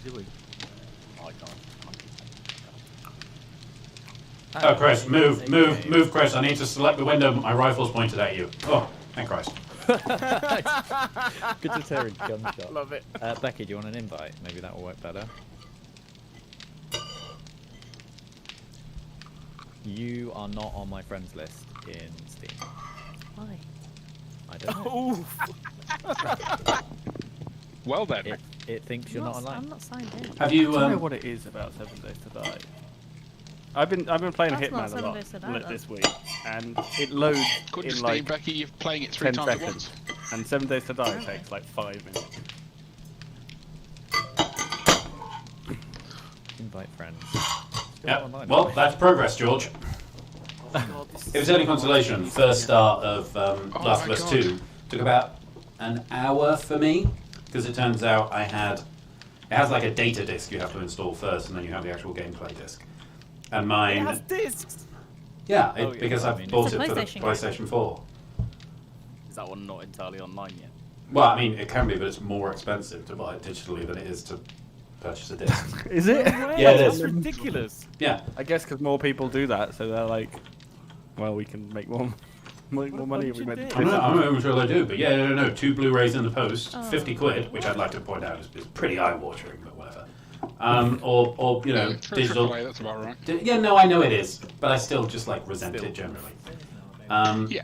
doing? Oh, I can't. Oh, Chris, move, Chris. I need to select the window. My rifle's pointed at you. Oh, thank Christ. Good deterrent gunshot. Love it. Becky, do you want an invite? Maybe that will work better. You are not on my friends list in Steam. Why? I don't know. Well then. It thinks you're not online. I'm not signed in. Have you? I don't know what it is about 7 Days to Die. I've been playing That's not Hitman a 7 lot Days to Die, this week, and it loads According to in Steam, like Becky, you're playing it 3 10 times at seconds, once. and 7 Days to Die takes like 5 minutes. Invite friends. Yeah. Well, that's progress, George. It was only consolation. First start of Last of Us 2 took about an hour for me, because it turns out it has like a data disk you have to install first, and then you have the actual gameplay disk. And mine, It has discs. yeah, Oh, yeah. because I I mean, bought it's it a for the PlayStation PlayStation 4. Is that one not entirely online yet? Well, I mean, it can be, but it's more expensive to buy it digitally than it is to purchase a disc. Is it? Yeah, it That's is. ridiculous. Yeah. I guess because more people do that, so they're like, well, we can make more money if we make the I'm not disc. even sure they do, but yeah, no, 2 Blu-rays in the post, Oh. 50 quid, which I'd like to point out is pretty eye-watering, but whatever. Or you know, For digital. AAA, that's about right. Yeah, no, I know it is, but I still just like resent it generally. Yeah.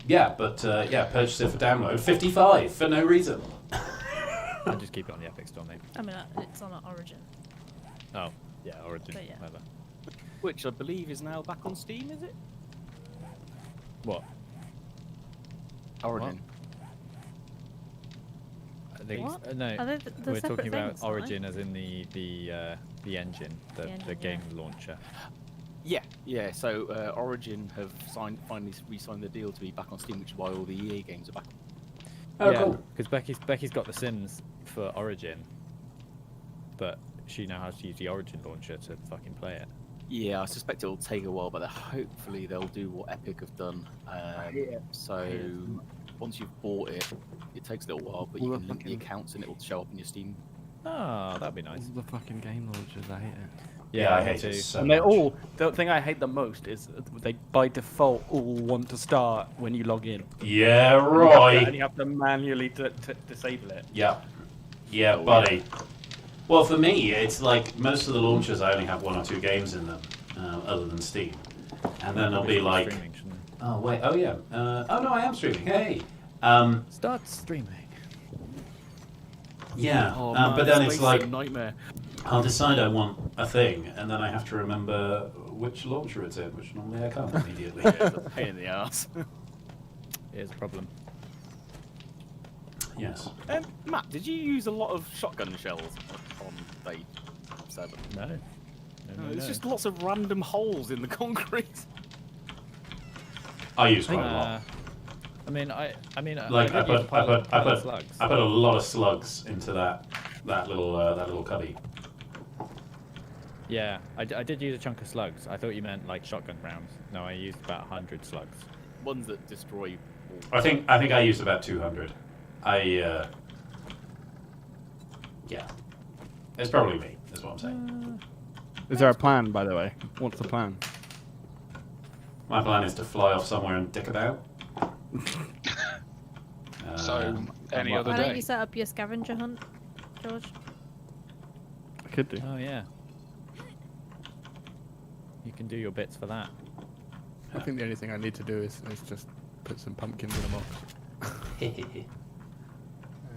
Yeah, but yeah, purchase it for download, 55 for no reason. I'll just keep it on the Epic Store, maybe. I mean, it's on Origin. Oh, yeah, Origin. But yeah. Whatever. Which I believe is now back on Steam, is it? What? Origin. I think What? no. Are they the We're separate talking about things, aren't they? Origin as in the engine, the engine, game launcher. Yeah. So Origin have finally re-signed the deal to be back on Steam, which is why all the EA games are back. Oh, yeah, cool. because Becky's got the Sims for Origin, but she now has to use the Origin launcher to fucking play it. Yeah, I suspect it'll take a while, but hopefully they'll do what Epic have done. So once you've bought it, it takes a little while, but you All can the link the fucking- accounts and it will show up in your Steam. Oh, that'd be All nice. the fucking game launchers, I hate it. Yeah, I me hate too. it so And they much. all, the thing I hate the most is they by default all want to start when you log in. Yeah, And right. you have to manually disable it. Yeah. Yeah, buddy. Well, for me, it's like most of the launchers, I only have 1 or 2 games in them, other than Steam. And then they'll be like, Streaming, shouldn't oh, wait, oh, yeah. Oh, no, I am streaming. Hey. it? Start streaming. Yeah, Oh, man, but then this it's place is like, a nightmare. I'll decide I want a thing, and then I have to remember which launcher it's in, which normally I can't immediately. It's a pain in the ass. It is a problem. Yes. Matt, did you use a lot of shotgun shells on Day 7? No. It's just lots of random holes in the concrete. I use quite a lot. I mean, Like, I did use put pilot slugs. a lot of slugs into that little cubby. Yeah, I did use a chunk of slugs. I thought you meant like shotgun rounds. No, I used about 100 slugs. Ones that destroy all. I think I used about 200. Yeah. It's probably me, is what I'm saying. Is there a plan, by the way? What's the plan? My plan is to fly off somewhere and dick about. So, any other Why don't day. you set up your scavenger hunt, George? I could do. Oh yeah. You can do your bits for that. I think the only thing I need to do is just put some pumpkins in a box.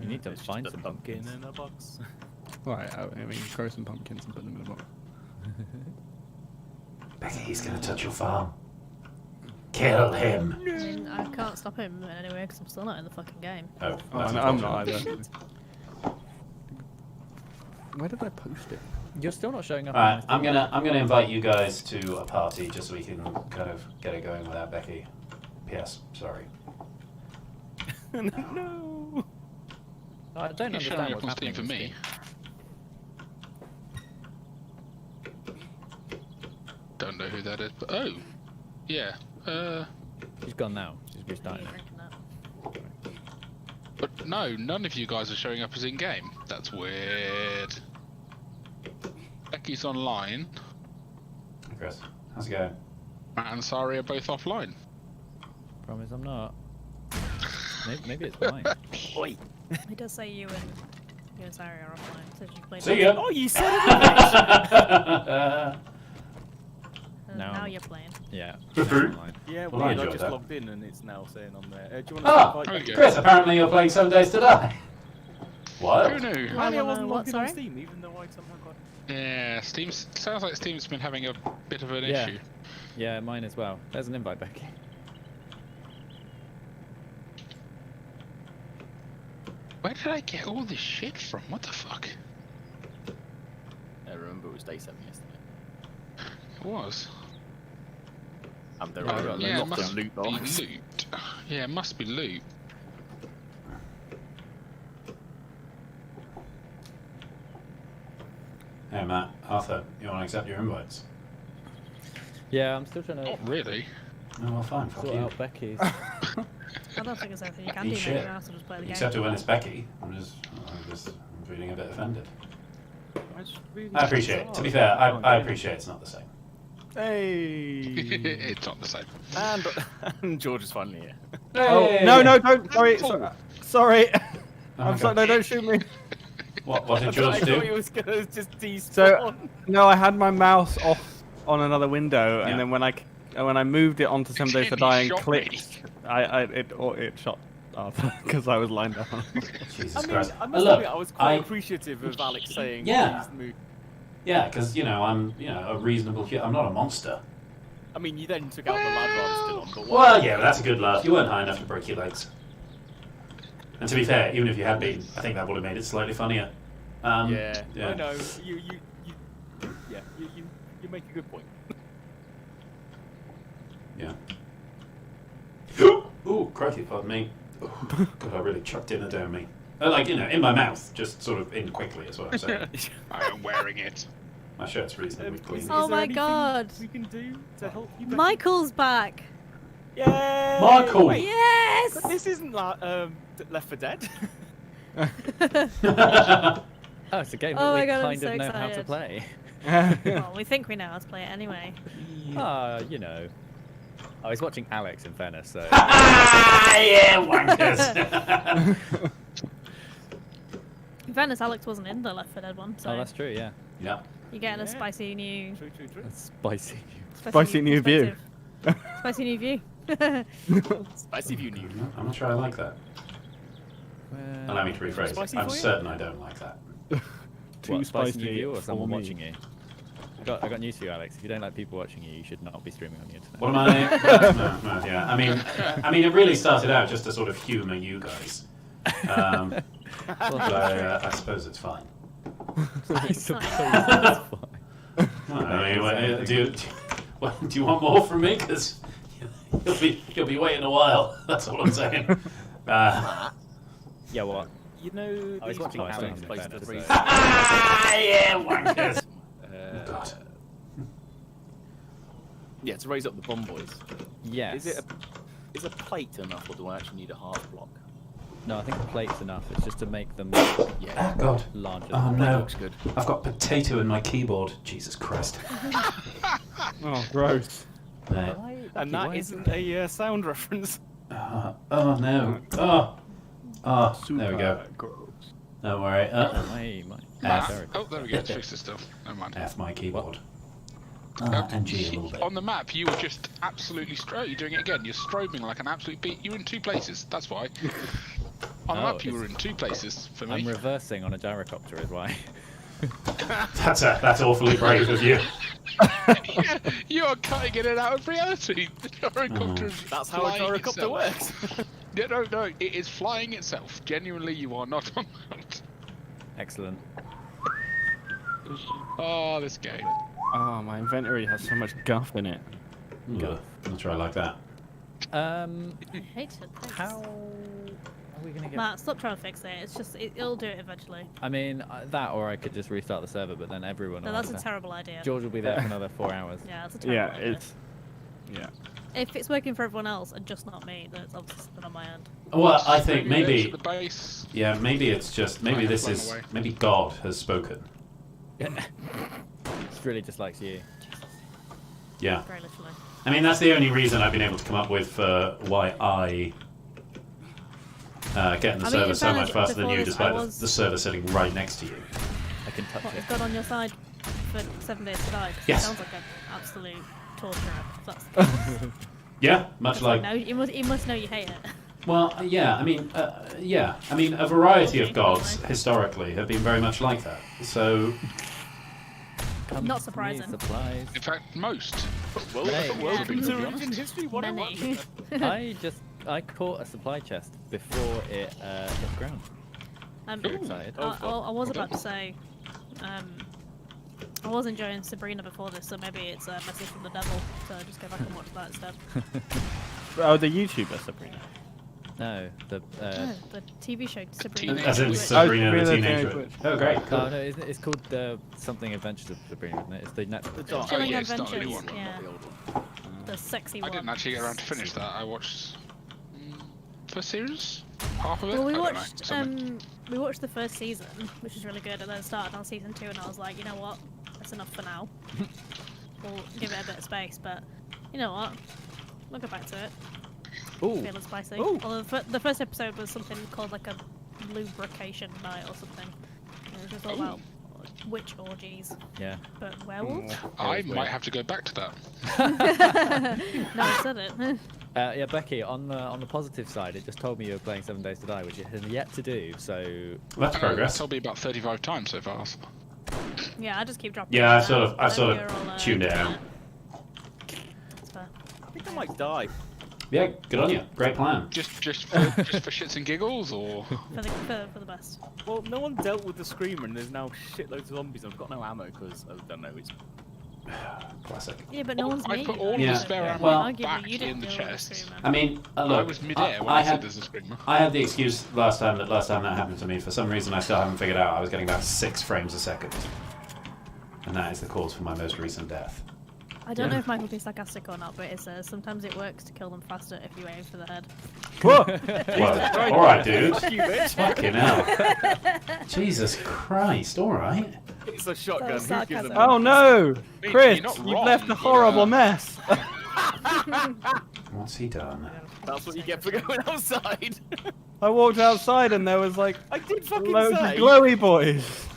You need to It's find just a some pumpkin pumpkins. in a box. Right, I mean, grow some pumpkins and put them in a box. Becky, he's gonna touch your farm. Kill him. I mean, I can't stop him in any way because I'm still not in the fucking game. Oh, Oh, that's I'm not unfortunate. either. Where did I post it? You're still not showing up. Alright, I'm gonna invite you guys to a party just so we can kind of get it going without Becky. P.S. Sorry. No. I don't You're showing understand up what's on Steam happening for on me. Don't know who that is, but oh, yeah. She's gone now. She's restarting it. Drinking that. But no, none of you guys are showing up as in game. That's weird. Becky's online. Hey, Chris, how's it going? Matt and Sari are both offline. Promise I'm not. Maybe it's mine. Oi. It does say you and Sari are offline. So you played. See ya. Oh, you said it. Now you're playing. Yeah. Yeah, Well, I weird. I enjoyed just that. logged in and it's now saying on there. Do you want Ah, to invite okay. Chris, apparently you're playing 7 Days to Die. Who What? knew? Apparently I Well, wasn't what, logged in on sorry? Steam, even though I somehow got. Yeah, sounds like Steam's been having a bit of an Yeah. issue. Yeah, mine as well. There's an invite, Becky. Where did I get all this shit from? What the fuck? I remember it was day 7 yesterday. It was. And there Oh, were yeah, it lots must of loot be boxes. loot. Yeah, it must be loot. Hey, Matt, Arthur, you want to accept your invites? Yeah, I'm still trying to Oh, really? Oh, well, fine, fuck sort you. out Becky's. I don't think it's anything you can Eat do. shit. Maybe you have to just play the game. Except when it's Becky. I'm feeling a bit offended. That's really I appreciate it. To be bizarre. fair, I appreciate it's not the same. Hey. It's not the same. And George is finally here. Oh, no, don't. Sorry. Oh. Sorry. Oh my I'm sorry. God. No, don't shoot me. What did I George thought he do? was gonna just despawn. So, no, I had my mouse off on another window, Yeah. and then when I moved it onto 7 Days to He Die and shot clicked, it shot Arthur because I was lying down. Jesus I mean, Christ. I must Look, admit, I was quite I- appreciative of Alex saying, Yeah. "Please move." Yeah, because, I'm, a reasonable kid. I'm not a monster. I mean, you then took out the ladder I was still on, but Well, yeah, but that's a good laugh. You weren't high enough to break your legs. And to be fair, even if you had been, I think that would have made it slightly funnier. yeah, yeah. I know. You make a good point. Yeah. Ooh, crikey, pardon me. Oh, God, I really chucked in a down me. In my mouth, just sort of in quickly, is what I'm saying. I am wearing it. My shirt's reasonably clean. Is Oh there my anything God. we can do to help you? Becky? Michael's back. Yay! Michael! Wait, Yes. but this isn't like Left 4 Dead. Oh, it's a game Oh that my we God, I'm kind so of know how to excited. play. Well, we think we know how to play it anyway. Ah, I was watching Alex in fairness, so Yeah, wankers! In fairness, Alex wasn't in the Left 4 Dead one, so oh, that's true. Yeah, Yeah. you're getting a Yeah. spicy new, True. that's spicy. Spicy new view. perspective. Spicy new view. Spicy view new. I'm not sure I like that. Allow me to rephrase. Spicy I'm for you? certain I don't like that. Too What, spicy spicy you or for someone me. watching you? I got news for you, Alex. If you don't like people watching you, you should not be streaming on the internet. What am I? No, yeah. I mean, it really started out just to sort of humour you guys. But I suppose it's fine. I suppose that's fine. I mean, do you want more from me? Because you'll be waiting a while. That's all I'm saying. Yeah, what? You know, I was these watching people Alex place in to fairness, raise- so- Yeah, wankers. God. Yeah, to raise up the bomb boys. Yes. Is a plate enough, or do I actually need a half block? No, I think the plate's enough. It's just to make them Yeah, Oh God. larger. Oh than no. looks good. I've got potato in my keyboard. Jesus Christ. Oh, gross. Right. And that isn't a sound reference. Oh no. There we go. Gross. Don't worry. Matt. F. Oh, there we go. It's fixed itself. Never mind. F my keyboard. Uh, And G a little bit. On the map, you were just absolutely straight. You're doing it again. You're strobing like an absolute beat. You were in 2 places. That's why. On the Oh, map, you it's- were in 2 places for I'm me. reversing on a gyrocopter, is why. That's awfully brave of you. Yeah, you are cutting in and out of reality. The gyrocopter is That's how a flying gyrocopter itself. works. Yeah, no, it is flying itself. Genuinely, you are not on mount. Excellent. Oh, this game. Oh, my inventory has so much guff in it. Ugh, not sure I like that. I hate it. Thanks. How are we gonna get? Matt, stop trying to fix it. It's just, it'll do it eventually. I mean, that or I could just restart the server, but then everyone. No, will that's have a to- terrible idea. George will be there for another 4 hours. Yeah, that's a terrible Yeah, idea. it's. Yeah. If it's working for everyone else and just not me, then it's obviously something on my end. Well, I think Maybe maybe. to the base. Yeah, maybe it's just. Maybe Might this have is. run away. Maybe God has spoken. really dislikes you. Yeah. Very literally. I mean, that's the only reason I've been able to come up with for why I get in the I mean, server in so much fairness, faster than before you, this, despite I was- the server sitting right next to you. I can touch What, it. is God on your side for 7 Days to Die? 'Cause Yes. It sounds like an absolute torture. That's the case. Yeah, much It's like. no, you must know you hate it. Well, yeah. I mean, a variety of gods historically have been very much like that. So, Come Not to me, surprising. Supplies. In fact, most. Well, Hey. welcome Yeah. to Origin History 101. Many. I caught a supply chest before it hit the ground. Very excited. I was about to say, I was enjoying Sabrina before this, so maybe it's a message from the devil. So just go back and watch that instead. Oh, the YouTuber Sabrina. No, the The TV show Sabrina. teenage as in witch. Sabrina the Sabrina the Teenage Teenage Witch. Witch. Oh, great. Cool. oh no, it's called something Adventures of Sabrina, isn't it? It's the Netflix. dark- Chilling yeah, it's not the Adventures. new one. Yeah, Not the old one. the sexy I one. didn't actually get around to finish that. I watched first series, half of it. Well, I don't know, something. we watched the first season, which was really good, and then started on season 2, and I was like, you know what, that's enough for now. We'll give it a bit of space, but you know what, we'll go back to it. Ooh, Feeling spicy. Ooh. Although the first episode was something called like a lubrication night or something. It was just all about witch orgies, yeah. but werewolves. I was might weird. have to go back to that. No, I said it. Yeah, Becky. On the positive side, it just told me you were playing 7 Days to Die, which it has yet to do. So That's progress. Told me about 35 times so far. Yeah, I just keep dropping. Yeah, it I've sort down, of- I've sort of then you're all, tuned it out. That's fair. I think I might die. Yeah, good on you. Great plan. Just for shits and giggles, or For the best. Well, no one dealt with the Screamer, and there's now shitloads of zombies. I've got no ammo because I don't know. It's Classic. Yeah, but no one's I made put it. all Yeah. the spare ammo Well- back you didn't in the deal with chest. Screamer. I mean, I look, was midair when I I said had there's a screamer. I had the excuse last time that happened to me. For some reason, I still haven't figured out I was getting about 6 frames a second, and that is the cause for my most recent death. I don't know if Michael being sarcastic or not, but it says sometimes it works to kill them faster if you aim for the head. Whoa! Well, all right, dude. Fuck you, bitch. Fucking hell. Jesus Christ. All right. It's a shotgun. Who gives a sarcasm. Oh no, You're Chris! not You've wrong, left a but, horrible mess. What's he done? That's what you get for going outside. I walked outside and there was like I did fucking loads of say. glowy boys.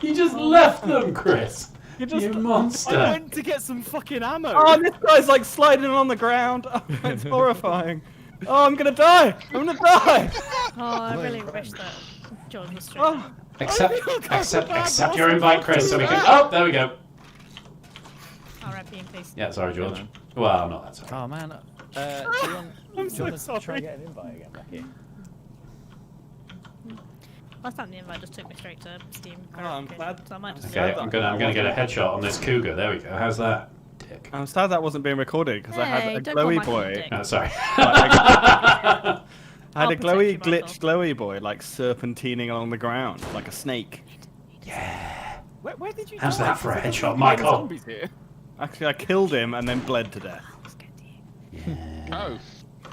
You just left them, Chris. You just. You I monster. went to get some fucking ammo. Oh, this guy's like sliding on the ground. Oh, it's horrifying. Oh, I'm gonna die. I'm gonna die. Oh, I Well, really your wish friend. that George was straight. Oh, Accept your invite, Chris, so we can. Oh, there we go. R.I.P. in peace. Yeah, sorry, George. man. Well, I'm not that sorry. Oh man. Do you want, I'm do you so want to try sorry. and get an invite again, Becky? Last time the invite just took me straight to Steam. I'm glad- So I might just Okay, I'm gonna get a headshot on this cougar. There we go. How's that, dick? I'm sad that wasn't being recorded because I Hey, had a don't call glowy Michael a boy. dick. Sorry. I had I'll a protect glowy, you, Michael. glitched glowy boy like serpentining along the ground like a snake. Where did you How's die? that for a Because there's headshot, fucking Michael? zombies here. Actually, I killed him and then bled to death. Let's get to you. Oh,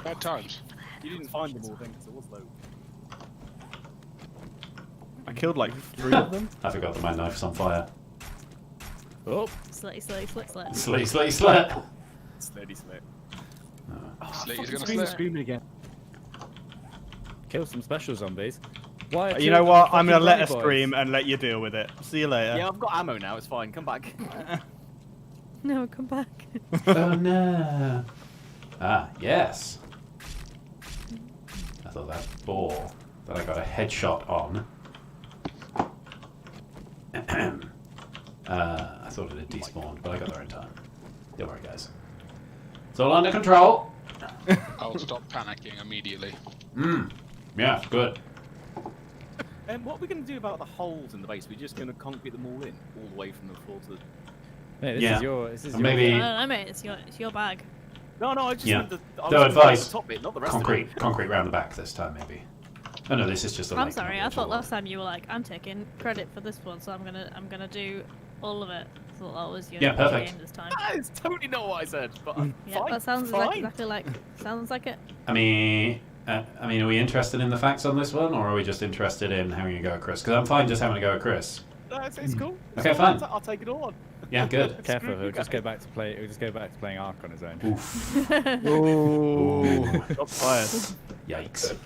bad times. You didn't find them all then, because it was low. I killed like 3 of them. I forgot that my knife's on fire. Oh, Slitty, slitty, slit, slit. Slitty, slitty, slit. Slitty slit. Slitty's gonna Screaming, slip. screaming again. kill some special zombies. Why? You know what? I'm gonna let her Boys. scream and let you deal with it. See you later. Yeah, I've got ammo now. It's fine. Come back. No, come back. Oh no. Ah, yes. I thought that ball that I got a headshot on. I thought it had despawned, but I got there in time. Don't worry, guys. It's all under control. I'll stop panicking immediately. Yeah, good. And what are we going to do about the holes in the base? We're just going to concrete them all in, all the way from the floor to the... Hey, this Yeah. is your. This is Maybe- your. I don't know, mate. It's your bag. No, I just Yeah. meant I No was advice. The top bit, not the rest Concrete round the back this time, maybe. Oh no, this is just a. I'm lake, sorry. not I a thought tunnel. last time you were like, I'm taking credit for this one, so I'm gonna do all of it. I thought that was your Yeah, perfect. game this time. of it. That is totally not what I said, but Yeah, fine, that sounds fine. exactly like. Sounds like it. I mean, are we interested in the facts on this one, or are we just interested in having a go at Chris? Because I'm fine just having a go at Chris. It's cool. Okay, fine. I'll take it all on. Yeah, good. Careful, he'll just go back to playing Ark on his own. Oof. Ooh. Got fired. Yikes.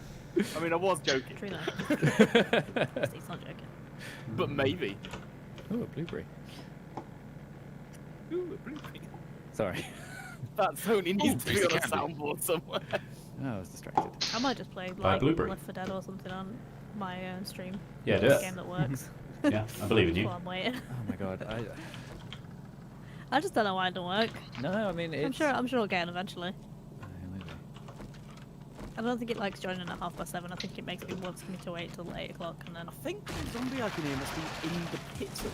I mean, I was joking, Trina. He's not joking. but maybe. Ooh, a blueberry. Ooh, a blueberry. Sorry. That only needs to be on a candy. soundboard somewhere. Oh, I was distracted. I might just play Buy like Blueberry. Left 4 Dead or something on my own stream. Yeah, do It's a it. game that works. Yeah, I believe in you. While I'm waiting. Oh my god. I just don't know why it don't work. No, I mean it's. I'm sure I'll get it eventually. Maybe. I don't think it likes joining at 7:30. I think it wants me to wait till 8 o'clock and then. I think the zombie I can hear must be in the pits.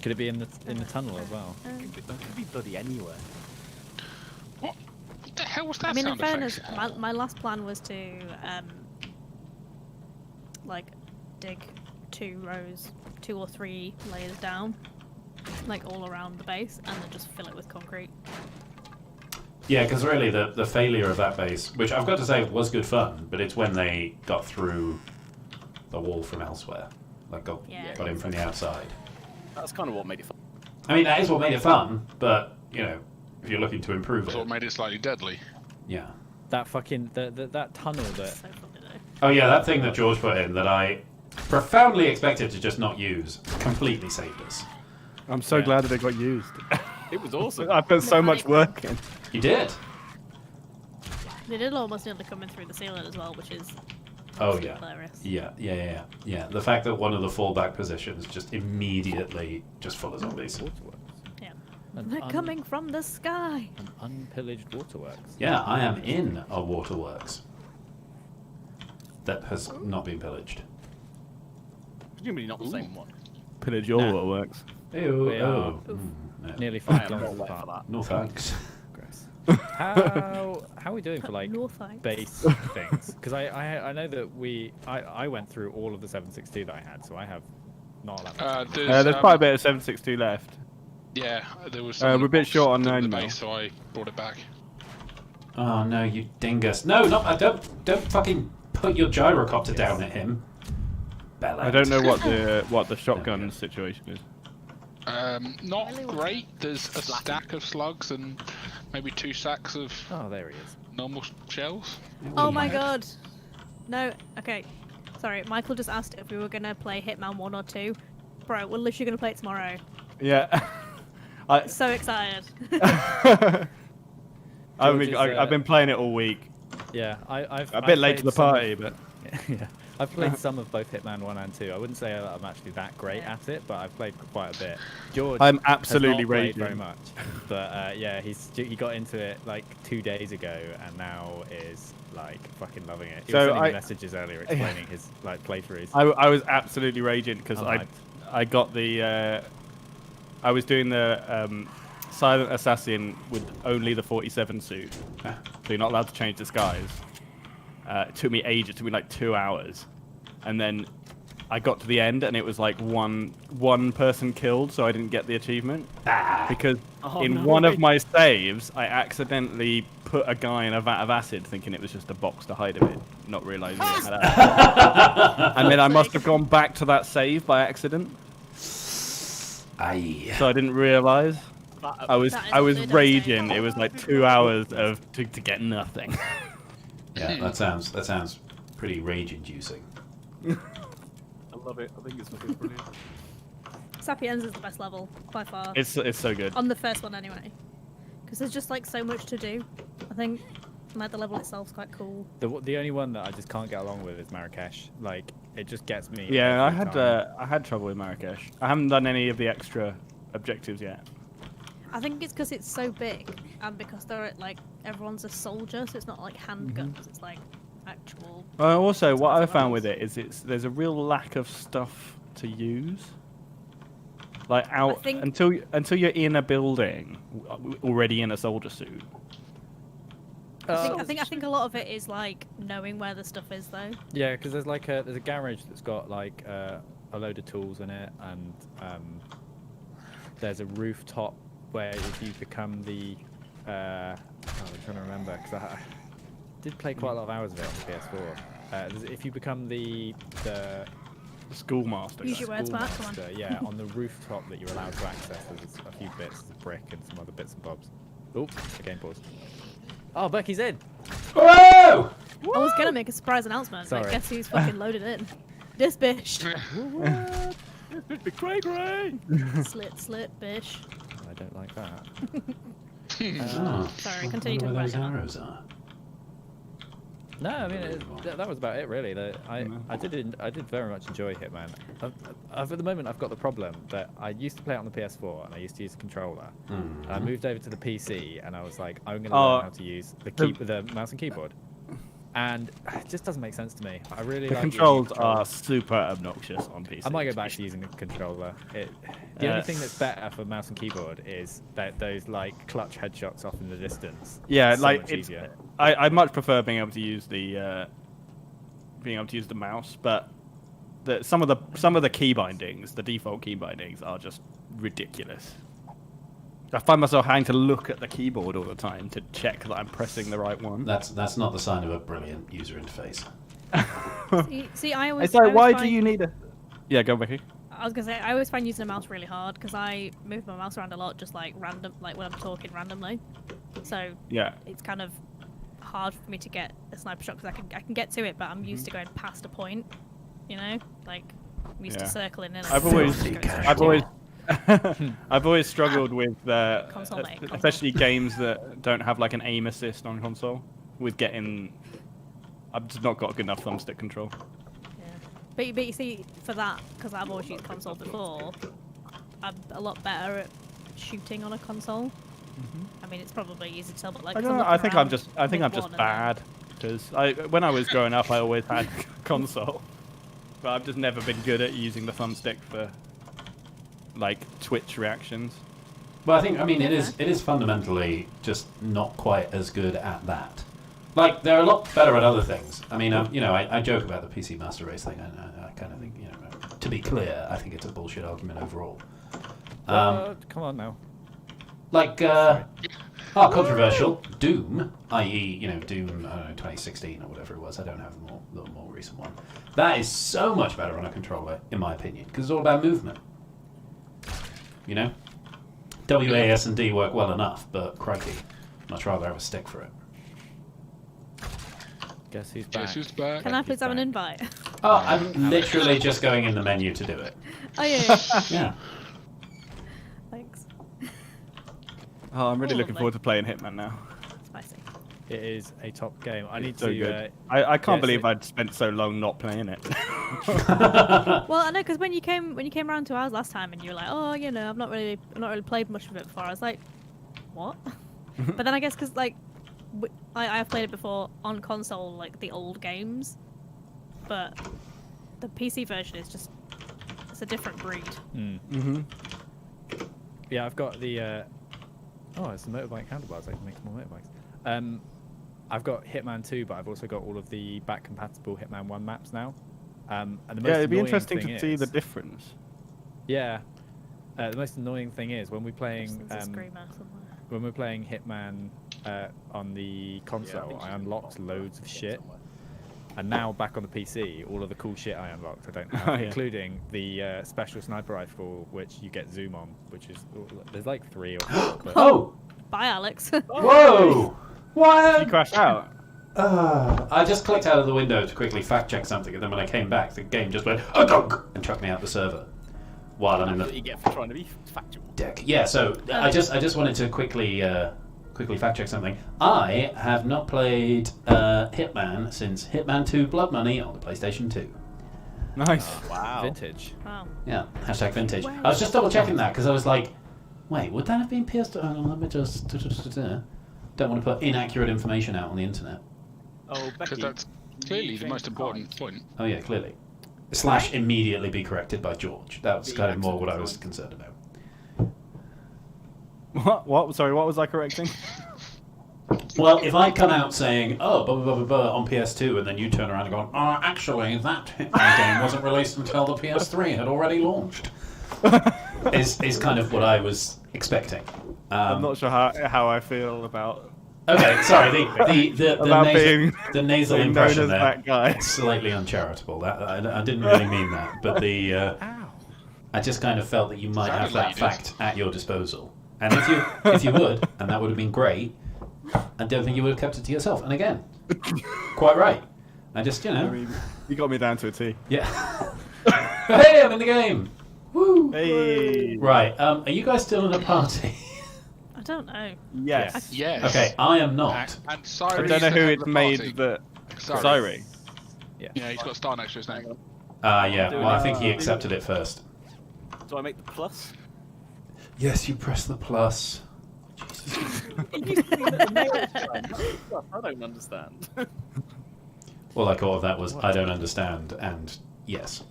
Could it be in the tunnel as well? It could be bloody anywhere. What the hell was that I mean, in sound fairness, effect? my last plan was to like dig 2 or 3 layers down, like all around the base, and then just fill it with concrete. Yeah, because really the failure of that base, which I've got to say was good fun, but it's when they got through the wall from elsewhere, like got in from the outside. That's kind of what made it fun. I mean, that is what made it fun, but you know, if you're looking to improve That's what it, made it slightly deadly. yeah. That fucking that tunnel that. So funny though. Oh yeah, that thing that George put in that I profoundly expected to just not use completely saved us. I'm so glad that it got used. It was awesome. I put so much work in. You did. They did almost nearly come in through the ceiling as well, which is Oh absolutely yeah. hilarious. Yeah. The fact that one of the fallback positions just immediately just full of zombies. Waterworks. Yeah. An They're coming from the sky. An unpillaged waterworks. Yeah, I am in a waterworks that has not been pillaged. Presumably not the same one. Pillage your Nah. waterworks. Ew, We are no. Nearly I 5 am not kilometers wet for apart. that. No thanks. Gross. How are we doing for like No thanks. base things? Because I know that I went through all of the 762 that I had, so I have not that much. There's quite a bit of 762 left. Yeah, there was. We're a bit short on the 9 now. base, so I brought it back. Oh no, you dingus! No, not don't fucking put your gyrocopter down at him. Bella. I don't know what the shotgun situation is. Not Really? great. There's a stack of slugs and maybe 2 sacks of Oh, there he is. normal shells. Oh my god. No, okay. Sorry, Michael just asked if we were gonna play Hitman 1 or 2. Bro, we're literally gonna play it tomorrow. Yeah. I So excited. I've been playing it all week. Yeah, I've A bit late to the party, but Yeah, I've played some of both Hitman 1 and 2. I wouldn't say that I'm actually that great at it, but I've played quite a bit. George I'm has absolutely not played raging. very much, but yeah, he got into it like 2 days ago and now is like fucking loving it. He was So sending me I- messages earlier explaining his like playthroughs. I was absolutely raging because Oh, I got the I was doing the Silent Assassin with only the 47 suit, so you're not allowed to change disguise. It took me ages. It took me like 2 hours, and then I got to the end and it was like one person killed, so I didn't get the achievement because in one of my saves I accidentally put a guy in a vat of acid, thinking it was just a box to hide him in, not realizing it had acid. And then I must have gone back to that save by accident, Aye. so I didn't realize. I was That is raging. devastating. It was like 2 hours to get nothing. Yeah, that sounds pretty rage-inducing. I love it. I think it's fucking brilliant. Sapiens is the best level by far. It's so good. On the first one anyway. Because there's just like so much to do. I think like the level itself's quite cool. The only one that I just can't get along with is Marrakesh. Like it just gets me. Yeah, every time. I had trouble with Marrakesh. I haven't done any of the extra objectives yet. I think it's because it's so big and because they're like everyone's a soldier, so it's not like handguns. It's like actual. Also, what I found with weapons. it is there's a real lack of stuff to use. Like out think- until you're in a building already in a soldier suit. I think a lot of it is like knowing where the stuff is though. Yeah, because there's like there's a garage that's got like a load of tools in it, and there's a rooftop where if you become the I'm trying to remember because I did play quite a lot of hours of it on the PS4. If you become the Schoolmaster. Use your words, Matt. Come on. Schoolmaster, yeah, on the rooftop that you're allowed to access, there's a few bits of brick and some other bits and bobs. Oops, the game paused. Oh, Becky's in! Whoa! I was gonna make a surprise announcement, Sorry. but guess who's fucking loaded in? This bitch. What? This big cray cray! Slit, bish. I don't like that. Oh, Sorry, I continue wonder where talking those about it. arrows are. No, I mean that was about it really. I did very much enjoy Hitman. At the moment, I've got the problem that I used to play it on the PS4 and I used to use a controller. And I moved over to the PC and I was like, I'm going to learn how to use the mouse and keyboard. And it just doesn't make sense to me. I really The like controls are super obnoxious on PC. I might go back to using a controller. The only thing that's better for mouse and keyboard is that those like clutch headshots off in the distance. Yeah, It's so like much it's. easier. I much prefer being able to use the mouse, but some of the key bindings, the default key bindings, are just ridiculous. I find myself having to look at the keyboard all the time to check that I'm pressing the right one. That's not the sign of a brilliant user interface. See, I always. It's like, I always why do find- you need a? Yeah, go Becky. I was gonna say I always find using a mouse really hard because I move my mouse around a lot, just like random, like when I'm talking randomly. So Yeah. it's kind of hard for me to get a sniper shot because I can get to it, but I'm used to going past a point. You know, like I'm used to Yeah. circling in. I've always struggled with Console, mate, console. especially games that don't have like an aim assist on console. With getting, I've just not got good enough thumbstick control. Yeah. But you see, for that, because I've always used console before, I'm a lot better at shooting on a console. I mean, it's probably easy to tell, but like I if don't I'm know. looking around I think I'm with just one and then- bad because when I was growing up, I always had console, but I've just never been good at using the thumbstick for like Twitch reactions. Well, I mean, it is fundamentally just not quite as good at that. Like, they're a lot better at other things. I mean, I joke about the PC Master Race thing, and I kind of think, to be clear, I think it's a bullshit argument overall. Come on now. Like, controversial, Doom, i.e., Doom, I don't know, 2016 or whatever it was, I don't have the more recent one. That is so much better on a controller, in my opinion, because it's all about movement. WAS and D work well enough, but crikey, much rather have a stick for it. Guess who's back? Guess who's back? Can I please have an invite? Oh, I'm literally just going in the menu to do it. Oh yeah. Yeah. Thanks. Oh, I'm really Oh, looking lovely. forward to playing Hitman now. Spicy. It is a top game. I need So to. good. I can't yeah, believe so- I'd spent so long not playing it. Well, I know because when you came around to ours last time and you were like, oh, I've not really played much of it before. I was like, what? But then I guess because like I have played it before on console, like the old games, but the PC version is just it's a different breed. Mm-hmm. Yeah, I've got the. It's the motorbike handlebars. I can make more motorbikes. I've got Hitman 2, but I've also got all of the back-compatible Hitman 1 maps now. And the most Yeah, it'd be annoying interesting thing to see the is- difference. Yeah. The most annoying thing is when we're playing There's a screamer somewhere. when we're playing Hitman on the console, I unlocked loads of shit. And now back on the PC, all of the cool shit I unlocked I don't have, Oh, yeah. including the special sniper rifle, which you get zoom on, which is there's like 3 or 4. But Oh! Bye, Alex. Whoa! What? You crashed out. I just clicked out of the window to quickly fact check something, and then when I came back, the game just went "Ugh," and chucked me out the server. While I'm in That's the what you get for trying to be factual. deck. Yeah, so I just wanted to quickly fact check something. I have not played Hitman since Hitman 2 Blood Money on the PlayStation 2. Nice. Wow. vintage. Wow. Yeah, hashtag vintage. Wow. I was just double checking that because I was like, wait, would that have been PS2? Hang on, let me just. Don't want to put inaccurate information out on the internet. Oh, Because Becky. that's clearly the change most the important cards. point. Oh, yeah, clearly. Slash immediately be corrected by George. That was The kind of more accent what I as was well. concerned about. What? Sorry, what was I correcting? Well, if I come out saying, oh, blah, blah, blah, blah, blah, on PS2, and then you turn around and go, oh, actually, that Hitman game wasn't released until the PS3 had already launched, is kind of what I was expecting. I'm not sure how I feel about Okay, sorry. About being the nasal known impression as there. that guy. Slightly uncharitable. That I didn't really mean that, but I just kind of felt that you might have Sounded that like you did. fact at your disposal, and if you would, and that would have been great, I don't think you would have kept it to yourself. And again, quite right. I just I mean, you got me down to a T. yeah. Hey, I'm in the game. Woo! Hey. Right. Are you guys still in a party? I don't know. Yes. Yes. Okay, I am not. And Cyrus I don't know who is it's the made party. that. Cyrus. Cyrus. Yeah, he's got a star next to his name. Yeah. Well, I think he accepted it first. Do I make the plus? Yes, you press the plus. I don't understand. All I thought of that was I don't understand, and yes.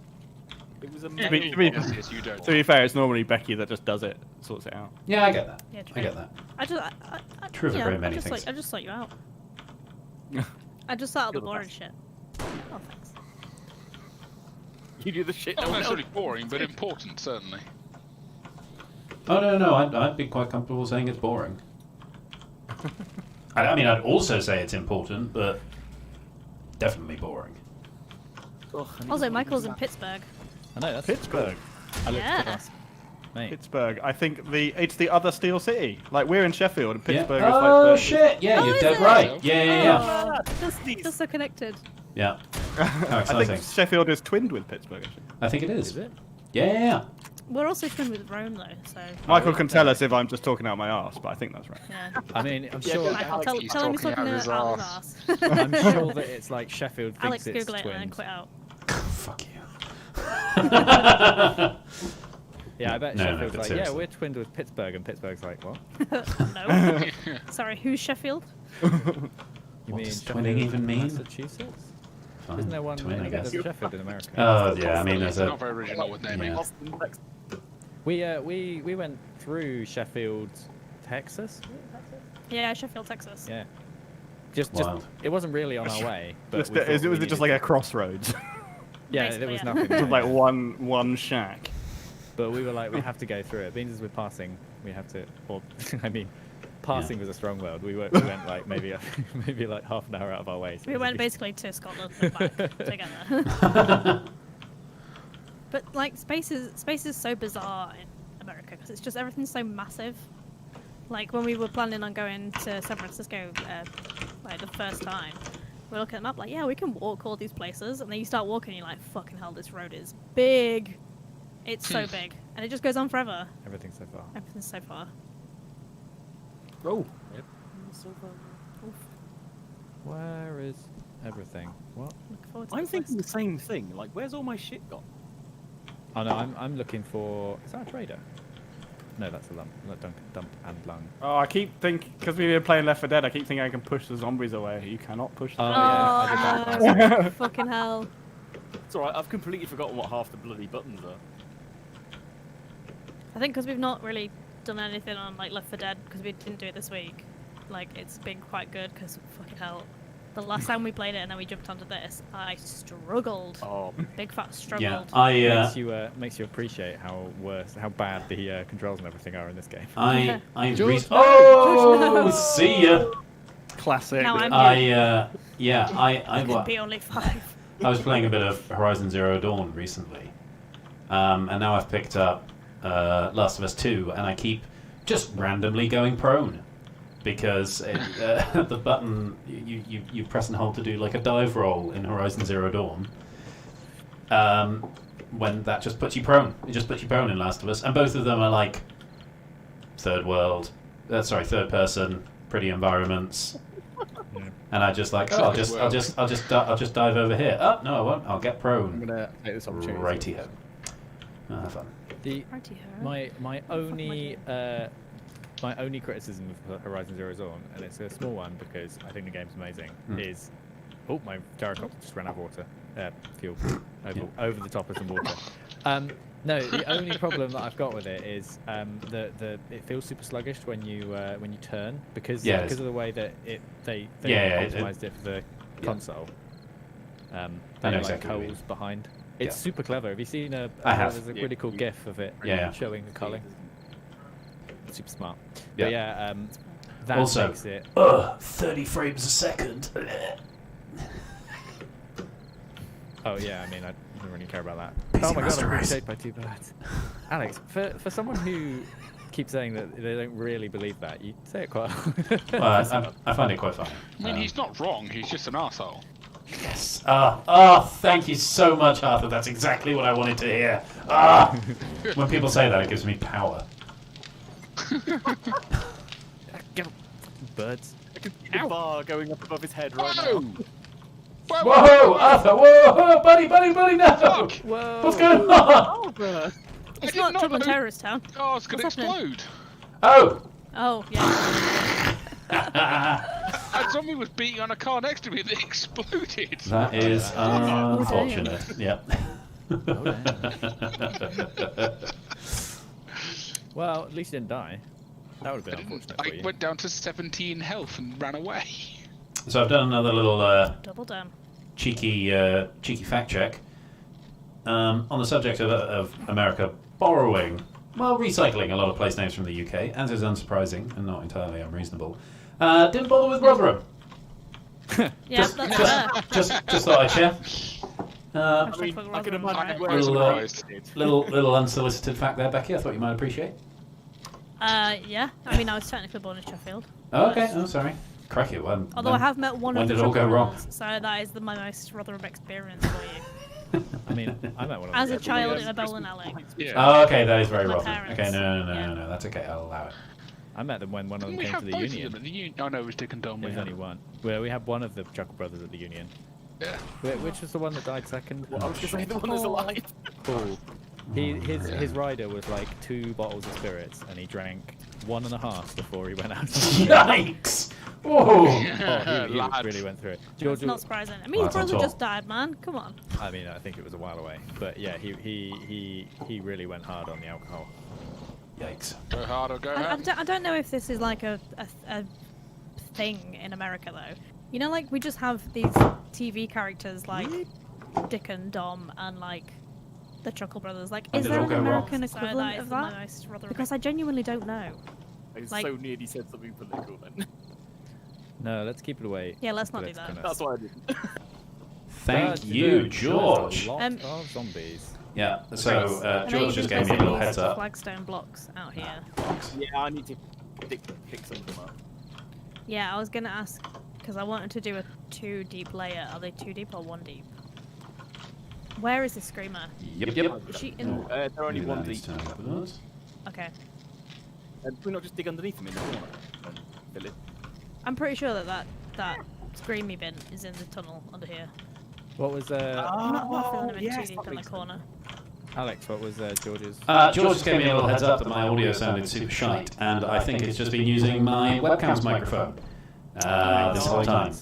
It was a To be- Yes, you don't. To be fair, it's normally Becky that just does it, sorts it out. Yeah, I get that. Yeah, I get that. I just, True for yeah, very many I just things. I just sort you out. I just sort out the You're the boring best. shit. Oh, thanks. You do the shit. Not no one necessarily else- boring, but important, certainly. Oh no, I'd be quite comfortable saying it's boring. I mean, I'd also say it's important, but definitely boring. Ugh, I need Also, to- Michael's in Pittsburgh. I know that's Pittsburgh. I looked Yeah. at us. Mate. Pittsburgh. I think it's the other Steel City. Like we're in Sheffield, and Pittsburgh yeah. is like Oh the. shit! Yeah, Oh, you're is dead it? right. Yeah. Oh, just so connected. Yeah. How I exciting! think Sheffield is twinned with Pittsburgh. Actually. I think it is. Is it? Yeah. We're also twinned with Rome, though, so. Michael can tell us if I'm just talking out my arse, but I think that's right. Yeah. I mean, I'm Yeah, sure. but- Michael, He's tell him he's talking talking out of his out of arse. his arse. I'm sure that it's like Sheffield thinks Alex, it's Google it and then twins. quit out. Fuck you. Yeah, I bet No, no, Sheffield's but like, seriously. yeah, we're twinned with Pittsburgh, and Pittsburgh's like, what? No. Sorry, who's Sheffield? You What mean does Sheffield, twinning even mean? Massachusetts? Fine. Isn't there one? Twin, I in, guess. there's a Sheffield in America. Oh yeah, I mean, there's They're a not very original with naming. Yeah. Austin, Texas. We went through Sheffield, Texas. Yeah, Sheffield, Texas. Yeah. Just Wild. it wasn't really on our way, but Just, we thought was we it just needed like to- a crossroads? yeah, there Basically, was yeah. nothing. Just there, like yeah. one shack. But we were like, we have to go through it. Being as we're passing, we have to. Or I mean, passing was a strong word. We went like maybe maybe like half an hour out of our way. So We it was went a basically to Scotland and back together. But like space is so bizarre in America because it's just everything's so massive. Like when we were planning on going to San Francisco, like the first time, we're looking at the map like, yeah, we can walk all these places, and then you start walking, and you're like, fucking hell, this road is big. It's so big, and it just goes on forever. everything so far. Everything's so far. Oh. Where is everything? What? Look forward to I'm this thinking the list. same thing. Like, where's all my shit gone? Oh no, I'm looking for. Is that a trader? No, that's a lump. Dump and lung. Oh, I keep thinking because we've been playing Left 4 Dead. I keep thinking I can push the zombies away. You cannot push them. Oh, yeah, I did that last week. Fucking hell. It's alright, I've completely forgotten what half the bloody buttons are. I think because we've not really done anything on like Left 4 Dead because we didn't do it this week. Like it's been quite good because fucking hell, the last time we played it and then we jumped onto this, I struggled. Oh, Big fat yeah. struggled. Makes you appreciate how bad the controls and everything are in this game. I George, no. oh, George, no. see ya. Classic. Now I'm I could be only 5. I was playing a bit of Horizon Zero Dawn recently, and now I've picked up Last of Us 2, and I keep just randomly going prone because the button you press and hold to do like a dive roll in Horizon Zero Dawn. When that just puts you prone, it just puts you prone in Last of Us, and both of them are like third person, pretty environments. And I just like, I'll just dive over here. Oh no, I won't. I'll get I'm prone. gonna take this opportunity. Righty-ho. Have fun. The Righty-ho. my fuck am I only criticism of Horizon Zero Dawn, and it's a small one because I think the game's amazing, is my gyrocopter just ran out of water, fuel, over the top of some water. No, the only problem that I've got with it is it feels super sluggish when you turn because of the way that they optimized it for the console. They I know have like exactly what you mean. coals behind. It's Yeah. super clever. Have you seen I have. There's a really cool GIF of it Yeah. showing the culling. Super smart. Yeah. But yeah, That Also, makes it. 30 frames a second. Oh yeah, I mean, I don't really care about that. Busy Oh my god, Master I'm being Race. shaped by two birds. Alex, for someone who keeps saying that they don't really believe that, you say it quite. I find it quite funny. I mean, he's not wrong. He's just an arsehole. Yes. Thank you so much, Arthur. That's exactly what I wanted to hear. When people say that, it gives me power. Get up, birds. I can see the bar going up above his head right Whoa! now. Whoa, Arthur! Whoa, buddy, no! Fuck! Whoa! What's going on? Albert! It's did not not Trouble in know- Terrorist Town. Oh, it's going to What's happening? explode. Oh! Oh, yeah. A zombie was beating on a car next to me that exploded. That is unfortunate. Yep. Well, at least you didn't die. That would have been unfortunate for I you. went down to 17 health and ran away. So I've done another little Double down. cheeky fact check on the subject of America borrowing, well, recycling a lot of place names from the UK, as is unsurprising and not entirely unreasonable. Didn't bother with Rotherham. Yeah, that's fair. Just thought I'd share. I mean, I can imagine where Little, it's little unsolicited fact there, Becky. I thought you might appreciate. Yeah. I mean, I was technically born in Sheffield. Oh, okay. Oh, sorry. Crikey. Although I have met one when of the did it all go Rotherham wrong? brothers, so that is my most Rotherham experience for you. I mean, I met one of As them. a child in a bowling alley. Yeah. Oh, okay. That is very My Rotherham. parents. Okay, no. Yeah. That's okay. I'll allow it. I met them when one of them We came to have the both Union. of them at the Union. Oh no, it was Dick and Dom. There was only one. Well, we had one of the Chuckle Brothers at the Union. Yeah. Which was the one that died second? I was going to say the one that's alive. Paul. His rider was like 2 bottles of spirits, and he drank 1.5 before he went out. Yikes! Whoa! Oh, he Lads. really went through it. It's George, not surprising. I mean, his Well, that's on brother top. just died, man. Come on. I mean, I think it was a while away, but yeah, he really went hard on the alcohol. Yikes! Go hard or go I home. don't know if this is like a thing in America though. You know, like we just have these TV characters like Dick and Dom and like the Chuckle Brothers. Like, When is did it there all an go wrong? American So equivalent that of is that? the most Rotherham Because I genuinely don't know. I Like- so nearly said something political then. No, let's keep it away. Yeah, let's not do Political that. That's why I didn't. Thank you, George. There's a lot Um, of zombies. Yeah. So I know George you just can gave me a put little these heads up. Flagstone blocks out here. Yeah, I need to pick some of them up. Yeah, I was gonna ask because I wanted to do a 2 deep layer. Are they 2 deep or 1 deep? Where is this screamer? Yep. Is she in? Oh, They're only maybe one that needs deep. to have those. Okay. Can we not just dig underneath them in the corner and fill it? I'm pretty sure that screamy bin is in the tunnel under here. What was I'm not filling them in yes, 2 deep that in the makes corner. Alex? What was George's? George just gave me a little heads up that my audio sounded super shite, and I think it's just been using my webcam's microphone this whole time.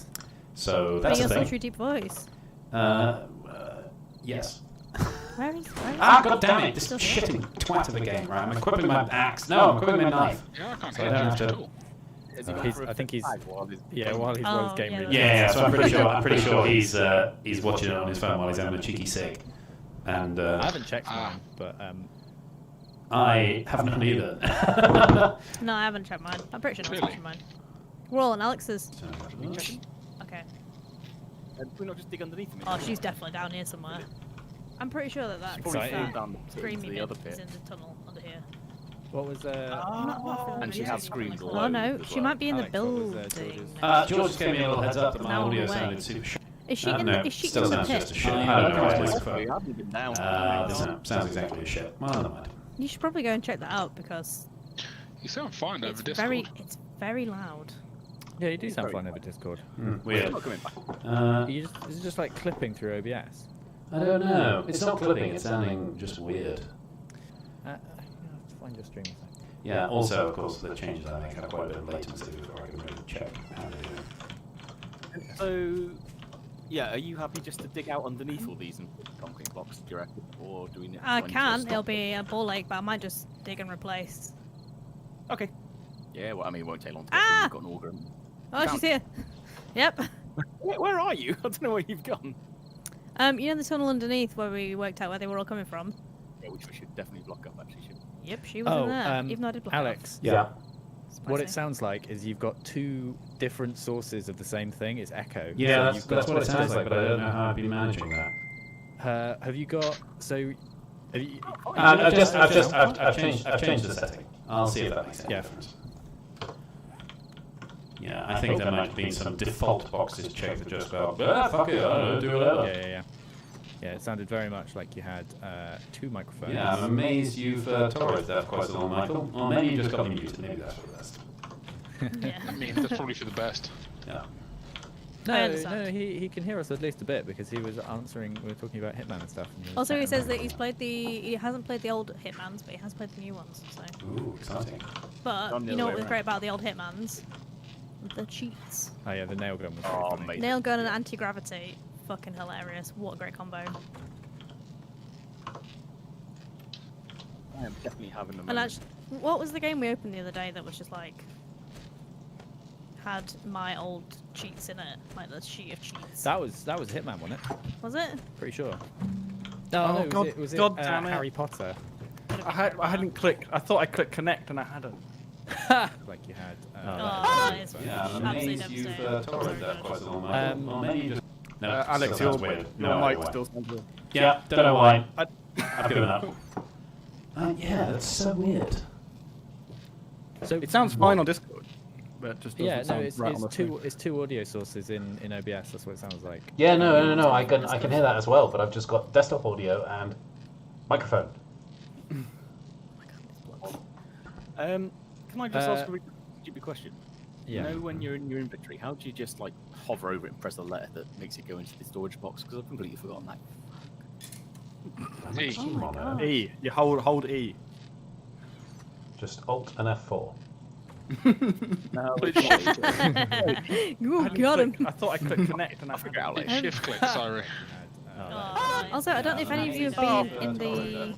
So But that's you a got such thing. a deep voice. Yes. Where is? Ah, god damn it! This shitting twat of a game, right? I'm equipping my axe. No, I'm equipping my knife. Yeah, I can't So I hear don't you have at to. all. Has he gone He's- for a I think fake he's- flag while he's While Oh, game yeah, reading. Yeah, so I'm pretty sure he's watching it on his phone while he's having a cheeky cig, and I haven't checked mine, but I haven't either. No, I haven't checked mine. I'm pretty sure no one's Really? checked mine. We're all on Alex's. checking. Okay. Can we not just dig underneath them? Oh, she's definitely down here somewhere. I'm pretty sure that Probably Exciting. fall down the pit into screamy the bin other is pit. in the tunnel under here. what was I'm not filling And them she in has 2 deep. screams all Oh over no, as she well. might be in Alex, the what was, building. George's? George just gave me a little heads up that my Now audio away. sounded super shit. Is she in no, the? Is she still in the sounds pit? just as shit. I don't know why it's We microphone. haven't been down. This sounds exactly as shit. Well, never mind. You should probably go and check that out because You sound fine over it's Discord. it's very loud. Yeah, you do sound fine over Discord. Weird. Not coming back. Is it just like clipping through OBS? I don't know. It's not clipping. It's sounding just weird. You have to find your stream. Yeah. Also, of course, the changes I make have quite a bit of latency before I can really check how they do. So, yeah, are you happy just to dig out underneath all these and put concrete blocks, do you reckon? Or do we need I to can. stop It'll it? be a ball lake, but I might just dig and replace. Okay. Yeah, well, I mean, it won't take long to get Ah! You've got an auger. Oh, she's here. Yep. Where are you? I don't know where you've gone. You know the tunnel underneath where we worked out where they were all coming from? Yeah, which we should definitely block up, actually, shouldn't we? Yep, she was Oh, in there. Even though I did block it off. Alex. Yeah. what it sounds like is you've got two different sources of the same thing. It's echo. Yeah, So that's what it sounds like, but I don't know how I'd be managing that. Have you got so? Have you, I've changed the setting. I'll see if that makes any difference. Yeah, I think there might have been some default boxes checked that just go, fuck it, I don't know, do whatever. Yeah. Yeah, it sounded very much like you had two microphones. Yeah, I'm amazed you've tolerated that quite so long, Michael. Or maybe you just got me muted, maybe that's for the best. Yeah. I mean, that's probably for the best. Yeah. I No, understand. he can hear us at least a bit because he was answering. We were talking about Hitman and stuff. And was Also, he chatting says that about he hasn't played the old Hitmans, but he has played the new ones. So, Ooh, exciting. but Done the you know other what way was great about the old Hitmans? The cheats. Oh yeah, the nail gun was Oh, very funny. mate. Nail gun and anti-gravity, fucking hilarious. What a great combo. I am definitely having a And moment. actually, what was the game we opened the other day that was just like had my old cheats in it, like the sheet of cheats? That was Hitman, wasn't it? Was it? Pretty sure. Oh, No, God- was it God damn it. Harry Potter? I hadn't clicked. I thought I clicked connect and I hadn't. Like you had. Oh, that is Yeah, I'm absolutely amazed you've devastating. tolerated that quite so long, Michael. Or maybe you just... No, Alex, still sounds your weird. your No, mic why. still sounds weird. Yeah, don't know why. I- I've given up. Yeah, that's so weird. So It sounds fine on Discord, but just doesn't yeah, no, sound it's, right on the thing. it's two audio sources in OBS. That's what it sounds like. Yeah, no. I can hear that as well, but I've just got desktop audio and microphone. Can I just ask a really stupid question? Yeah. You know, when you're in your inventory, how do you just like hover over it and press a letter that makes it go into the storage box? Because I've completely forgotten that. E. Oh my God. E. You hold E. Just Alt and F4. No, Ooh, got him. I thought I clicked connect and I figure it out hadn't. later. Shift click, sorry. Oh, also, I don't know if any of you have Oh, been in the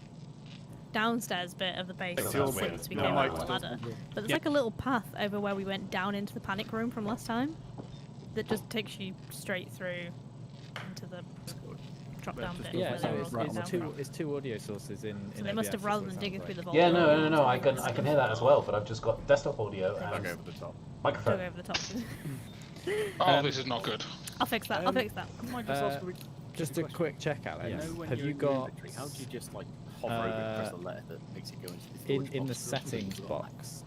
downstairs bit of the base It's your since we bit. came No, out mic the still ladder. But there's like a little path over where we went down into the panic room from last time that just takes you straight through into the drop down bit. Yeah, where so they were all it's down two from. it's two audio sources in. So they must have, rather than digging through the vault. Yeah, no. I can hear that as well, but I've just got desktop audio I'll and go over the top. Go microphone. over the top. Oh, this is not good. I'll fix that. I'll fix that. Can I just ask a really Just a question? quick check, Alex. You know, when Have you're you in your got inventory, how do you just like hover over it and press a letter that makes it go into the storage in the box? 'Cause I've completely settings forgotten that. box?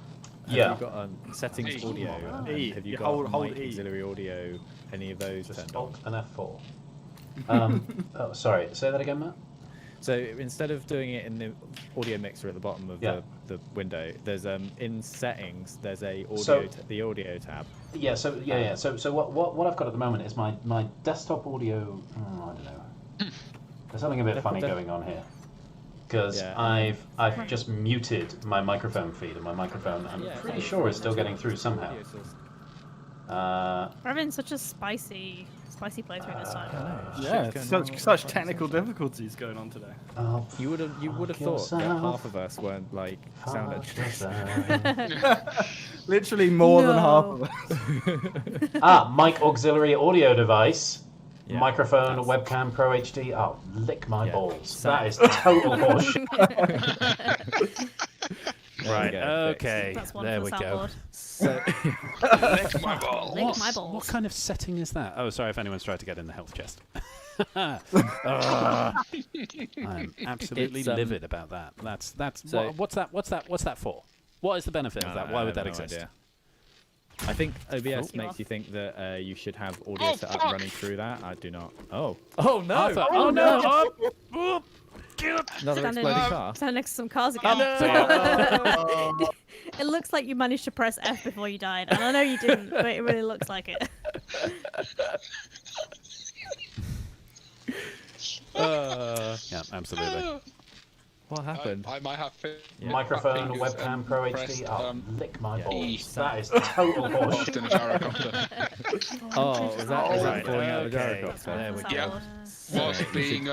Yeah. Have you got settings E. audio? and E. Have you You got hold mic E. auxiliary audio? Any of those Just turned on? Alt and F4. Oh, sorry. Say that again, Matt. So instead of doing it in the audio mixer at the bottom of Yeah. the window, there's in settings there's a audio So- the audio tab. Yeah. So So what I've got at the moment is my desktop audio. Oh, I don't know. There's something a bit funny going on here. Because Yeah. I've just muted my microphone feed, and my microphone I'm Yeah, pretty so sure is still getting through somehow. Audio source. We're having such a spicy playthrough this time. Yeah, Shit's going such wrong such right technical now. difficulties going on today. Oh, You would have fuck thought that yourself. half of us weren't like sound fuck engineers. yourself. Literally more than half No. of us. Ah, mic auxiliary audio device. Yeah, Microphone, that's- webcam, Pro HD. Oh, lick my Yeah. balls. So- That is total horseshit. There we go, Okay. That's one There for we the go. soundboard. So, Lick my balls. Lick my balls. What kind of setting is that? Oh, sorry if anyone's tried to get in the health chest. I'm absolutely It's, livid about that. That's so- what's that for? What is the benefit of that? Why I would have that no exist? idea. I think OBS Oh. makes you think that you should have audio Oh, set up fuck. running through that. I do not. Oh. Oh no! Arthur, Oh no! Oh, Another Standing, exploding car. standing next to some cars again. It looks like you managed to press F before you died, and I know you didn't, but it really looks like it. yeah, absolutely. What happened? I might have Microphone, fingers webcam, and Pro pressed, HD. Oh, lick my yeah. balls. That is total horseshit. in a gyrocopter. Oh, was that Alright, falling out of the okay. gyrocopter? There we go. Yeah. So Was you being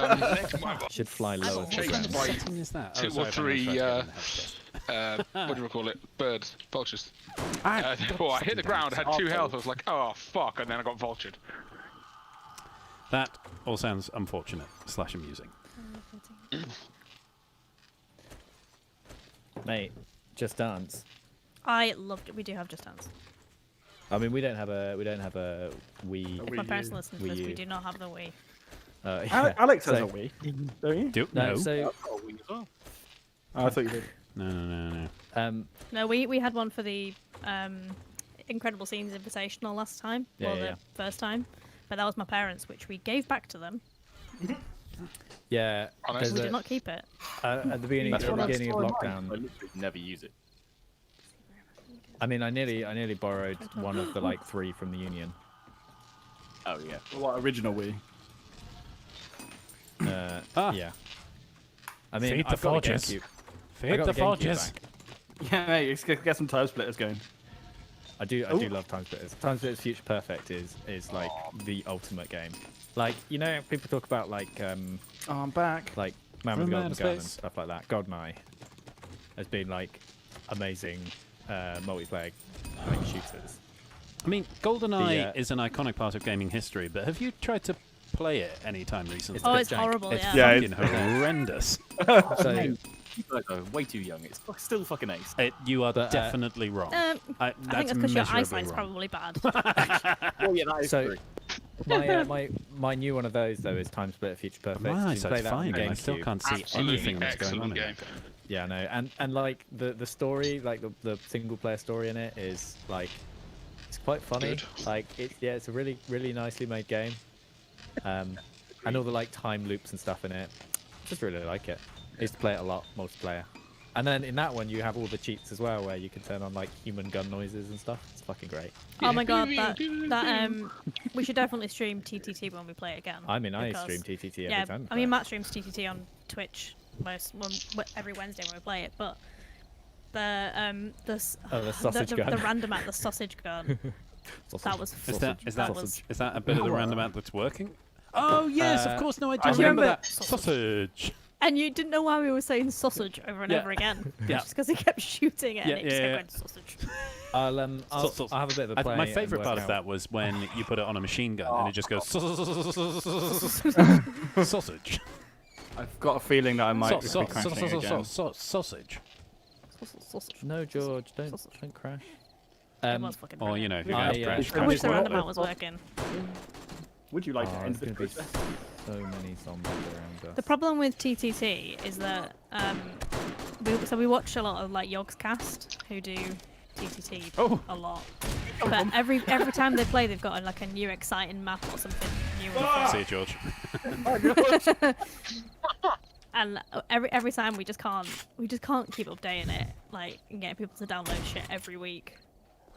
should fly I lower. got than chased that. by Setting is that? two Oh, or sorry if anyone's three, tried to get in the health chest. what do we call it? Birds, vultures. Ah, Well, I hit the ground, had 2 health. I was like, oh fuck, and then I got vultured. That all sounds unfortunate / amusing. Mate, Just Dance. I loved it. We do have Just Dance. I mean, we don't have a Wii. If my parents listen to this, Wii we U. do not have the Wii. Yeah. Alex has So- a Wii, don't you? No, No. so Oh, I thought you did. No. No, we had one for the Incredible Scenes Invitational last time. Yeah, Well, yeah, the yeah. first time. But that was my parents, which we gave back to them. yeah, Oh, no. there's We a- did not keep it. at the beginning, That's at the what I'm beginning of I lockdown. literally never use it. I mean, I nearly borrowed one of the like 3 from the Union. Oh yeah. What original Wii? Yeah. I mean, Feed the I've got a forges. GameCube. I Feed got the a GameCube forges. back. Yeah, mate, let's get some time splitters going. I do love Time Splitters. Time Splitters Future Perfect is like the ultimate game. Like, you know, people talk about like Oh, I'm back. Man with the From Golden outer Gun and space. stuff like that. GoldenEye has been like amazing multiplayer like shooters. I mean, GoldenEye The, is an iconic part of gaming history, but have you tried to play it any time recently? It's Oh, bit it's jank. horrible, It's yeah. Yeah, fucking horrendous. So You guys are way too young. It's still fucking ace. You are But, definitely wrong. I think that's that's because your measurably eyesight's wrong. probably bad. Oh yeah, that is So- true. my new one of those though is Time Splitter Future Perfect. My You can play eyesight's that on fine, the and I still GameCube. can't see Absolutely anything that's going on. excellent in game. it. Yeah, no, and like the story, like the single player story in it is like it's quite funny. Good. Like it's a really nicely made game. And all the like time loops and stuff in it. Just really like it. I used to play it a lot, multiplayer. And then in that one you have all the cheats as well, where you can turn on like human gun noises and stuff. It's fucking great. Oh my god, that we should definitely stream TTT when we play it again. I mean, I because- stream TTT every Yeah, time. I mean Matt streams TTT on Twitch every Wednesday when we play it, but the sausage gun. the random at the sausage gun. That was Is that was is that a bit of the roundabout that's working? Oh yes, of course. No, I do I remember remember that sausage. sausage. and you didn't know why we were saying sausage over and Yeah. over again. Yeah. Just because he kept shooting it Yeah, and it just yeah, kept going sausage. I'll have a bit of a play. My and favourite work part of out. that was when you put it on a machine gun and it just goes sausage. I've got a feeling that I might be crashing again. Sausage. Sausage. No, George, don't Sausage. crash. It was fucking Or brilliant. you know, I, crash. I wish the What? roundabout was working. Would you like Oh, to end there's this gonna be process? so many zombies around us. The problem with TTT is that we watch a lot of like Yogscast who do TTT a lot, but every time they play, they've got like a new exciting map or something new. and See you, George. fun. And every time we just can't keep updating it, like and getting people to download shit every week.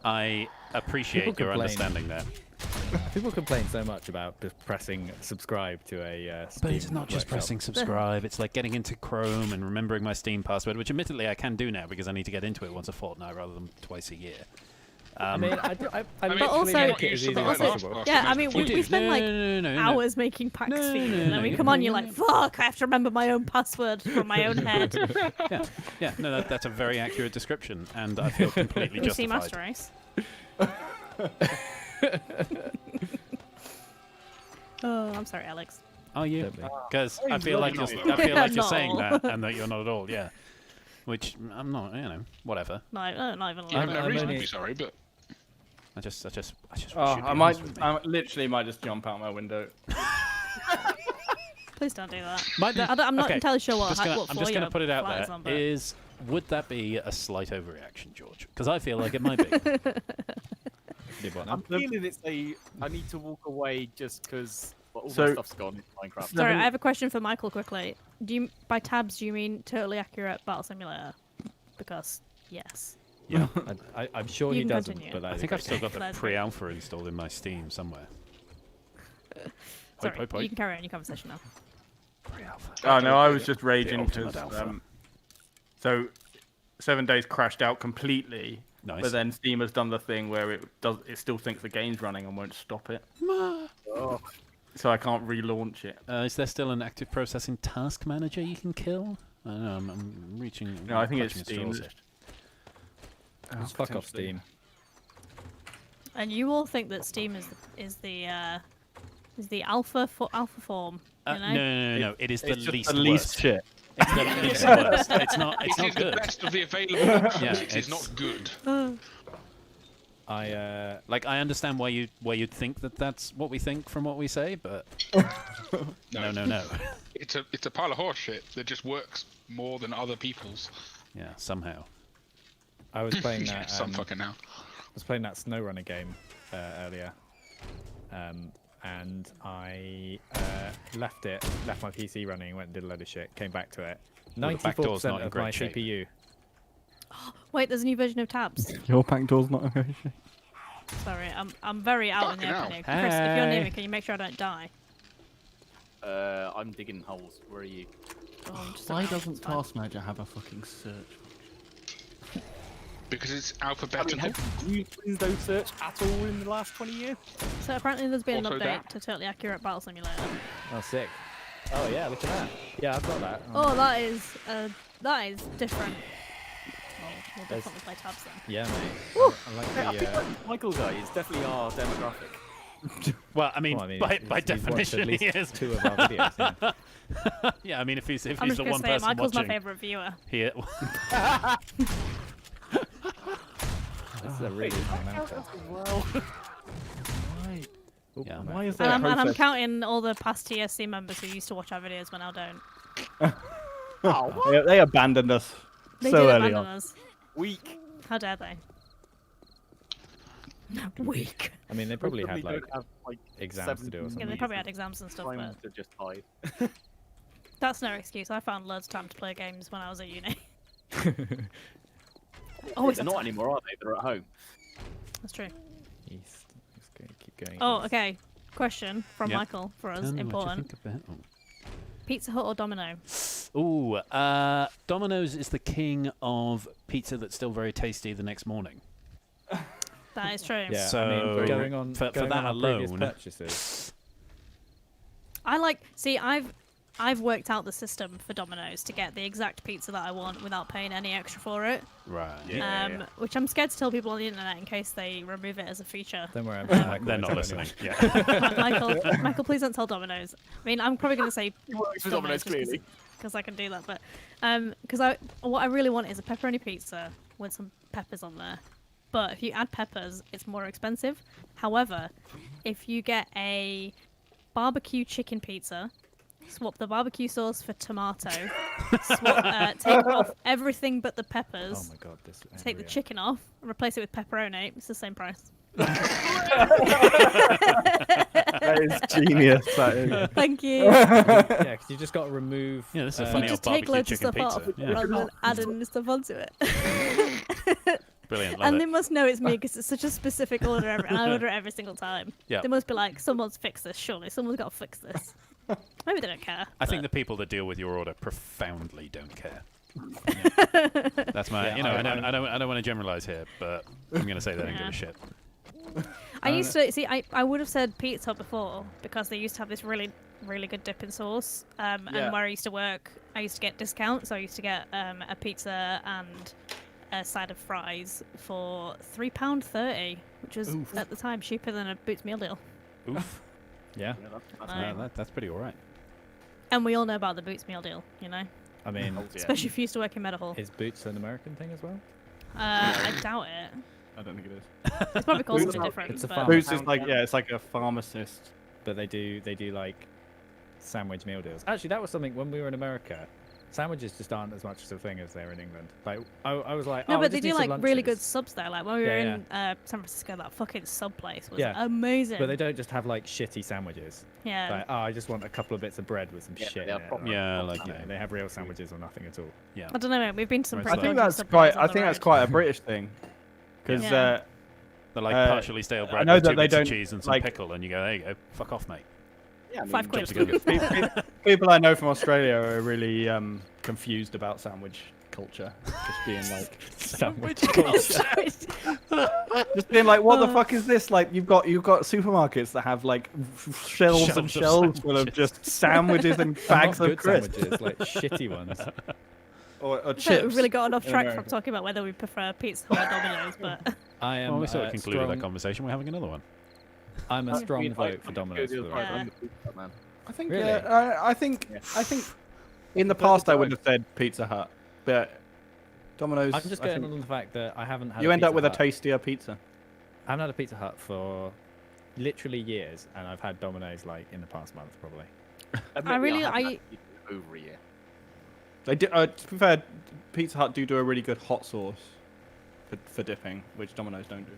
I appreciate People your complain. understanding there. People complain so much about just pressing subscribe to a Steam But it's not just workshop. pressing subscribe, it's like getting into Chrome and remembering my Steam password, which admittedly I can do now because I need to get into it once a fortnight rather than twice a year. I mean, I mean, literally also- make it as you easy should as like possible. last- Yeah, I mean You do. we spend like no. hours making packs No, for you, no, and no, then we no, come no, on, you're no, like, fuck, I have to remember my own password from my own head. Yeah, no, that's a very accurate description, and I feel completely You see justified. Master Race? Oh, I'm sorry, Alex. Are you? Don't be. Because I feel like you're, not. I feel like you're Not saying all. that, and that you're not at all. Yeah, which I'm not. You know, whatever. No, not even a You have little no I'm reason to only- be sorry, but I just wish Oh, you'd be I might, honest with me. I literally might just jump out my window. Please don't do that. Might that- I'm not okay, entirely sure what, I'm just gonna, what I'm floor just gonna your put it out flat is there. on, but- Would that be a slight overreaction, George? Because I feel like it might be. Did what now? I'm feeling it's a. I need to walk away just because all So- my stuff's gone in Minecraft. So- Sorry, I have a question for Michael quickly. Do you, by tabs, do you mean totally accurate battle simulator? Because yes. Yeah, I'm sure You he can doesn't, continue. but that I is think a I've great still game. got the That's great. pre-alpha installed in my Steam somewhere. Sorry, Hoi, hoi. you can carry on your conversation now. Pre-alpha. Oh no, I was just raging ultimate because alpha. so 7 days crashed out completely. Nice. But then Steam has done the thing where it still thinks the game's running and won't stop it. So I can't relaunch it. Is there still an active processing task manager you can kill? I don't know. I'm reaching. No, I think it's clutching Steam. at straws here. Just fuck off, Steam. And you all think that Steam is the alpha form, you know? No. It is It's the just least the least worst. shit. It's the worst. It's not. It's It not is the good. best of the available options. Yeah, it is not good. I Like I understand why you'd think that that's what we think from what we say, but no. It's a pile of horse shit that just works more than other people's. Yeah, somehow. I was playing Yeah, that. some fucking now. I was playing that SnowRunner game earlier, and I left my PC running, went and did a load of shit, came back to it. Well, the back door's 94% not in of great my shape. CPU. Wait, there's a new version of Tabs. Your back door's not okay. Sorry, I'm very out in the Fucking open hell. here. Chris, if you're near Hey. me, can you make sure I don't die? I'm digging holes. Where are you? Oh, I'm just Why around, doesn't it's fine. Task Manager have a fucking search? Because it's I mean, alphabetical. have you used Windows search at all in the last 20 years? So apparently there's been an Also update that. to Totally Accurate Battle Simulator. Oh, sick. Oh yeah, look at that. Yeah, I've got that. Oh, that is different. Well, we'll There's- definitely play Tabs then. Yeah, mate. I like Yeah, I the. think that Michael guy is definitely our demographic. Well, I mean, Well, I mean, by he's watched definition, at he least is. 2 of our videos. Yeah. Yeah, I mean, if he's I'm the just gonna one say person Michael's watching my favourite viewer. here. This is a really long mountain. Well, Why? Yeah, Why is And there I'm, a and I'm process? counting all the past TSC members who used to watch our videos when I don't. They abandoned us They so did early abandon on. us. weak. How dare they? Weak. I mean, they probably had like don't have, like exams to do or Yeah, something. they probably had exams and stuff, time but to just hide. that's no excuse. I found loads of time to play games when I was at uni. Always They're had not time. anymore, are they? They're at home. That's true. East. Let's go, keep going. Oh, east. okay. Question from Yep. Michael for us. What do you Important. think of that? Pizza Hut or Domino? Ooh, Domino's is the king of pizza that's still very tasty the next morning. That is true. Yeah, I So, mean, going on for going that on our previous alone- purchases. I like. See, I've worked out the system for Domino's to get the exact pizza that I want without paying any extra for it. Right. Which I'm scared to tell people on the internet in case they remove it as a feature. Don't worry, I'm sure Michael They're won't not tell listening. anyone. Yeah. Michael, please don't tell Domino's. I mean, I'm probably going to say He works for Domino's, clearly. because I can do that. But because what I really want is a pepperoni pizza with some peppers on there. But if you add peppers, it's more expensive. However, if you get a barbecue chicken pizza, swap the barbecue sauce for tomato, take off everything but the peppers, Oh my god, this. take the chicken off, and replace it with pepperoni. It's the same price. That is genius. That is. Thank you. Yeah, because you just got to remove. Yeah, this is a uh, funny Just old take barbecue loads of chicken stuff pizza. off Yeah. rather than adding stuff onto it. Brilliant, love And it. they must know it's me because it's such a specific order, and I order it every single time. Yeah. They must be like, someone's fixed this, surely. Someone's got to fix this. Maybe they don't care. I think the but- people that deal with your order profoundly don't care. That's my, Yeah, you know, I- I don't want to generalize here, but I'm going to say they don't give Yeah. a shit. I used to see. I would have said Pizza Hut before because they used to have this really good dipping sauce. Yeah. And where I used to work, I used to get discounts. So I used to get a pizza and a side of fries for £3.30, which was at the time cheaper than a Boots meal deal. Oof. Yeah, Yeah, that's Right. That's pretty all right. And we all know about the Boots meal deal, you know, I mean, Yeah. especially if you used to work in Meadowhall. is Boots an American thing as well? I doubt it. I don't think it is. It's probably called Boots something are- different. it's a but- farm. Boots is like it's like a pharmacist. But they do like sandwich meal deals. Actually, that was something when we were in America. Sandwiches just aren't as much of a thing as they're in England. Like I was like, No, oh, I but they just need do some like really good lunches. subs there. Like when we were Yeah, in San Francisco, that fucking sub place was Yeah. amazing. But they don't just have like shitty sandwiches. yeah. Like, oh, I just want a couple of bits of bread with some Yeah, shit they in are it. proper- Or, Yeah, you like, know, they have real sandwiches or nothing at all. yeah. I don't know, mate. We've been to some Most pretty likely. I think dodgy that's Subways quite. on I the think that's road. quite a British thing. Because Yeah. They're like Uh, partially stale bread know with that 2 they bits of don't, cheese and some like- pickle, and you go, there you go, fuck off, mate. Yeah, I mean, £5. Just together. people I know from Australia are really confused about sandwich culture. Just being like, Sandwich just being like, what the fuck is this? Like, you've got supermarkets that have like shelves and Shelves of shelves full of just sandwiches and bags Not of good crisps sandwiches, like shitty ones. or I feel like chips. we've really gotten off in track from America. talking about whether we prefer Pizza Hut or Domino's, but I am. Well, we sort of concluded strong, that conversation. We're having another one. I'm a I strong mean, vote for I'd Domino's. go For the the other moment. way. I'm the pizza man. I think. Really? I think. Yeah. I think. In the past, I would have said Pizza Hut, but Domino's. I'm just going on the fact that I haven't had. You end up with a Hut. tastier pizza. I haven't had a Pizza Hut for literally years, and I've had Domino's like in the past month probably. Over a year. They do, to be fair, Pizza Hut do a really good hot sauce for dipping, which Domino's don't do.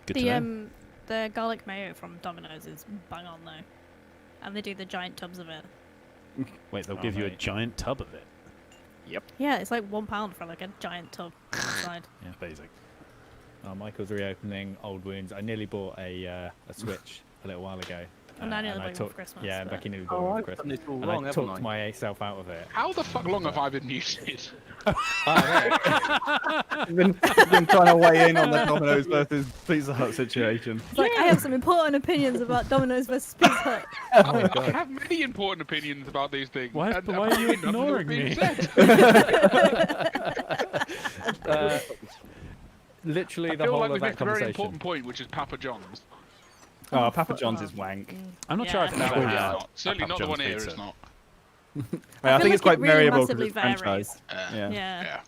Good to know. The garlic mayo from Domino's is bang on though, and they do the giant tubs of it. Wait, they'll give you a giant tub of it. Yep. Yeah, it's like £1 for like a giant tub inside. Yeah, basic. Michael's reopening old wounds. I nearly bought a Switch a little while ago. And I nearly and bought it for Christmas. Yeah, and but- Becky nearly bought it for I've done Christmas. this all And wrong, I haven't talked I? myself out of it. How the fuck long have I been using it? I've been trying to weigh in on the Domino's versus Pizza Hut situation. It's like, I have some important opinions about Domino's versus Pizza Hut. I have many important opinions about these things. Why- and why are you apparently none of them ignoring have been me? said. Literally I the feel whole like of we've that missed a very conversation. important point, which is Papa John's. Oh, Papa John's is wank. I'm not sure I've Yeah. ever Certainly had not. a Certainly Papa not the one John's here. pizza. It's not. I think it's quite it really variable because massively it's franchise. varies. Yeah. Yeah.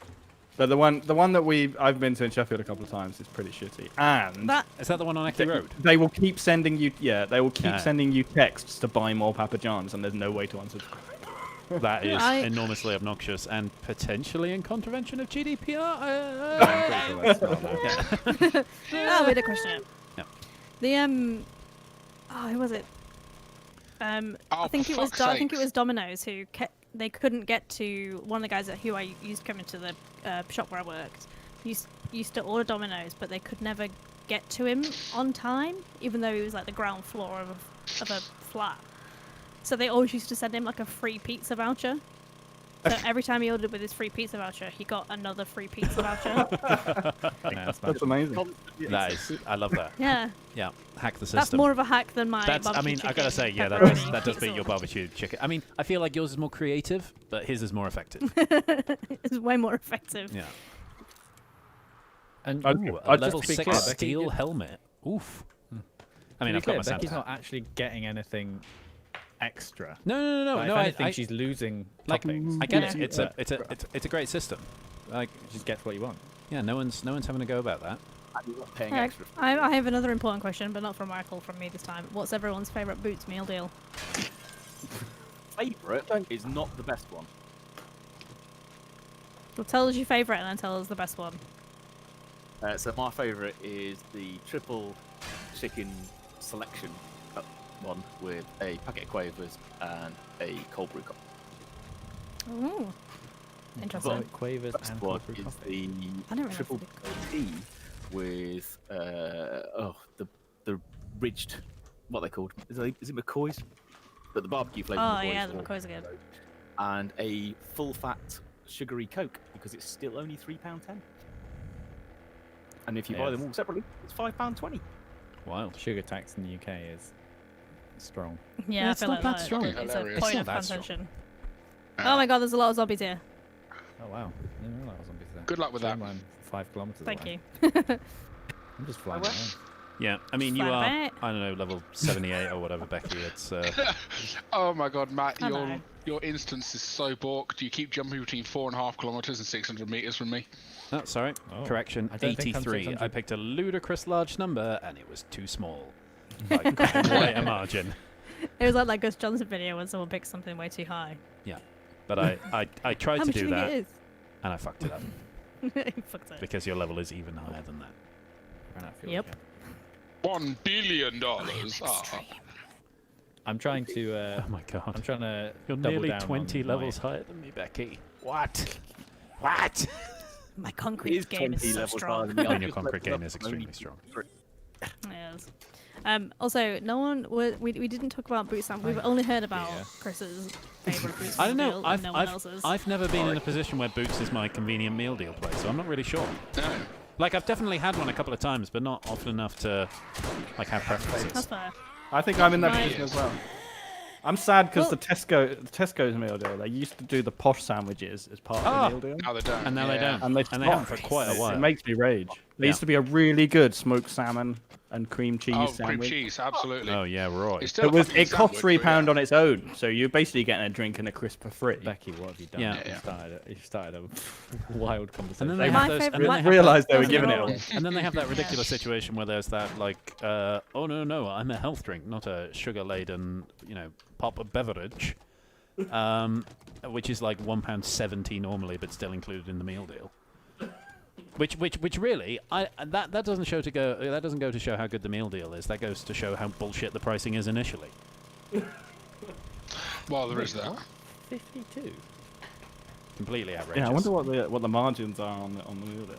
But the one that I've been to in Sheffield a couple of times is pretty shitty. And That Is that the one on Eckley Road? they will keep sending you Yeah. sending you texts to buy more Papa John's, and there's no way to unsubscribe. That is I- enormously obnoxious and potentially in contravention of GDPR. Oh, wait a question. Yeah. The who was it? I think for it was fuck's I think it sakes. was Domino's who they couldn't get to one of the guys who I used to come into the shop where I worked. Used to order Domino's, but they could never get to him on time, even though he was like the ground floor of a flat. So they always used to send him like a free pizza voucher. So every time he ordered with his free pizza voucher, he got another free pizza voucher. That's amazing. That is, I love that. Yeah, Yeah, hack the system. that's more of a hack than my. That's, I barbecue mean, I gotta say, chicken, yeah, pepperoni that does pizza beat your one. barbecue chicken. I mean, I feel like yours is more creative, but his is more effective. It's way more effective. Yeah. And I'd- ooh, a I'd level just be 6 clear, Becky, steel helmet. Oof. I mean, to I've be got my clear, Becky's Santa not hat. actually getting anything extra. No. Like, No, if anything, I she's losing like, toppings. I get Yeah. it. It's a great system. Like, You just get what you want. yeah, no one's having a go about that. And you're not paying Alright, extra. I have another important question, but not from Michael, from me this time. What's everyone's favourite Boots meal deal? Favourite is not the best one. Well, tell us your favourite and then tell us the best one. So my favourite is the triple chicken selection one with a packet of quavers and a cold brew coffee. Ooh, interesting. But Quavers Best and one cold brew is coffee. I don't really triple like tea with the ridged, what are they called? Is it McCoy's? But the barbecue flavour. Oh yeah, the McCoys are good. And a full fat sugary Coke because it's still only £3.10. And if you buy Yes. them all separately, it's £5.20. Wild. Sugar tax in the UK is strong. Yeah, Yeah, I it's feel not like that that. strong. It's a Hilarious. point It's of not that strong. contention. Oh my god, there's a lot of zombies here. Oh wow, I didn't realise zombies there. Good luck with that. I'm 5 kilometers Thank away. you. I'm just flying went- around. Yeah, I mean, you Flat are, bet. I don't know, level 78 or whatever, Becky. It's Oh my god, Matt, I know. your instance is so balked. You keep jumping between 4.5 kilometers and 600 meters from me. oh, sorry, Oh, correction, I don't think I'm 83. I 600. picked a ludicrous large number, and it was too small. Like, quite a margin. It was like that Gus Johnson video when someone picks something way too high. But I tried How to much do do you think that, it and I fucked it up is? Fucked it. because your level is even higher than that. Ran out of fuel Yep. again. $1 billion. Ah. I'm trying to. Oh my god. I'm trying to. You're double nearly down 20 on levels my- higher than me, Becky. What? What? My It concrete is game 20 is so levels higher strong. than me. I mean, I've your just concrete leveled game up is only extremely strong. Yes. Also, no one we didn't talk about Boot Sam. We've only heard about Yeah. Chris's favourite Boots I don't meal know. deal, I've, and no one I've, else's. I've never been in a position where Boots is my convenient meal deal place, so I'm not really sure. No. Like, I've definitely had one a couple of times, but not often enough to like have That's preferences. fair. I think I'm in that Right. position as well. I'm sad because Well- the Tesco's meal deal, they used to do the posh sandwiches as part Ah. of the meal deal. Now they don't. And now they Yeah. don't. And they haven't for quite a It while. makes me rage. There Yeah. used to be a really good smoked salmon and cream cheese Oh, sandwich. cream cheese, absolutely. Oh yeah, right. It's still a fucking It cost sandwich, £3 but on its own, so you're basically getting a drink and a crisp for free. Becky, what have you done? Yeah. You started a wild conversation. And then they My have those. favourite- And then my- they have Realised they were That's giving it normal. all. And then they have that ridiculous situation where there's that like, oh no, I'm a health drink, not a sugar-laden, pop of beverage, which is like £1.70 normally, but still included in the meal deal. Which really, that doesn't go to show how good the meal deal is. That goes to show how bullshit the pricing is initially. well, there is that. 52. Completely outrageous. Yeah, I wonder what the margins are on the meal deal.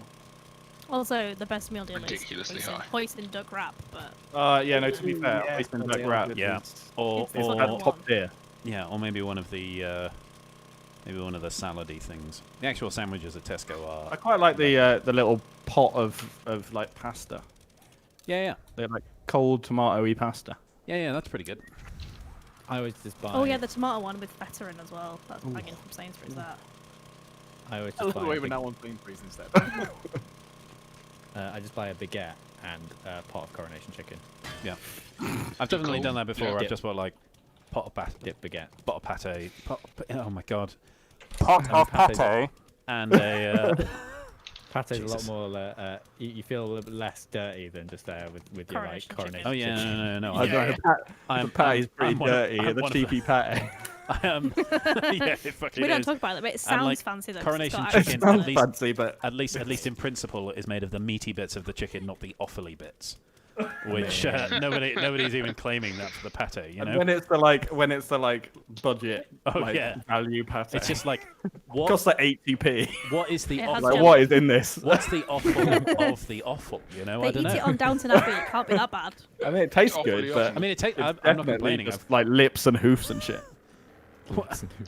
Also, the best meal deal Ridiculously is high. hoisin duck wrap, but Yeah, no. To be fair, Yeah, Iceland yeah, duck wrap. Yeah, or It's like That's one. top tier. yeah, or maybe one of the salady things. The actual sandwiches at Tesco I are. quite like the little pot of like pasta. Yeah, They're like cold tomato-y pasta. yeah. That's pretty good. I always just buy. oh yeah, the tomato one with feta in as well. That's banging from Sainsbury's. That. I always I just love buy. the a way we're big- now on Sainsbury's instead. I just buy a baguette and a pot of coronation chicken. Yeah, I've definitely done that before. Yeah. I've just bought like pot of Dip baguette. pate. Oh my god. Pot of pate. And a. Pate's a Jesus. lot more. You feel a little bit less dirty than just there with your like Coronation chicken. coronation. Oh yeah, chicken. no. I don't know. I'm The patty's pretty I'm one of- dirty. I'm The one of the- cheapy patty. I am. Yeah, it fucking We don't is. talk about it, but it And, sounds like, fancy though. 'cause coronation it's got chicken, accents on at it. least- fancy, but At least in principle, it is made of the meaty bits of the chicken, not the offally bits. Which nobody's even claiming that for the pate. You and know, when it's the like budget Oh, like yeah. value patty, it's just like it what? costs like 80p. What is the It has offal? to- Like what is in this? What's the offal of the offal? You know, I They don't eat know. it on Downton Abbey. It can't be that bad. I mean, it tastes Awfully good, awesome. but I mean, it's I'm not definitely complaining. just like lips and hoofs and shit.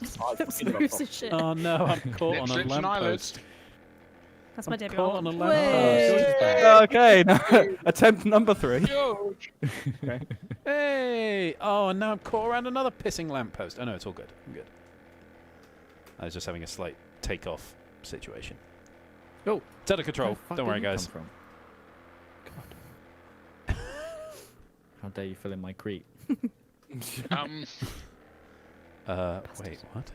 Some shit. Oh no, I'm caught on Lips, a lips and eyelids. lamppost. That's my debut caught on album. a Way. lamppost. Okay, attempt number 3. George. Hey! Oh, and now I'm caught around another pissing lamppost. Oh no, it's all good. I'm good. I was just having a slight take-off situation. Oh, It's out of control. where the fuck Don't did worry, you guys. come from? God. How dare you fill in my creep? Wait, what?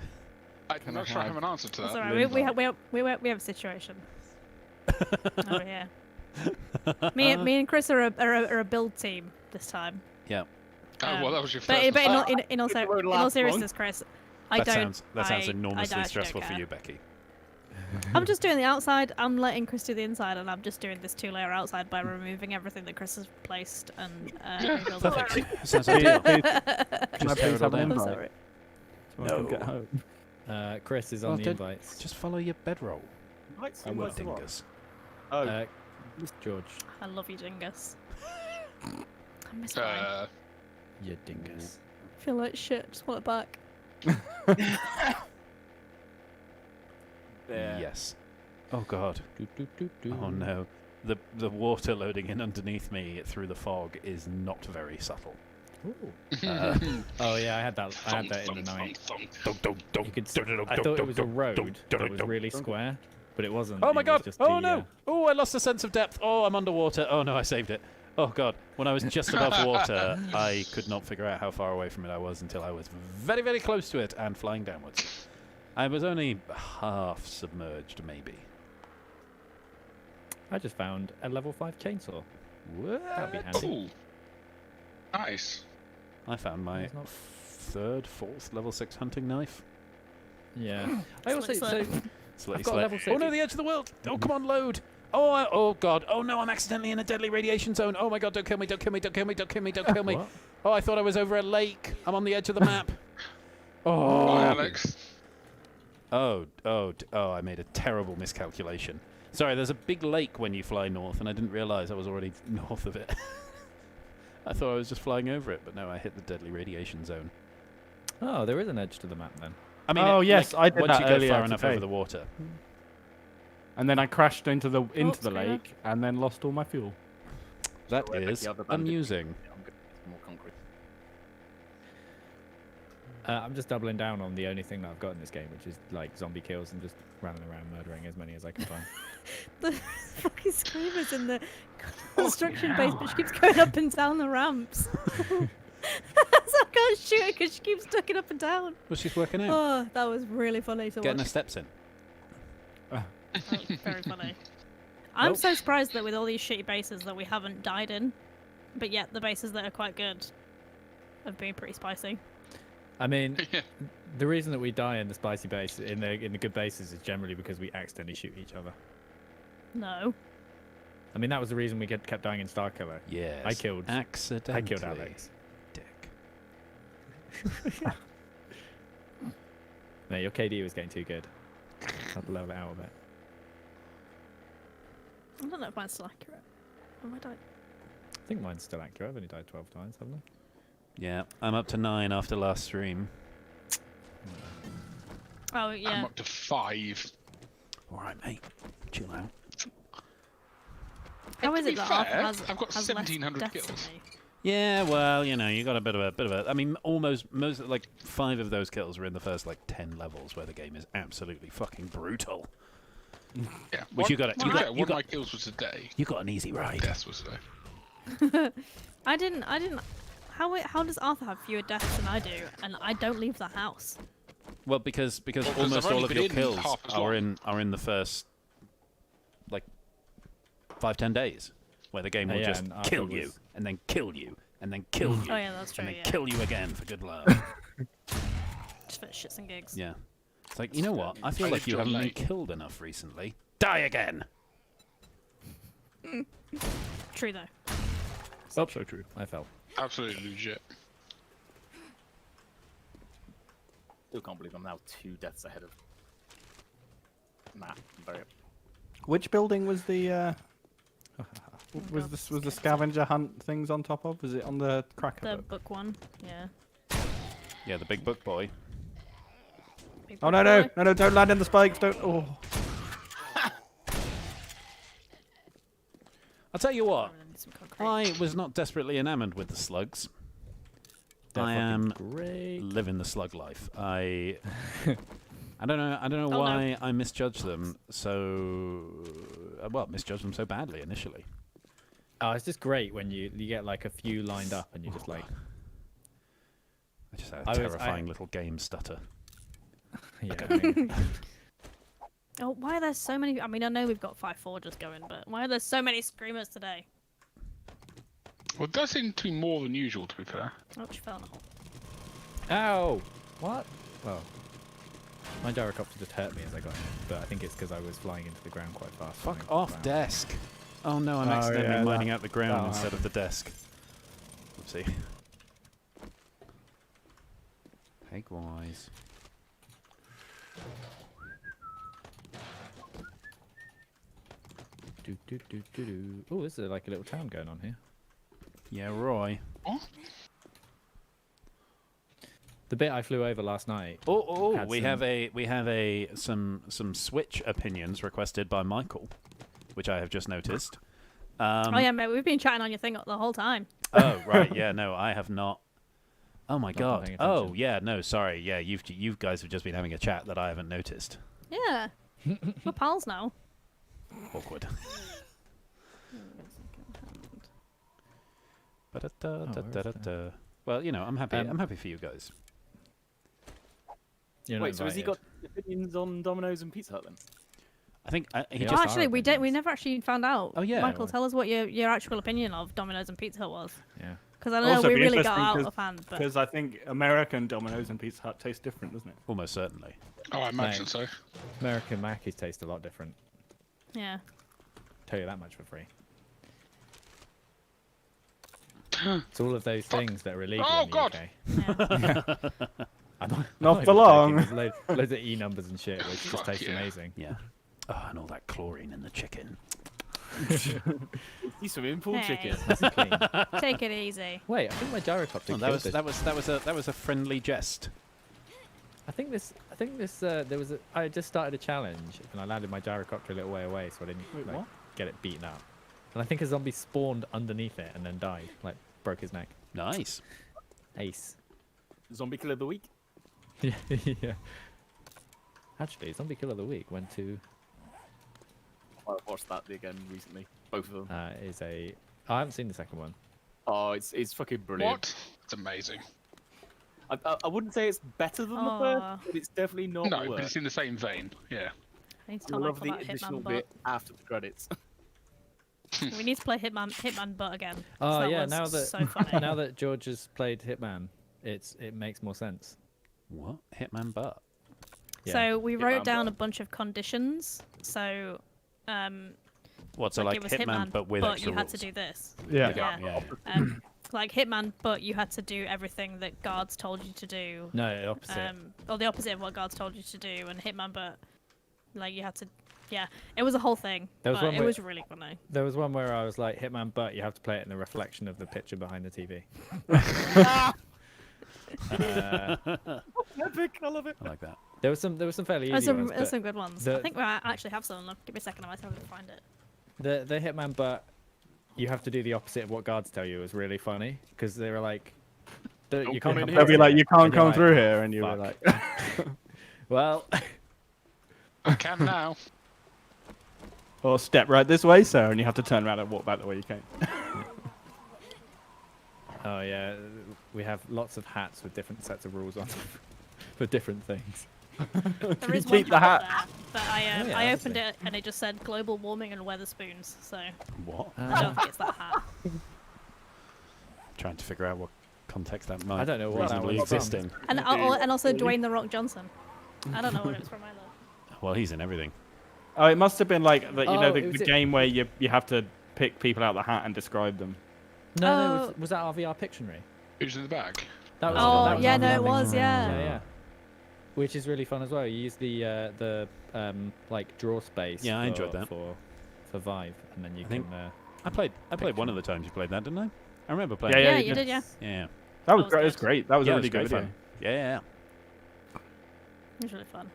I'm not sure I have an answer to That's that. alright. We have a situation over here. Me and Chris are a build team this time. Yeah. Oh, well, that was your But, first. but mistake. in all It won't in all last long. seriousness, Chris, I That don't. sounds I enormously actually stressful don't for care. you, Becky. I'm just doing the outside. I'm letting Chris do the inside, and I'm just doing this 2-layer outside by removing everything that Chris has placed and rebuild it. Perfect. Sounds ideal. Can I Just tear please it all have an down. I'm invite? sorry. So I can get home? Chris is on Well, the don't- invites. Just follow your bedroll, I will. dingus. Oh, George, I love you, Dingus. I miss mine. you dingus. I feel like shit. Just want it back. there. Yes. Oh god. Do, do, do, do. Oh no. The water loading in underneath me through the fog is not very subtle. Oh yeah, I had that in the night. You could I thought it was a road that was really square, but it wasn't. Oh my it was god! just Oh the, no! Oh, I lost the sense of depth. Oh, I'm underwater. Oh no, I saved it. Oh god. When I was just above water, I could not figure out how far away from it I was until I was very, very close to it and flying downwards. I was only half submerged, maybe. I just found a level 5 chainsaw. That'd be What? handy. Ooh. Nice. I found my It's not- third, fourth level 6 hunting knife. Yeah. I also Slip, so Slitty I've got a slit. level Oh no, 6. the edge of the world! Oh, come on, load! Oh, oh god! Oh no, I'm accidentally in a deadly radiation zone! Oh my god! Don't kill me! Don't kill me! Don't kill me! Don't kill me! Don't kill me! What? Oh, I thought I was over a lake. I'm on the edge of the map. Oh, Oh, Alex. oh, I made a terrible miscalculation. Sorry, there's a big lake when you fly north, and I didn't realise I was already north of it. I thought I was just flying over it, but no, I hit the deadly radiation zone. Oh, there is an edge to the map then. I mean, Oh, it, yes, like, I did once that you go earlier far enough today. over the water. And then I crashed into the screw lake and then lost all my fuel. That So, Becky, is other than the- amusing. Yeah, I'm going to get some more concrete. I'm just doubling down on the only thing that I've got in this game, which is like zombie kills and just running around murdering as many as I can find. The fucking screamers in the construction base, but she keeps going up and down the ramps. So I can't shoot her because she keeps ducking up and down. Well, she's working out. Oh, that was really funny to Getting her watch. steps in. That was very funny. I'm so surprised that with all these shitty bases that we haven't died in, but yet the bases that are quite good have been pretty spicy. I mean, the reason that we die in the spicy base, in the good bases, is generally because we accidentally shoot each other. No. I mean, that was the reason we kept dying in Starkiller. Yes. I killed accidentally. Alex. Dick. No, your KD was getting too good. I'd level it out a bit. I don't know if mine's still accurate. Have I died? I think mine's still accurate. I've only died 12 times, haven't I? Yeah, I'm up to 9 after last stream. Oh, yeah. I'm up to 5. All right, mate. Chill out. How To is be it that fair, Arthur has, I've got has 1,700 less deaths kills. than me? Yeah, well, you know, you got a bit of a. I mean, most like 5 of those kills were in the first like 10 levels, where the game is absolutely fucking brutal. Yeah. Which you got it. To be fair, one You of my got. kills was today. You got an easy ride. Deaths was today. I didn't. How does Arthur have fewer deaths than I do, and I don't leave the house? Well, because I've almost only all of been your in kills half as are long. in the first like 5-10 days, where the game will yeah, just and Arthur kill you was- and then kill you and then kill you Oh yeah, that's true. and then Yeah. kill you again for good luck. Just for shits and gigs. Yeah, it's like, you know what? I feel I like you lived haven't your been life. killed enough recently. Die again. True though. Oh, so true. I fell. Absolutely legit. Still can't believe I'm now 2 deaths ahead of Matt. I'm very Which building was the was the scavenger hunt things on top of? Was it on the cracker The book? book one. Yeah. Yeah, the big book boy. Big Oh book no! boy. Don't land in the spikes! Don't! Oh. I'll tell you what. Rather than some concrete. I was not desperately enamored with the slugs. They're I fucking am great. living the slug life. I don't know. I don't know Oh, no. why I misjudged them so. Well, misjudged them so badly initially. Oh, it's just great when you get like a few lined up and you just like. I just had I a was- terrifying little game stutter. Yeah. I mean, Oh, why are there so many? I mean, I know we've got 5 forgers going, but why are there so many screamers today? Well, it does seem to be more than usual, to be fair. Oh, she fell in a hole. ow! What? Well, my gyrocopter just hurt me as I got in, but I think it's because I was flying into the ground quite fast. Fuck and I- off, wow. desk. Oh no, I'm Oh, accidentally yeah, mining that- out the ground that'll instead of the desk. Oopsie. Egg-wise. Oh, this is like a little town going on here. Yeah, Roy. What? The bit I flew over last night. Oh, Had we some- have some Switch opinions requested by Michael, which I have just noticed. Oh yeah, mate, we've been chatting on your thing the whole time. Oh right, yeah, no, I have not. Oh my Not god. paying Oh attention. yeah, no, sorry. Yeah, you guys have just been having a chat that I haven't noticed. Yeah. We're pals now. Awkward. where is that? Well, you know, I'm happy. Um, I'm happy for you guys. You're not Wait, so has he invited. got opinions on Domino's and Pizza Hut then? I think he Yeah. Oh, just. our actually, we opinions. never actually found out. Oh, yeah. Michael, tell us what your actual opinion of Domino's and Pizza Hut was. Yeah. Because I know Also, we be really got interesting out of hand, but Because I think American Domino's and Pizza Hut taste different, doesn't it? Almost certainly. Oh, I imagine Mate. so. American Mackies taste a lot different. yeah. Tell you that much for free. It's all of those things that are illegal Oh, in the God. UK. yeah. I'm not Not even for long. joking, there's loads of E numbers and shit, which just Fuck tastes yeah. amazing. Yeah. Oh, and all that chlorine in the chicken. He's swimming pool Hey. chicken. Nice and clean. Take it easy. Wait, I think my gyrocopter Oh, killed this. that was a friendly jest. I think this. There was. I just started a challenge, and I landed my gyrocopter a little way away, so I didn't Wait, like, what? get it beaten up. And I think a zombie spawned underneath it and then died, like broke his neck. Nice. Ace. Zombie killer of the week. Yeah. Actually, Zombie Kill of the Week went to I watched that again recently. Both of them. is a. I haven't seen the second one. Oh, it's fucking brilliant. What? It's amazing. I wouldn't say it's better than the Aw. first, but it's definitely not No, but worse. it's in the same vein. Yeah. I need to I tell love Michael the about additional Hitman bit after the credits. Butt. We need to play Hitman Butt again. 'cause Oh that yeah, was now that so funny. now that George has played Hitman, it makes more sense. What? Hitman Butt? Yeah. So we wrote Hitman down Butt. a bunch of conditions. So, What? So like it was Hitman, but with extra you had rules. to do this. Yeah. Yeah. Like Hitman, but you had to do everything that guards told you to do. No, the opposite. Or the opposite of what guards told you to do. And Hitman, but like you had to, yeah, it was a whole thing. There was but one it where- was really funny. There was one where I was like, Hitman, but you have to play it in the reflection of the picture behind the TV. Epic, I love it. I like that. There was some fairly There's easy some, ones. there's but some good ones. the- I think we actually have some. Give me a second, I might have to find it. The Hitman, but you have to do the opposite of what guards tell you was really funny because they were like, you can't come They'll be like, you can't And you're come like, through here, and you were "Fuck." like, Well, I can now. or step right this way, sir, and you have to turn around and walk back the way you came. oh yeah, we have lots of hats with different sets of rules on them for different things. There is you one keep the hat hat? there, but I Oh, yeah, I that's opened it and it just said global warming and Weatherspoons, so What? I don't think it's that hat. Trying to figure out what context that might I don't know what that reasonably was from. exist in. And also Dwayne the Rock Johnson. I don't know what it was from either. Well, he's in everything. Oh, it must have been like the, you know, Oh, the, it was the it- game where you have to pick people out of the hat and describe them. No, Oh. was that RVR Pictionary? Who's in the bag? That was, Oh that was yeah, RVR no, it Pictionary. was Yeah, yeah. Which is really fun as well. You use the like draw space. Yeah, I enjoyed that. for Vive, and then you I can. think- I played one of the times you played that, didn't I? I remember playing. Yeah, Yeah, yeah, you yeah. did, yeah. Yeah. That was was great. It was good. great. That was Yeah, a it really was great good fun. video. Yeah. It was really fun.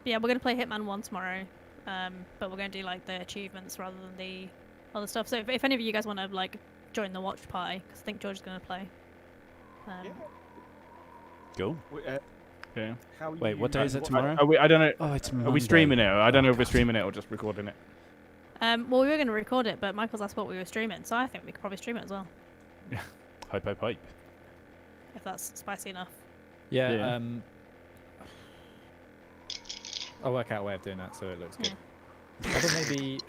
But yeah, we're gonna play Hitman 1 tomorrow, but we're gonna do like the achievements rather than the other stuff. So if any of you guys want to like join the watch party, because I think George is gonna play. Cool. Yeah. Wait, what day is it tomorrow? I don't know. Oh, it's Are Monday. we streaming it? I don't know if we're streaming it or just recording it. Well, we were gonna record it, but Michael's asked what we were streaming, so I think we could probably stream it as well, Hype, hype, hype. if that's spicy enough. Yeah. Yeah. I'll work out a way of doing that so it looks good. I thought maybe,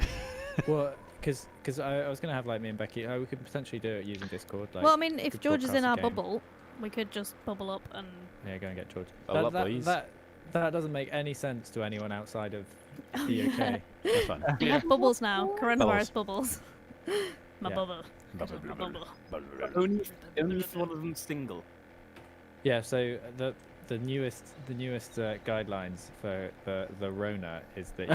well, because I was gonna have like me and Becky. Oh, we could potentially do it using Discord. Like, Well, I mean, if could George is in our broadcast a game. bubble, we could just bubble up and. Yeah, go and get George. Bubble up, please. That doesn't make any sense to anyone outside of Oh, the yeah. UK. That's fun. We have bubbles now. Coronavirus bubbles. My Yeah. bubble. My bubble. Only if one of them's single. Yeah, so the newest guidelines for the Rona is that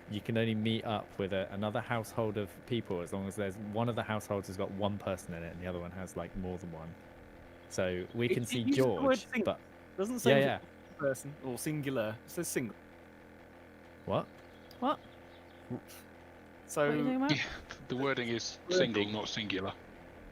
you can only meet up with another household of people as long as there's one of the households has got one person in it and the other one has like more than one. So we can It see uses the word George, single. but Doesn't say yeah, if yeah. it's one person or singular. It says single. What? What? So What are you talking about? Yeah, the wording is single, not singular.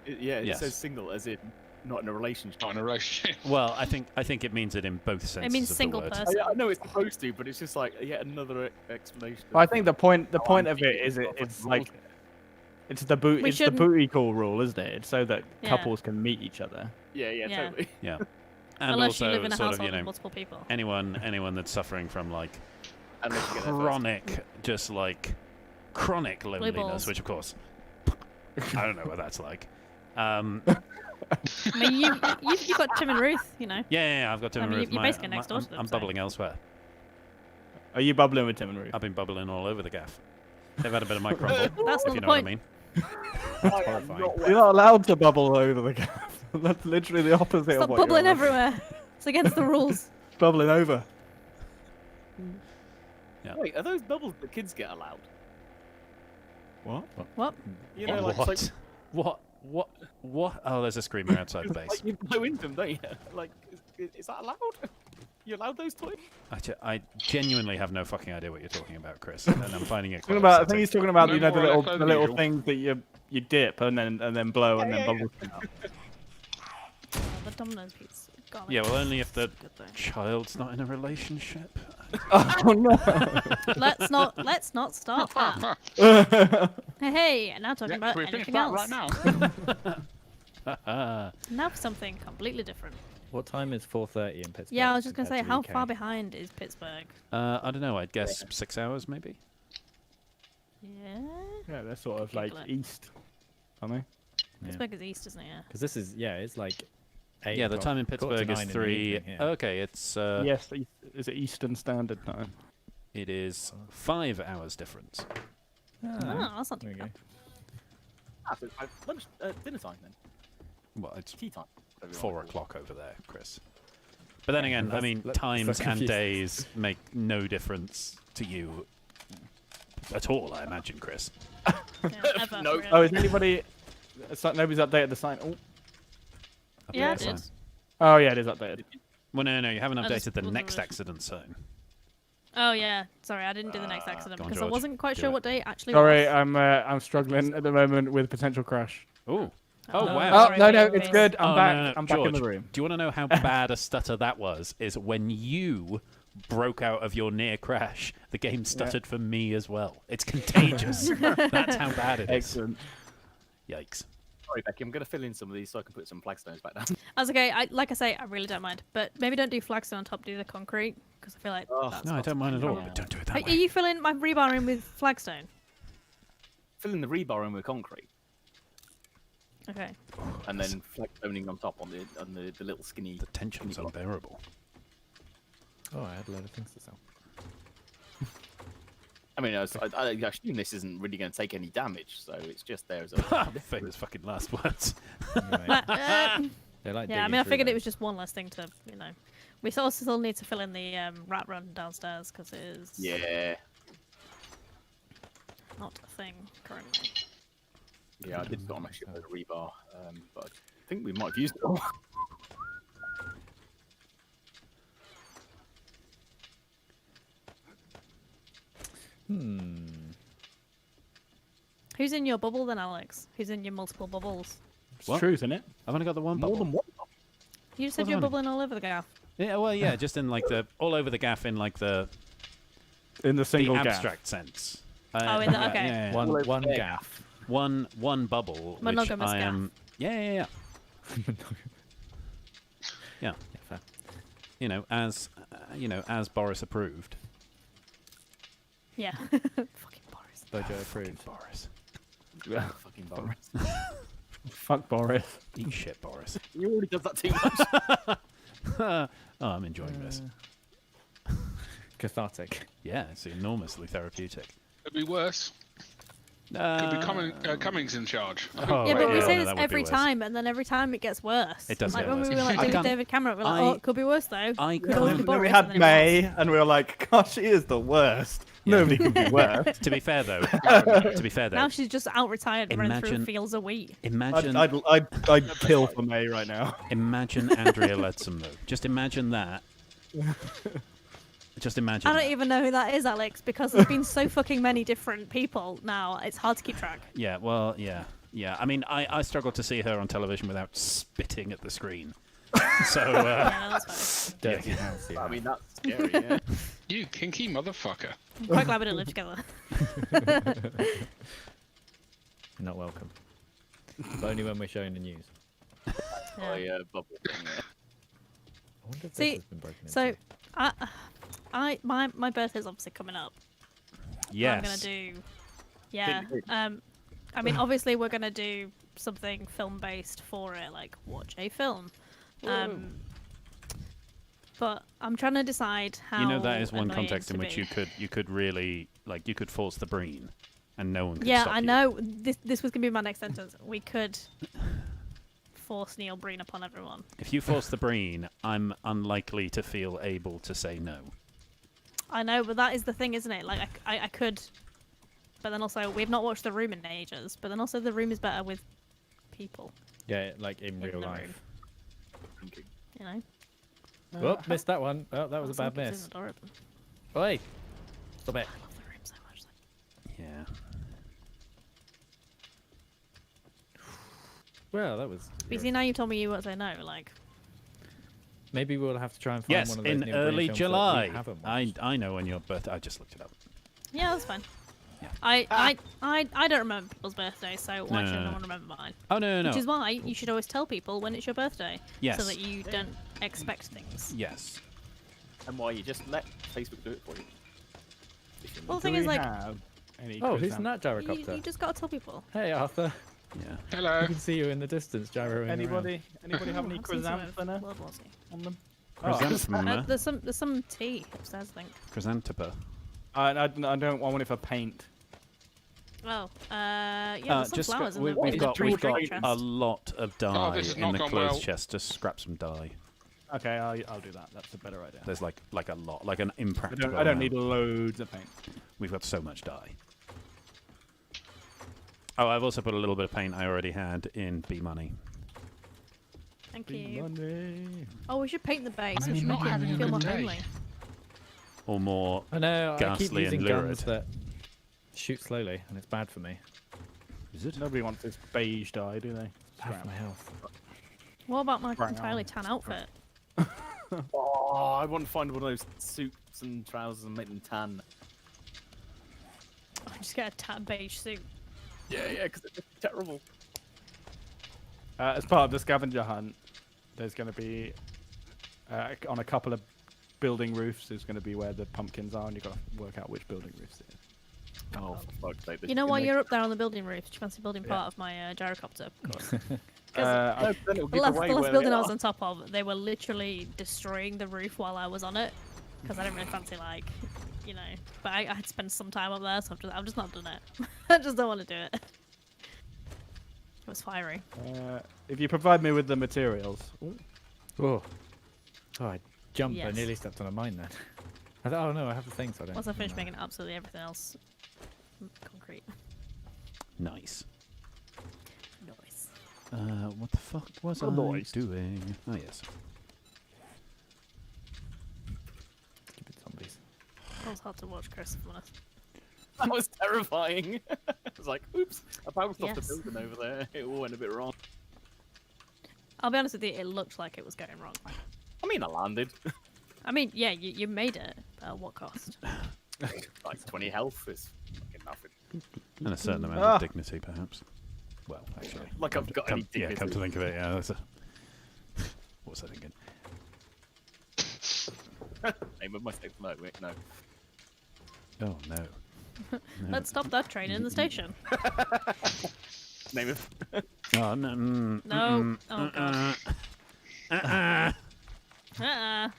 yeah, it Yes. says single as in not in a relationship. Not in a relationship. Well, I think it means it in both senses. It means of single the word. person. I know it's supposed to, but it's just like yet another explanation. But I think the point Oh, of I'm it is thinking it's of like rules. it's the boot We it's the shouldn't- booty call rule, isn't it? It's so that Yeah. couples can meet each other. Yeah, Yeah. totally. Yeah. And Unless also you live in a sort household of, you with know, multiple people. anyone that's suffering from like Unless you get there first. chronic, just like chronic loneliness, balls. which of course I don't know what that's like. I mean, you've got Tim and Ruth, you know. Yeah, I've got Tim I and mean, Ruth. you're basically next door to them, I'm so- bubbling elsewhere. Are you bubbling with Tim and Ruth? I've been bubbling all over the gaff. They've had a bit of my crumble, That's if not you the know what I point. mean. I am horrifying. not You're not allowed to bubble over the gap. That's literally the opposite Stop of what you're bubbling allowed. everywhere. It's against the rules. Bubbling over. Wait, are those bubbles that kids get allowed? What? What? You know, like, what? it's What? What? Oh, there's a screamer outside the like, base. like you blow into them, don't you? Like, is that allowed? You allowed those toys? I genuinely have no fucking idea what you're talking about, Chris, and I'm finding it quite Talking about, I think upsetting. he's talking about No you know more or less the than little usual. things that you dip and then blow and then Yeah, bubbles come out. the Domino's pizza. Garlic. Yeah, well, only if the Good though. child's not in a relationship. Oh no! Let's not start that. Hey, and now talking Yeah, about can we finish anything that else. right now? Now for something completely different. What time is 4:30 in Pittsburgh? Yeah, I was just gonna say, compared to how UK? far behind is Pittsburgh? I don't know. I'd guess 6 hours, maybe. Yeah. Yeah, they're sort of like Google it. east, aren't they? Pittsburgh is east, isn't it? Yeah. Because this is it's like 8 Yeah, the o'clock, time in quarter to Pittsburgh is 9 in the 3. evening here. Okay, it's Yes, is it Eastern Standard Time? it is 5 hours difference. Oh, that's not There too we go. bad. So lunch, dinner time then. Well, it's Tea time. whatever you 4 wanna call o'clock over there, Chris. But then again, I That's- mean, that's so times and confusing. days make no difference to you at all, I imagine, Chris. Yeah, ever, No. really. Oh, is anybody? Nobody's updated the sign. Oh, Yeah, I Update did. sign. oh yeah, it is updated. Well, no, you haven't I just updated the wasn't next really- accident zone. Oh yeah, sorry, I didn't do the next accident go on, because I George. wasn't quite Do sure it. what day it actually Sorry, was. I'm struggling at the moment with potential crash. Ooh. Oh, Oh, no. wow. Oh Sorry, no, mate. it's good. I'm Oh, back. no, I'm back in George, the room. Do you want to know how bad a stutter that was? Is when you broke out of your near crash, the game stuttered for me as well. It's contagious. That's how bad it is. Excellent. Yikes. Sorry, Becky. I'm going to fill in some of these so I can put some flagstones back down. That's okay. Like I say, I really don't mind. But maybe don't do flagstone on top. Do the concrete because I feel like. Oh, that's No, I not don't mind at all, yeah. but don't do it Are, that are way. you filling my rebar in with flagstone? Fill in the rebar in with concrete, Okay. and then flagstoning on top on the little skinny. The tension's unbearable. Oh, I had a load of things to sell. I mean, I assume this isn't really going to take any damage, so it's just there as a. Famous fucking last words. Anyway, they like Yeah, I digging mean, I through figured it those. was just one less thing to, We also still need to fill in the rat run downstairs because it is Yeah, not a thing currently. yeah, I did put on my ship with a rebar, but I think we might have used it all. Who's in your bubble then, Alex? Who's in your multiple bubbles? It's What? true, isn't it? I've only got the one More bubble. than one. You just said Well, you're honey. bubbling all over the gaff. Yeah, well, yeah, just in like the all over the gaff in like the In the single gaff. abstract sense. Oh, in the- yeah, okay. yeah, yeah. One there. gaff. One bubble, Monogamous which I am. gaff. Yeah. Yeah, Yeah, fair. as Boris approved. Yeah. Fucking Boris. Bojo approved. Boris, Fucking Boris. Fuck Boris. eat shit, Boris. He already does that too much. Oh, I'm enjoying this. Cathartic. Yeah, it's enormously therapeutic. It'd be worse. Could be Cummings in charge. Oh, Yeah, but we yeah, say no, this that would be every worse. time, and then every time it gets worse. It does Like get when worse. we were like I doing can't- David Cameron, we're like, oh, it could be worse though. I Could always be can't- Boris, we and had then it May, was. and we were like, gosh, she is the worst. Yeah. Nobody can be worse. To be fair though, Now she's just out retired and running through Imagine- fields of wheat. imagine I'd kill for May right now. imagine Andrea Leadsom though. Just imagine that. Just imagine. I don't that. even know who that is, Alex, because there's been so fucking many different people now. It's hard to keep track. Yeah, well, yeah. I mean, I struggle to see her on television without spitting at the screen. So, Yeah, no, that's fine. Dirty house. I mean, that's scary, yeah. You kinky motherfucker. I'm quite glad we don't live together. You're not welcome. But only when we're showing the news. Yeah. Bubble thing, yeah. I wonder if See, this has been broken So, into. my birthday's obviously coming up. yes. I'm gonna do. Yeah. Big. I mean, obviously we're gonna do something film-based for it, like watch a film. But I'm trying to decide how. You know, that is one annoying context in to which be. you could really you could force the breen, and no one could Yeah, stop I you. know. This was gonna be my next sentence. We could force Neil Breen upon everyone. If you force the breen, I'm unlikely to feel able to say no. I know, but that is the thing, isn't it? Like I could, but then also we've not watched The Room in ages. But then also The Room is better with people. Yeah, like in real the room. life. You know. Oh, missed that one. Oh, that was a Some bad kids miss. isn't adorable. Oi! Stop it. I love The Room so much. Yeah. Well, that was. But see, now you told me you won't say no. Like, Maybe we'll have to try and find Yes, one of those in new early Green films that we July. haven't watched. I know when your birthday. I just looked it up. Yeah, that's fine. Yeah. I don't remember people's birthdays, so why No, should no, no no. one remember mine? Oh no, no, Which no. is why you should always tell people when it's your birthday, Yes. so that you don't expect things. Yes. And why you just let Facebook do it for you. Well, the Do thing is, we like, have any Oh, who's chrysan- in that gyrocopter? you just gotta tell people. Hey, Arthur. Yeah. Hello. I can see you in the distance gyroing around. Anybody have any I've seen some of chrysanthemum World War Z. on them? Chrysanthemum. There's some tea upstairs, I think. Chrysanthemum. I don't want it for paint. Oh, yeah, there's some Just flowers in we, the we've in the got treasure a chest. lot of dye this has in not the gone clothes well. chest. Just scrap some dye. Okay, I'll do that. That's a better idea. There's like a lot, like an I impractical. don't amount. need loads of paint. We've got so much dye. Oh, I've also put a little bit of paint I already had in B Money. Thank you. Money. Oh, we should paint the base. I'm We should not make having it a feel good more day. homely. Or more. I know. I keep Ghastly and using guns lurid. that shoot slowly, and it's bad for me. Is it? Nobody wants this beige dye, do they? Bad for my health. What about my Brown. entirely tan outfit? Oh, I want to find one of those suits and trousers and make them tan. I just get a tan beige suit. Yeah, because it's terrible. As part of the scavenger hunt, there's going to be on a couple of building roofs. There's going to be where the pumpkins are, and you've got to work out which building roofs it is. Oh, for fuck's sake. You know why you're up there on the building roof? Do you fancy building part of my gyrocopter? Of course. I- Then it'll The give last, away the last where building they I was are. on top of, they were literally destroying the roof while I was on it. Because I didn't really fancy, like, you know. But I had spent some time up there, so I've just not done it. I just don't want to do it. It was fiery. if you provide me with the materials, Oh, I jumped. I Yes. nearly stepped on a mine then. I thought, oh no, I have the thing, so I don't. Once I need finish that. making absolutely everything else concrete. Nice. Nice. What the fuck was I noise. doing? Oh yes. Stupid zombies. That was hard to watch, Chris, if I'm honest. That was terrifying. It was like, oops, I bounced off the Yes. building over there. It all went a bit wrong. I'll be honest with you, it looked like it was going wrong. I mean, I landed. I mean, yeah, you made it. At what cost? Like 20 health is fucking nothing. And a certain amount Ah. of dignity, perhaps. Well, actually. Like I've got any Yeah, come to dignity. think of it, yeah. That's a... What was I thinking? Name of my state. No, wait, no. Oh no. Let's stop that train in the station. Name of. Oh no. No. Oh god.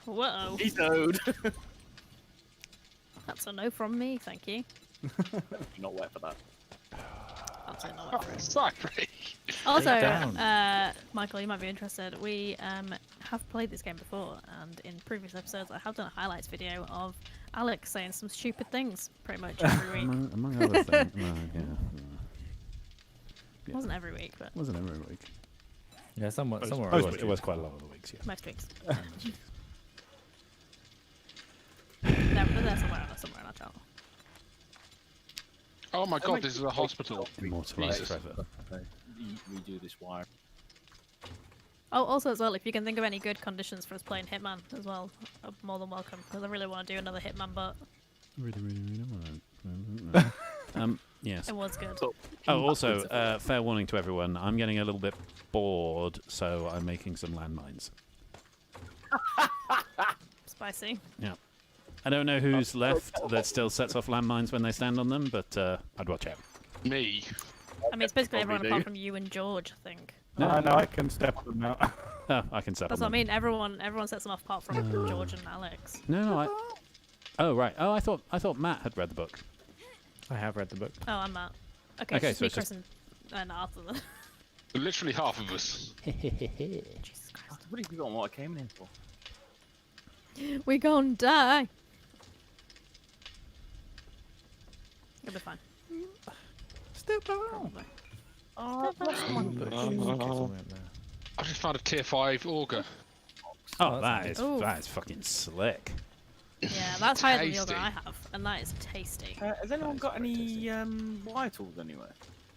Whoa. Vetoed. That's a no from me, thank you. You're not wet for that. Absolutely Oh, not for it. sorry. Also, down. Michael, you might be interested. We have played this game before, and in previous episodes, I have done a highlights video of Alex saying some stupid things pretty much every week. Among other things. Yeah. It wasn't every week, but Wasn't every week. Yeah, somewhere. It Somewhere. was, it was quite a lot of the weeks, yeah. most weeks. They're somewhere in our channel. Oh my god, this is a hospital. Immortalised Jesus. forever. Redo this wire. Oh, also as well, if you can think of any good conditions for us playing Hitman as well, I'm more than welcome, because I really want to do another Hitman, but Yes. it was good. Oh, also, fair warning to everyone. I'm getting a little bit bored, so I'm making some landmines. Spicy. Yeah. I don't know who's left that still sets off landmines when they stand on them, but I'd watch out. Me. I mean, it's basically Probably everyone do. apart from you and George, I think. no, I can step on them out. Oh, I can set That's on what I them. mean. Everyone sets them off apart from George and Alex. No, Oh, right. Oh, I thought Matt had read the book. I have read the book. Oh, I'm Matt. Okay, Okay, it's so just me, it's Chris, and Arthur. then. Literally half of us. Jesus Christ. What have you got on what I came in for? We gon' die. It'll be fine. Step on. Probably. I just found a tier 5 auger. Oh, that's Ooh. that is fucking slick. Yeah, that's higher than the Tasty. yogurt I have, and that is tasty. Has anyone got any wire tools anywhere?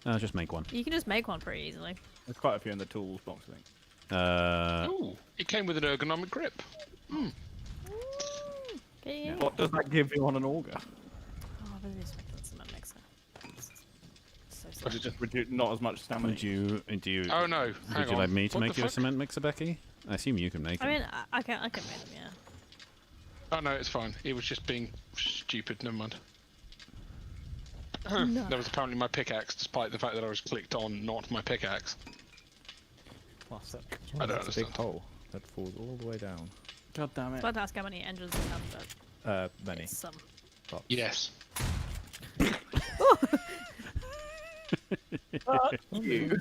I'll just make one. You can just make one pretty easily. There's quite a few in the tools box, I think. Ooh, it came with an ergonomic grip. Okay. What does that give you on an auger? Oh, this is cement mixer. So Does sad. it just reduce not as much stamina? Would you? Oh no, hang Would you on. like me to What make the you a fuck? cement mixer, Becky? I assume you can make it. I mean, I can make them, yeah. Oh no, it's fine. It was just being stupid. Never mind. No. That was apparently my pickaxe, despite the fact that I was clicked on not my pickaxe. Classic. I don't It's a big understand. hole that falls all the way down. God damn I was it. about to ask how many engines we have, but Many. it's some. Yes. You.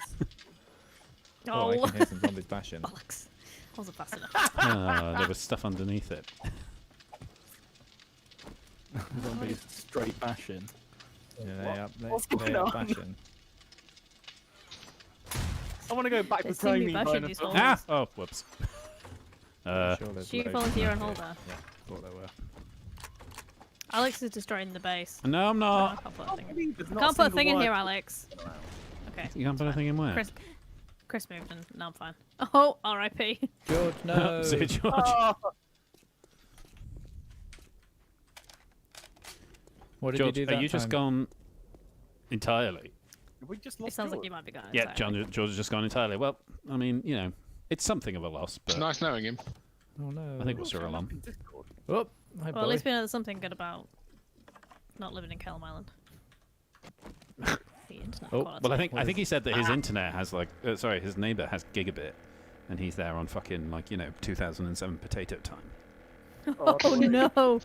Oh, I Oh, can hear some zombies bashing. Alex. Wasn't fast enough. Ah, there was stuff underneath it. Zombies straight bashing. Yeah, What's they going are on? bashing. I want to go back They to see me training bashing these dinosaurs. holes. Ah! Oh, whoops. Sure there's Shoot, loads volunteer, of and them. hold there. Yeah, thought there were. Alex is destroying the base. No, I'm Oh, I not. can't put a thing in. There's I not can't put a single thing in word. here, Alex. Okay. You can't put anything in where? Chris moved and now I'm fine. Oh, R.I.P. George, no. See, George. Oh, What did George, you do are that you just time? gone entirely? we just It lost sounds like George. you might be going. Yeah, entirely. George has just gone entirely. Well, I mean, you know, it's something of a loss, It's but nice knowing him. Oh no. I think we're still along. Oh, hi, Well, at least boy. we know there's something good about not living in Kelm Island. The internet Oh, quality. well, I think he said that his internet has like, sorry, his neighbour has gigabit, and he's there on fucking like 2007 potato time. Oh no!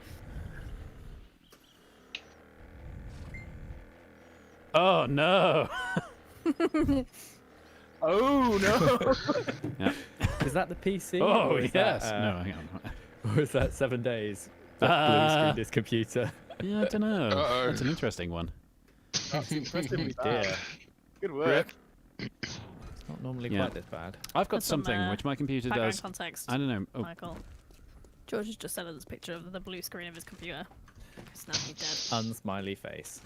Oh no! Oh no! Yeah. Is that the PC? Oh or is yes. That, No, hang on. Or is that 7 days? That blue screened his computer. Yeah, I don't know. Uh-oh. That's an interesting one. That's impressively Dear. bad. Good work. It's not normally Yeah. quite this bad. I've got Put some, something which my computer Background does. context, I don't know. Oh, Michael. George has just sent us this picture of the blue screen of his computer. It's now dead. Unsmiley face.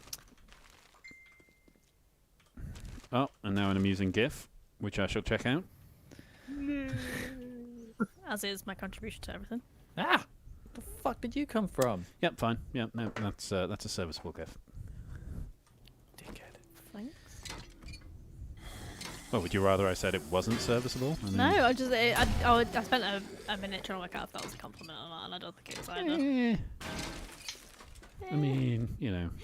oh, and now an amusing GIF, which I shall check out. As is my contribution to everything. Ah! The fuck did you come from? Yep, fine. Yeah, no, that's a serviceable GIF. Dickhead. Thanks. Well, would you rather I said it wasn't serviceable? I mean, No, I just I spent a minute trying to work out if that was a compliment or not, and I don't think it was either. eh. I mean,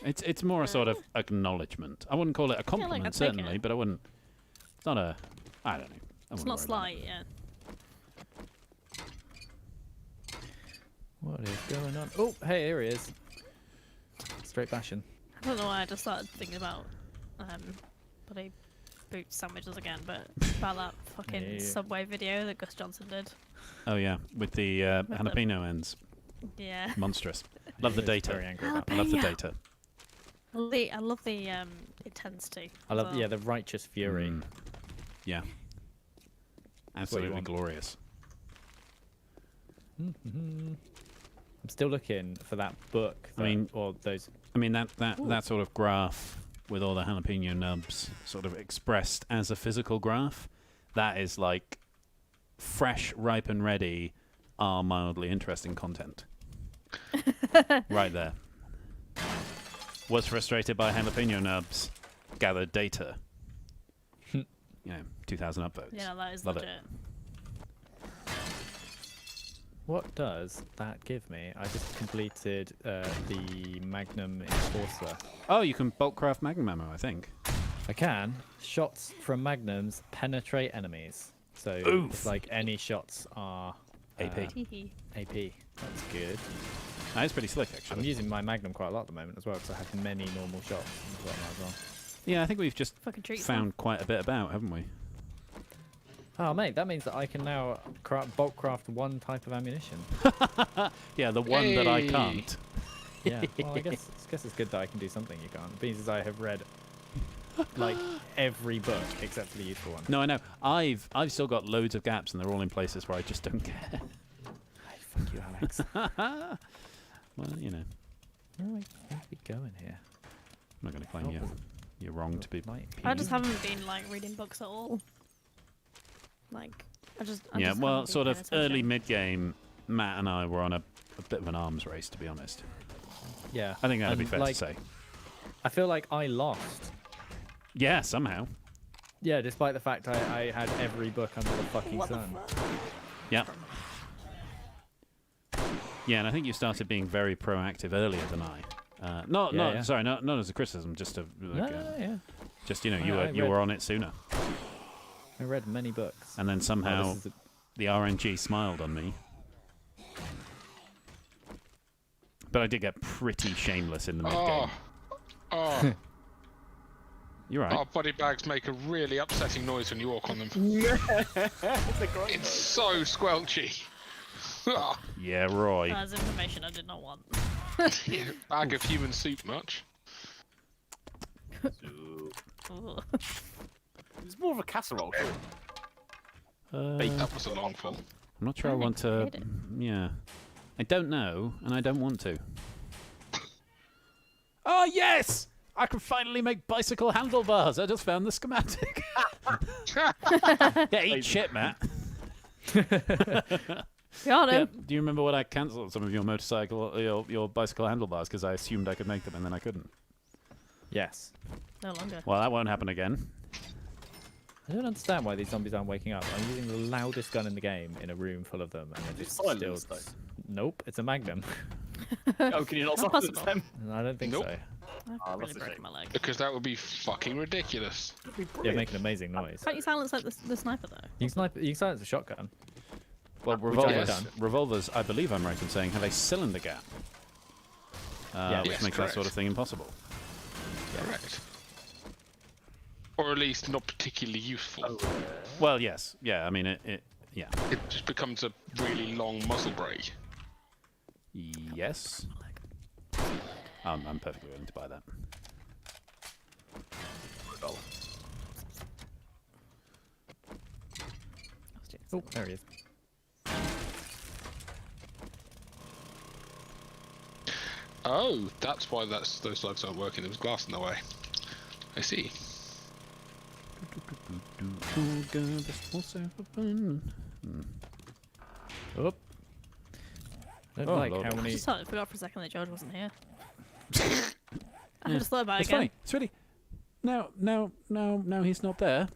it's more a sort of acknowledgement. I wouldn't call it a compliment, I'd take certainly, it. but I wouldn't. It's not a. I don't know. I It's wouldn't not worry about slight, it. yeah. What is going on? Oh, hey, here he is. Straight bashing. I don't know why I just started thinking about bloody boot sandwiches again, but about that fucking Yeah. Subway video that Gus Johnson did. Oh yeah, with the the- jalapeno ends. Yeah. Monstrous. Love the He was data. Very angry about that. I love the Jalapeno. data. I love the intensity. I as love, well. yeah, the righteous fury. Mm. Yeah. what you Absolutely want. glorious. I'm still looking for that book. I mean- or those. I mean that sort of graph with all the jalapeno nubs sort of expressed as a physical graph, that is like fresh, ripe and ready are mildly interesting content. Right there. Was frustrated by jalapeno nubs, gathered data. 2,000 upvotes. Yeah, that is Love it. legit. What does that give me? I just completed the Magnum Enforcer. Oh, you can bulk craft magnum ammo, I think. I can. Shots from magnums penetrate enemies. So Oof. it's like any shots are AP. Hee-hee. AP. That's good. That is pretty slick, I'm actually. using my Magnum quite a lot at the moment as well because I have many normal shots. That's what I might as well. Yeah, I think we've just Fucking treat yourself. found quite a bit about, haven't we? Oh mate, that means that I can now bulk craft one type of ammunition. Yeah, the one that I Hey. can't. Yeah. Well, I guess it's good that I can do something you can't. The means I have read like every book except for the useful one. No, I know. I've still got loads of gaps, and they're all in places where I just don't care. Hey, fuck you, Alex. Well, Where are we going here? I'm not going to claim Oh. you're wrong to be. Might I be- just haven't been like reading books at all. Like I'm Yeah, just well, haven't been sort of paying attention. early mid-game, Matt and I were on a bit of an arms race, to be honest. Yeah. I think that'd be And, fair like, to say. I feel like I lost. Yeah, somehow. Yeah, despite the fact I had every book under the fucking sun. Yeah. Yeah, and I think you started being very proactive earlier than I. Sorry, not as a criticism, just a like, Yeah. just you know, I you read- were on it sooner, I read many books. and then somehow this is the RNG smiled on me. But I did get pretty shameless in the mid game. Oh, You're right. our body bags make a really upsetting noise when you walk on them. It's so squelchy. Ah, Yeah, Roy. That's information I did not want. bag of human soup much? Ugh. It's more of a casserole. That was a long fall. I'm not sure I I want to. hate it. Yeah, I don't know, and I don't want to. Oh yes! I can finally make bicycle handlebars. I just found the schematic. Yeah, eat shit, Matt. Got Yeah. him. Do you remember when I cancelled some of your motorcycle, your bicycle handlebars because I assumed I could make them and then I couldn't? Yes. No longer. Well, that won't happen again. I don't understand why these zombies aren't waking up. I'm using the loudest gun in the game in a room full of them, and they're It's just silence, still. though. Nope, it's a Magnum. Oh, can you not Not silence possible. them? I don't think Nope. so. I've Oh, really that's a broken shame. my leg. Because that would be fucking ridiculous. They make an amazing noise. Can't you silence like the sniper though? You can silence a shotgun. Well, Which I have revolvers, done. revolvers, I believe I'm right in saying, have a cylinder gap, Yeah. which Yes, makes correct. that sort of thing impossible. Correct. Or at least not particularly useful. Well, yes, yeah. I mean, yeah, It just becomes a really long muzzle brake. yes. I'm perfectly willing to buy that. Oh, there he is. Oh, that's why those slugs aren't working. There was glass in the way. I see. Oh. I don't Oh, like Lord. how I many. just forgot for a second that George wasn't here. I just thought about it It's again. funny. It's really. Now he's not there.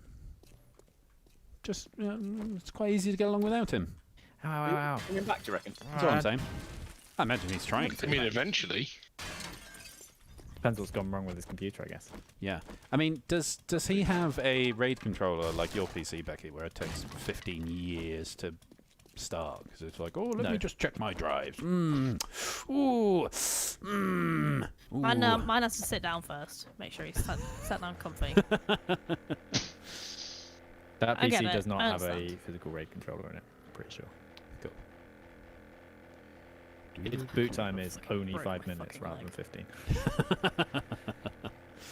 Just, it's quite easy to get along without him. Ow, ow, ow. Bring him back, do you reckon? That's what I'm saying. I imagine he's trying I to. mean, eventually. Depends what's gone wrong with his computer, I guess. Yeah. I mean, does he have a RAID controller like your PC, Becky, where it takes 15 years to start? Because it's like, oh, let No. me just check my drives. Ooh. Ooh. Mine has to sit down first. Make sure he's sat down comfy. That I get PC it, does not I have a understand. physical RAID controller in it. I'm pretty sure. Cool. Its boot time is only Broke 5 my minutes fucking rather leg. than 15.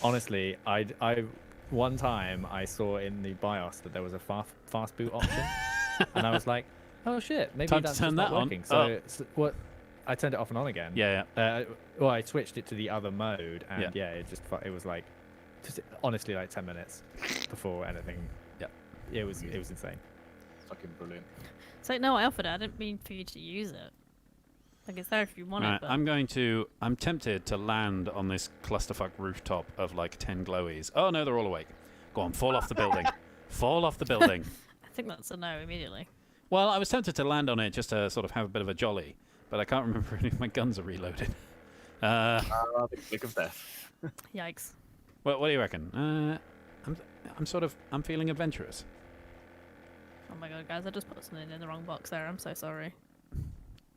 Honestly, I one time I saw in the BIOS that there was a fast boot option, and I was like, oh shit, maybe Time to that's turn just not that on. working. So what? I turned it off and on again. Yeah, Well, I switched it to the other mode, and Yeah. it was like, just honestly like 10 minutes before anything. Yeah. It was insane. Fucking brilliant. It's like, no, I offered it. I didn't mean for you to use it. Like, it's there if you want Right, it, but I'm tempted to land on this clusterfuck rooftop of like 10 glowies. Oh no, they're all awake. Go on, fall off the building. Fall off the building. I think that's a no immediately. Well, I was tempted to land on it just to sort of have a bit of a jolly, but I can't remember if any of my guns are reloaded. The click of death. Yikes. What do you reckon? I'm feeling adventurous. Oh my god, guys, I just put something in the wrong box there. I'm so sorry.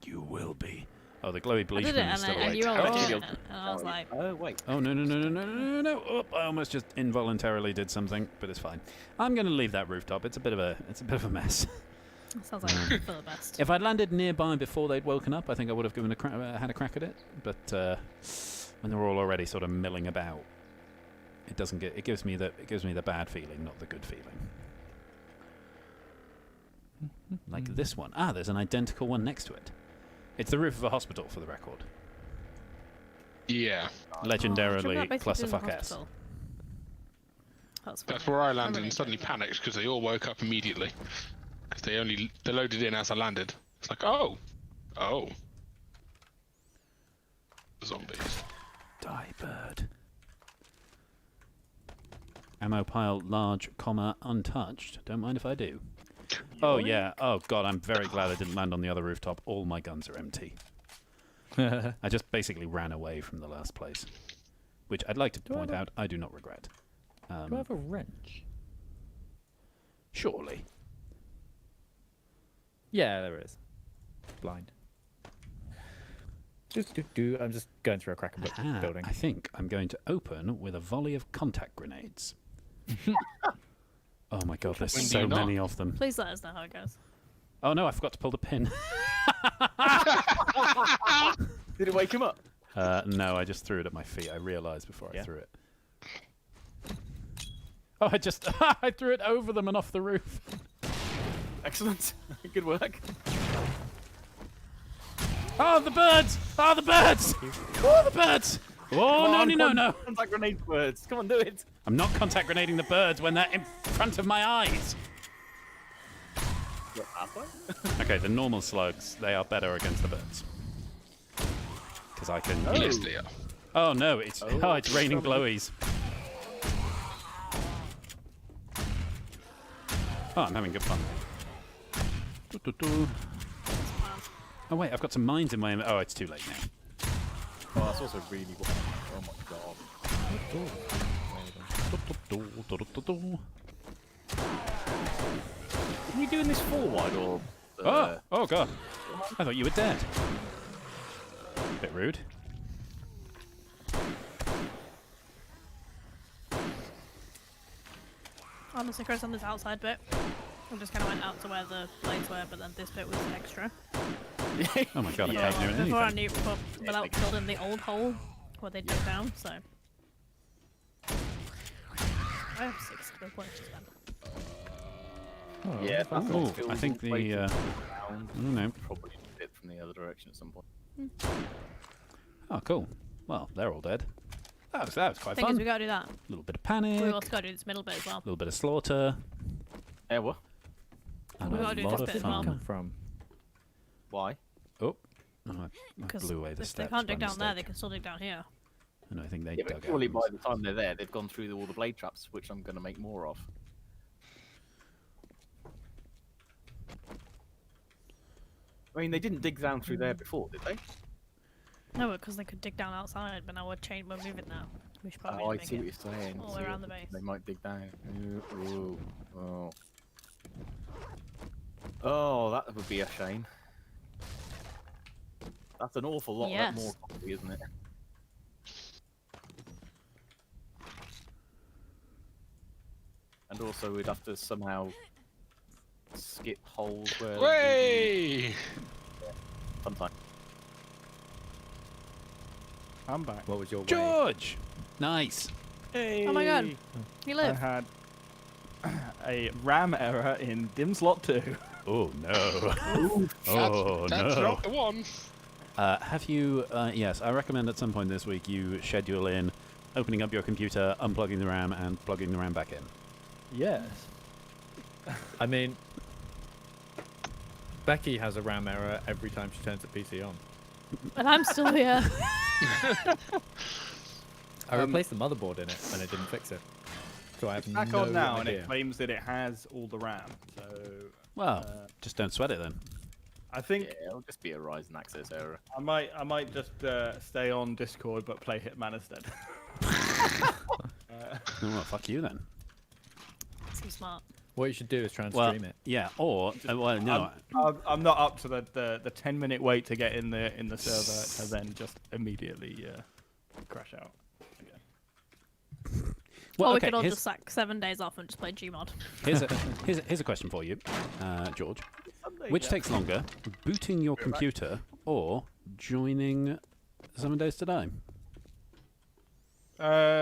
You will be. Oh, the glowy I bleachman did it, is and, still and awake. you all Oh. did it, and I was like, Oh, wait. Oh, no. Oh, I almost just involuntarily did something, but it's fine. I'm going to leave that rooftop. It's a bit of a mess. that sounds like for the best. If I'd landed nearby before they'd woken up, I think I would have given had a crack at it. But when they're all already sort of milling about, it gives me the bad feeling, not the good feeling. Like this one. Ah, there's an identical one next to it. It's the roof of a hospital, for the record. Yeah. Legendarily clusterfuck ass. That's That's where I landed and suddenly panicked because they all woke up immediately. because they loaded in as I landed. It's like, oh. Zombies. Die, bird. Ammo pile large, comma, untouched. Don't mind if I do. Oh, yeah. Oh, God, I'm very glad I didn't land on the other rooftop. All my guns are empty. I just basically ran away from the last place. Which I'd like to point out, I do not regret. Do I have a wrench? Surely. Yeah, there is. Blind. I'm just going through a crack building. I think I'm going to open with a volley of contact grenades. Oh my God, there's When do so you not? many of them. Please let us know how it goes. Oh no, I forgot to pull the pin. Did it wake him up? No, I just threw it at my feet. I realised before I threw it. Oh, I threw it over them and off the roof. Excellent. Good work. Oh, the birds! Oh, the birds! Oh, the birds! Oh, no. Contact grenade birds. Come on, do it. I'm not contact grenading the birds when they're in front of my eyes. What, halfway? Okay, the normal slugs, they are better against the birds. Because I can... Yes, they are. Oh no, it's it's raining blowies. Oh, I'm having good fun. Oh wait, I've got some mines in my... Oh, it's too late now. Oh, that's also really what. Oh my God. Are we doing this full wide or? Oh God! I thought you were dead. Bit rude. Honestly, Chris, on this outside bit, I just kind of went out to where the blades were, but then this bit was extra. Oh my God! I Yeah. can't do Before I anything. knew, without building the old hole where they dug down, so. I have 6 skill points to spend. Oh, Yeah, that's that's Oh, I think the... I don't know. probably dip from the other direction at some point. Oh, cool. Well, they're all dead. That was quite Thing is, fun. we gotta do that. A little bit of panic. We also gotta do this middle bit as well. A little bit of slaughter. Yeah, what? And We a gotta do lot this of bit as well. fun. come from? Why? Oh, I Because blew away the if steps they can't dig by down there, they mistake. can still dig down here. And I think they Yeah, dug but surely out. by the time they're there, they've gone through all the blade traps, which I'm going to make more of. I mean, they didn't dig down through there before, did they? No, because they could dig down outside, but now we're moving now. We should probably Oh, I make see what it. you're saying. all the way around the base. They might dig down. Ooh. Oh. Oh, that would be a shame. That's an awful lot Yes. more costly, isn't it? And also, we'd have to somehow skip holes where. Way! Fun time. I'm back. What was your way? George! Nice. Hey. Oh my God. You I live. had a RAM error in Dim Slot 2. Oh no. Oh That's no. not the one. Have you, yes, I recommend at some point this week you schedule in opening up your computer, unplugging the RAM, and plugging the RAM back in. Yes. I mean, Becky has a RAM error every time she turns the PC on. And I'm still here. I replaced the motherboard in it and it didn't fix it. So I have It's back no on now, and idea. it claims that it has all the RAM. So Well, just don't sweat it then. I think Yeah, it'll just be a Ryzen access error. I might just stay on Discord but play Hitman instead. Oh, well, fuck you then. So smart. What you should do is try and Well, stream it. yeah, or, well, no. I'm not up to the 10-minute wait to get in the server to then just immediately crash out. Well, or we okay, could all here's, just sack 7 days off and just play Gmod. here's a question for you, George. Which takes longer, booting your computer or joining 7 Days to Die?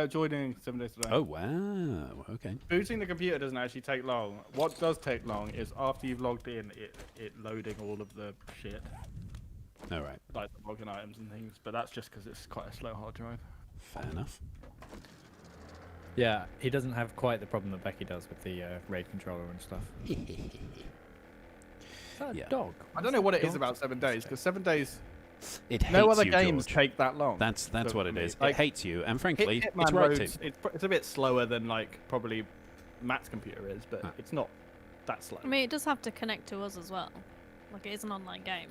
Joining 7 Days to Die. Oh, wow. Okay. Booting the computer doesn't actually take long. What does take long is after you've logged in, it loading all of the shit, All right. like the login items and things. But that's just because it's quite a slow hard drive. Fair enough. Yeah, he doesn't have quite the problem that Becky does with the RAID controller and stuff. Yeah. Dog. I don't know what it is about 7 days, because 7 days, It hates no other you, games George. take that long. That's what it me. is. Like, it hates you, and frankly, Hitman it's right loads, to. it's a bit slower than like probably Matt's computer is, but Ah. it's not that slow. I mean, it does have to connect to us as well. Like, it is an online game.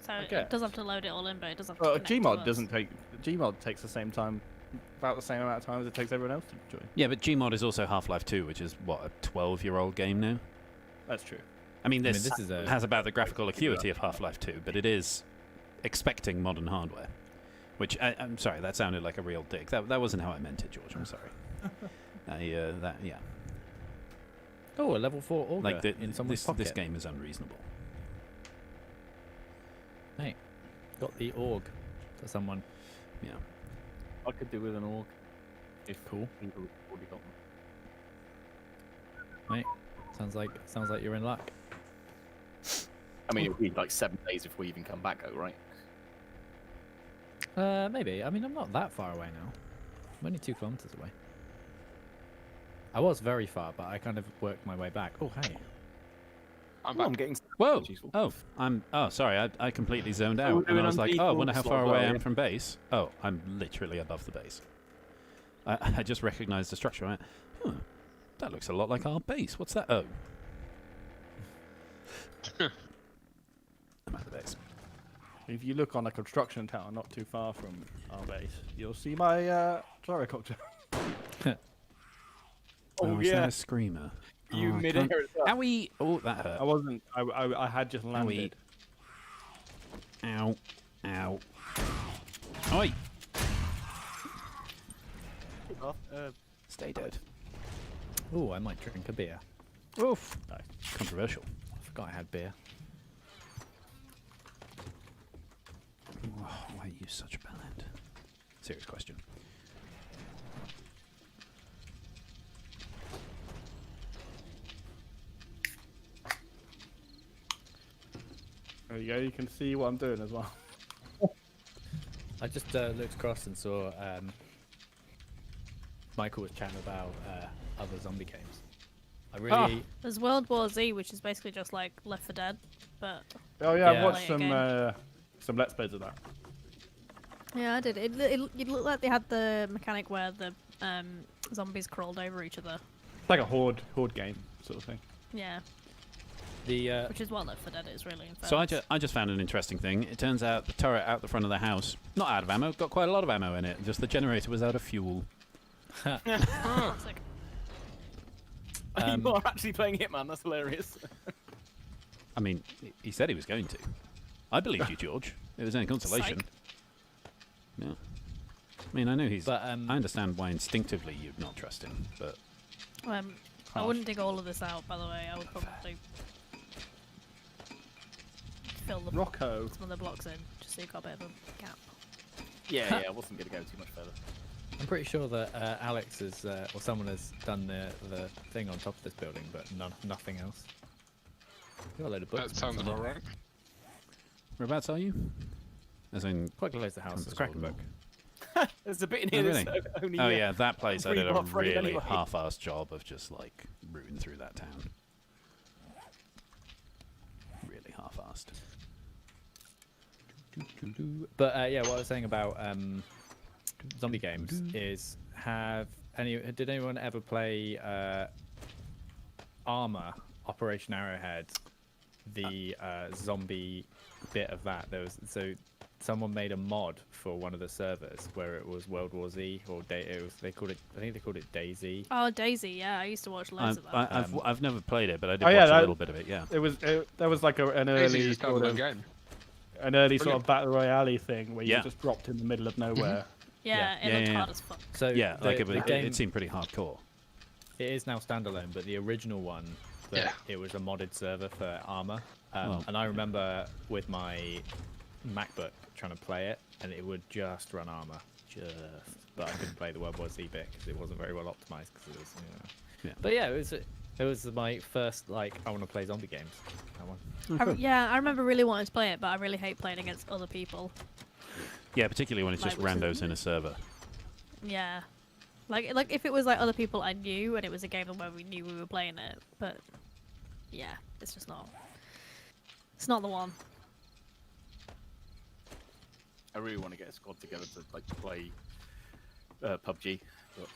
So Okay. it does have to load it all in, but it does have to Well, connect to Gmod us. doesn't take. Gmod takes the same time, about the same amount of time as it takes everyone else to join. Yeah, but Gmod is also Half-Life 2, which is what, a 12-year-old game now. That's true. I mean, this, this is a- has about the graphical acuity of Half-Life 2, but it is expecting modern hardware. Which I'm sorry, that sounded like a real dick. That wasn't how I meant it, George. I'm sorry. Yeah. Oh, a level 4 auger Like in someone's pocket. this game is unreasonable. Hey, got the org for someone. Yeah. I could do with an org. If Cool. people have already got one. Mate, sounds like you're in luck. I mean, it'll be like 7 days before we even come back, though, right? Maybe. I mean, I'm not that far away now. I'm only 2 kilometers away. I was very far, but I kind of worked my way back. Oh, hey. I'm Oh, I'm back. getting. Whoa! Which is useful. Oh, sorry. I completely zoned we're out, and doing I was like, unbeatable oh, I wonder how far slots, away I are am we? from base. Oh, I'm literally above the base. I just recognised the structure. I went, that looks a lot like our base. What's that? Oh. I'm at the base. If you look on a construction tower not too far from our base, you'll see my gyrocopter. Oh, is yeah. that a screamer? You Oh, I mid-air can't- as well. Owie! Oh, that hurt. I wasn't. I had just landed. Ow. Ow. Oi! Stay dead. Oh, I might drink a beer. Oof. Controversial. I forgot I had beer. Oh, why are you such a bellend? Serious question. There you go. You can see what I'm doing as well. I just looked across and saw Michael was chatting about other zombie games. I really... There's World War Z, which is basically just like Left 4 Dead, but Oh yeah, Yeah. I've watched Play some let's plays of that. yeah, I did. It looked like they had the mechanic where the zombies crawled over each other. It's like a horde game sort of thing. Yeah, The which is what Left 4 Dead is really. In So fairness. I just found an interesting thing. It turns out the turret out the front of the house, not out of ammo, got quite a lot of ammo in it. Just the generator was out of fuel. Classic. You are actually playing Hitman. That's hilarious. I mean, he said he was going to. I believed you, George. It was any consolation. Psych. Yeah. I mean, I know he's. But, I understand why instinctively you'd not trust him, but I wouldn't dig all of this out, by the way. I would probably fill the Rocco. some of the blocks in, just so you got a bit of a gap. Yeah, I wasn't going to go too much further. I'm pretty sure that Alex has, or someone has done the thing on top of this building, but nothing else. Got a load of books. That sounds about right. whereabouts are you? As in, Quite close to the house. It's a Compass Kraken Hall. book. There's a bit in Oh, here really? that's only. Oh yeah, that place I Three did a block running really anyway. half-assed job of just like rooting through that town. Really half-assed. But yeah, what I was saying about zombie games is did anyone ever play Armor Operation Arrowhead? The zombie bit of that. Someone made a mod for one of the servers where it was World War Z or I think they called it DayZ. Oh, Daisy, yeah, I used to watch loads of that. I've never played it, but I did Oh, yeah, watch a that- little bit of it. Yeah. There was like an Easy early just sort standalone of game. sort of battle royale thing where Yeah. you just dropped in the middle of nowhere. yeah, it yeah, looked yeah. hard as fuck. So Yeah, like the it game, seemed pretty hardcore. it is now standalone, but the original one, it was a modded server for Armor. Oh. And I remember with my MacBook trying to play it, and it would just run Armor, but I couldn't play the World War Z bit because it wasn't very well optimized. Because it was, Yeah. But yeah, it was my first I want to play zombie games. That one. I remember really wanting to play it, but I really hate playing against other people. Yeah, particularly when it's just Like, randos in a server. Yeah, like if it was like other people I knew and it was a game where we knew we were playing it, but yeah, it's just not. It's not the one. I really want to get a squad together to like play PUBG, but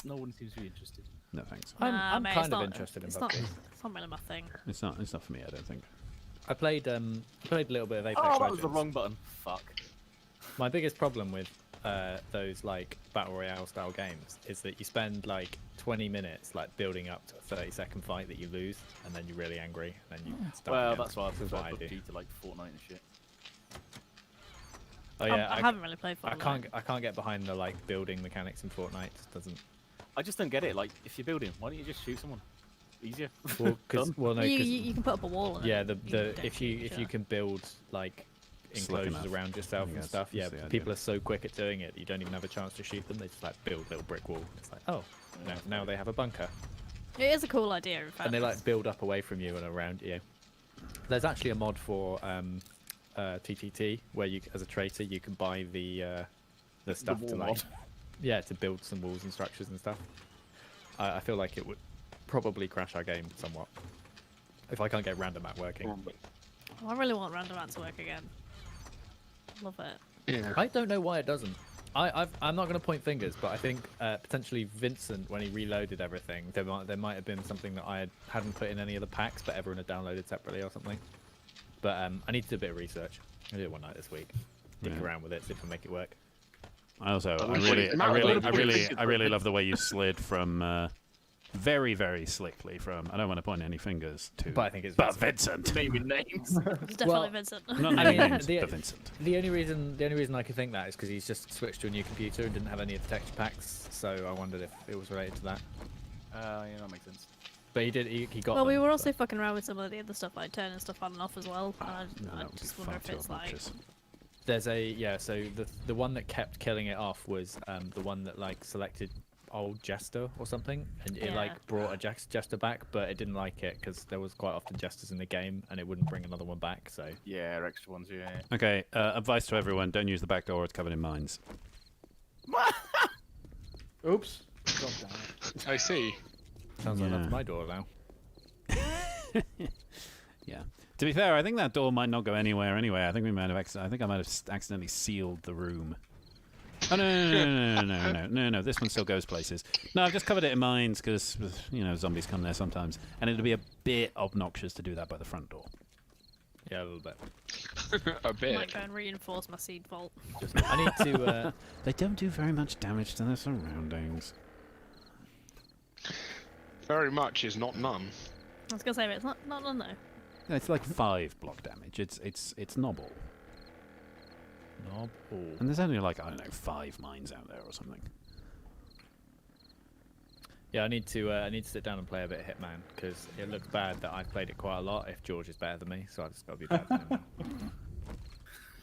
no one seems to be interested. No thanks. I'm mate, kind it's of not- interested in it's PUBG. not, it's not really my thing. It's not for me. I don't think. I played a little bit of Apex Oh, that Legends. was the wrong button. Fuck. My biggest problem with those like battle royale style games is that you spend like 20 minutes like building up to a 30-second fight that you lose, and then you're really angry, and then you start. Well, again. that's why I That's prefer what I do. PUBG to like Fortnite and shit. Oh yeah, I haven't really played I Fortnite. can't get behind the like building mechanics in Fortnite. It just doesn't. I just don't get it. Like, if you're building, why don't you just shoot someone? Easier. Well, Done. no, you, 'cause- you can put up a wall. And yeah, then the don't if you shoot each can build like Slick enclosures enough, around yourself I and guess, stuff, yeah, is the idea. people are so quick at doing it that you don't even have a chance to shoot them. They just like build a little brick wall. It's like, oh, now they have a bunker, other. It is a cool idea, in fact. and they like build up away from you and around you. There's actually a mod for TTT where you, as a traitor, you can buy the stuff wall to like, mod. yeah, to build some walls and structures and stuff. I feel like it would probably crash our game somewhat if I can't get random at working. I really want Random Ant to work again. Love it. Yeah. I don't know why it doesn't. I'm not going to point fingers, but I think potentially Vincent, when he reloaded everything, there might have been something that I hadn't put in any of the packs, but everyone had downloaded separately or something. But I need to do a bit of research. I'll do it one night this week. Dick Yeah. around with it, see if I make it work. I also, Oh, I wait, really, it I might- really, it I might- really, I really love the way you slid from very, very slickly from. I don't want to point any fingers to. But I think it's But Vincent. Vincent. Naming names. It's definitely Well, Vincent. Not I naming mean, names, the- but Vincent. The only reason I could think that is because he's just switched to a new computer and didn't have any of the texture packs, so I wondered if it was related to that. Yeah, that makes sense. But he did. He got. Well, we them, were so- also fucking around with some of the other stuff, like turning stuff on and off as well. And No, I that would be just wonder far if too it's like. obnoxious. There's so the one that kept killing it off was the one that like selected old Jester or something, and it Yeah. like brought a Jester back, but it didn't like it because there was quite often Jesters in the game, and it wouldn't bring another one back. So Yeah, extra ones, yeah. Okay, advice to everyone: don't use the back door; it's covered in mines. Oops. God damn it. I see. sounds like Yeah. that's my door now. Yeah. To be fair, I think that door might not go anywhere anyway. I think we might have. I think I might have accidentally sealed the room. Oh no! This one still goes places. No, I've just covered it in mines because zombies come there sometimes, and it'll be a bit obnoxious to do that by the front door. Yeah, a little bit. A I bit. might go and reinforce my seed vault. I need to. They don't do very much damage to their surroundings. Very much is not none. I was gonna say, but it's not none though. Yeah, it's like 5 block damage. It's noble, Knob. and there's only like I don't know 5 mines out there or something. Yeah, I need to sit down and play a bit of Hitman because it looks bad that I've played it quite a lot. If George is better than me, so I've just got to be better than him.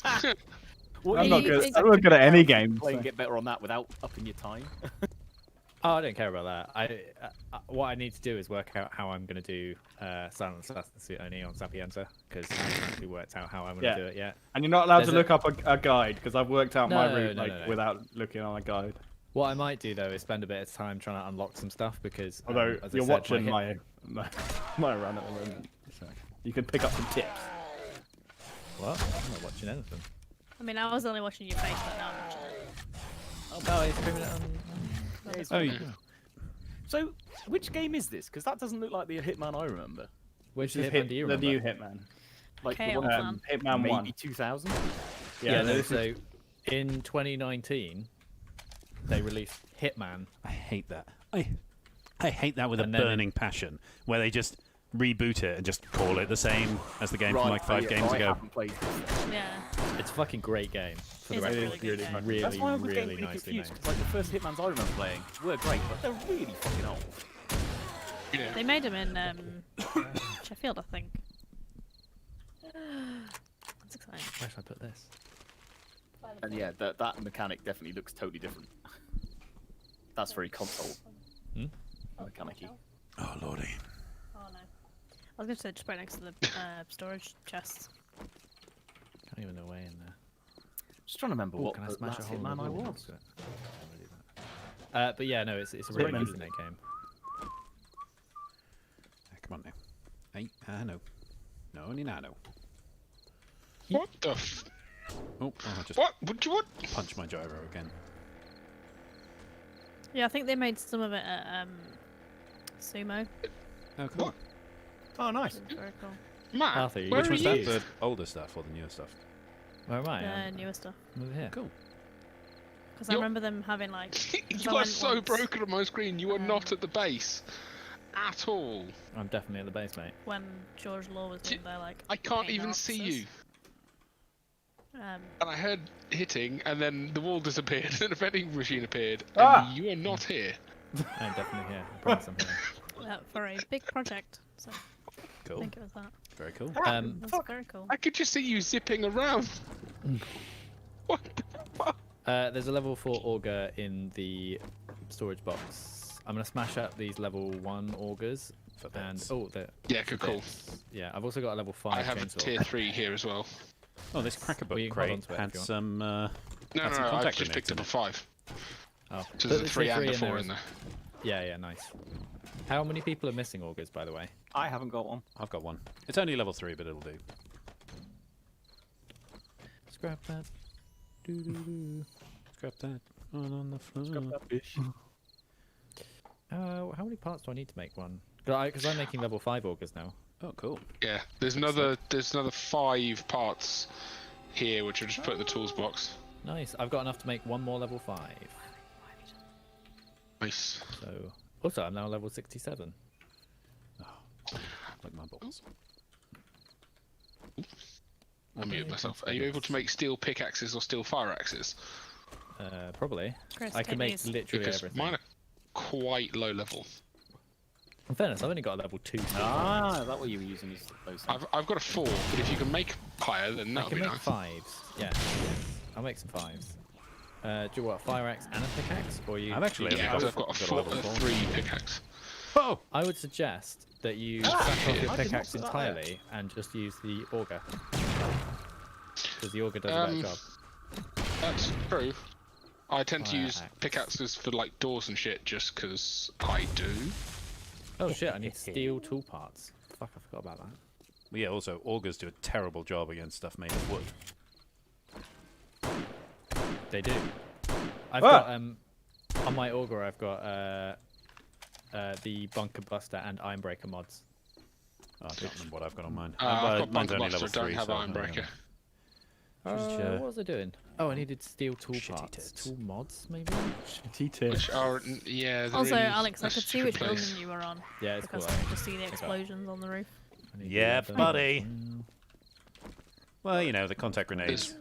I'm not good. it's- I'm not good at any game. Play so- and get better on that without upping your time. Oh, I don't care about that. What I need to do is work out how I'm going to do Silent Assassin's only on Sapienza because I haven't actually worked out how I'm going to Yeah. do it yet. And you're not allowed There's to look up a guide because I've worked out my No, route no, no. without looking on a guide. What I might do though is spend a bit of time trying to unlock some stuff because Although as I you're said, watching hit- my run at the moment, so you can pick up some tips. What? I'm not watching anything. I mean, I was only watching your face, but now I'm watching it. Oh, no, he's streaming it on. Oh, yeah. So, which game is this? Because that doesn't look like the Hitman I remember. Which This is Hitman do you the remember? new Hitman. Like the Chaos one Man. Hitman maybe 1. 2000. Yeah, no, no, this is- so in 2019 they released Hitman. I hate that. I hate that with a And then it- burning passion, where they just reboot it and just call it the same as the game from like 5 games I ago. haven't played this. Yeah. It's a fucking great game. For the It's a record, really good game. really, That's why I'm getting really really nicely confused. made. 'Cause, like the first Hitmans I remember playing were great, but they're really fucking old. Yeah. They made them in Sheffield, I think. That's exciting. Where should I put this? And yeah, that mechanic definitely looks totally different. That's very console. Hmm? Mechanic-y. Oh lordy. Oh no. I was going to say just right next to the storage chests. Can't even know way in there. Just trying to remember Ooh, what can I the smash a last hole in the Hitman I wall was. next to it? I can't really do that. But yeah, no, it's a really Hitman. decent game. Come on now. Hey, no. No, only nano. What the f... Oh, I just What? What? What? punched my gyro again. Yeah, I think they made some of it at Sumo. Oh, cool. What? Oh, nice. Which is very cool. Matt, Arthur, you where Which are was you? that? The older stuff or the newer stuff? Where am I? The newer stuff. I'm over here. Cool. Because I You're- remember them having like. 'cause I You are went so once broken on my screen. You are not at the base at all. I'm definitely at the base, mate. when George Law was doing their like. I can't paint even see officers. you. And I heard hitting, and then the wall disappeared, and a vending machine appeared, and Ah! you are not here. I'm definitely here. I promise I'm here. For a big project. So I Cool. think it was that. Very cool. Um, That's very cool. I could just see you zipping around. What the fuck? there's a level 4 auger in the storage box. I'm gonna smash up these level 1 augers. For And bits. oh, the Yeah, cool. yeah. I've also got a level 5 I have a chainsaw. tier 3 here as well. Oh, this cracker Well, you book can hold crate on to it if had you want. some. No, had some I've contact just picked up grenades a 5. Oh, So put there's a the 3 tier and a three 4 there in as- there. Yeah, nice. How many people are missing augers, by the way? I haven't got one. I've got one. It's only level 3, but it'll do. Scrap that. Doo-doo-doo. Scrap that on the floor. Scrap that fish. How many parts do I need to make one? Because I'm making level 5 augers now. Oh, cool. Yeah, there's another 5 parts here, which I'll just put in the tools box. Nice. I've got enough to make one more level 5. Nice. So, also, I'm now level 67. Like my balls. I mute myself. Are you able to make steel pickaxes or steel fire axes? Probably. Chris, I can take make these. literally Because everything. mine are quite low level. In fairness, I've only got a level 2. Ah, is that what you were using? Is those things? I've got a 4, but if you can make higher, then I that'll can be make nice. 5s. Yeah. I'll make some 5s. Do you want a fire axe and a pickaxe, or you? I've actually only Yeah, got, I've got a level 3 pickaxe. Oh! I would suggest that you Ah, sack off your I did not pickaxe put that entirely and just use the auger. Because the auger does a better job. That's true. I tend to Fire use axe. pickaxes for like doors and shit just because I do. Oh shit, I need steel tool parts. Fuck, I forgot about that. Well, yeah, also, augers do a terrible job against stuff made of wood. They do. I've Ah! got on my auger I've got the bunker buster and ironbreaker mods. Oh, I can't remember what I've got on mine. I've got mine's bunker only buster, level don't 3, have so ironbreaker. What was I doing? Oh, I needed steel tool Shitty parts. tits. Tool mods, maybe? Shitty tip. Which are, yeah, they're Also, in Alex, I a could see stupid which place. building you were on. Yeah, it's cool. Because I could just see the explosions on the roof. I need Yeah, the- buddy. Well, you know, the contact grenades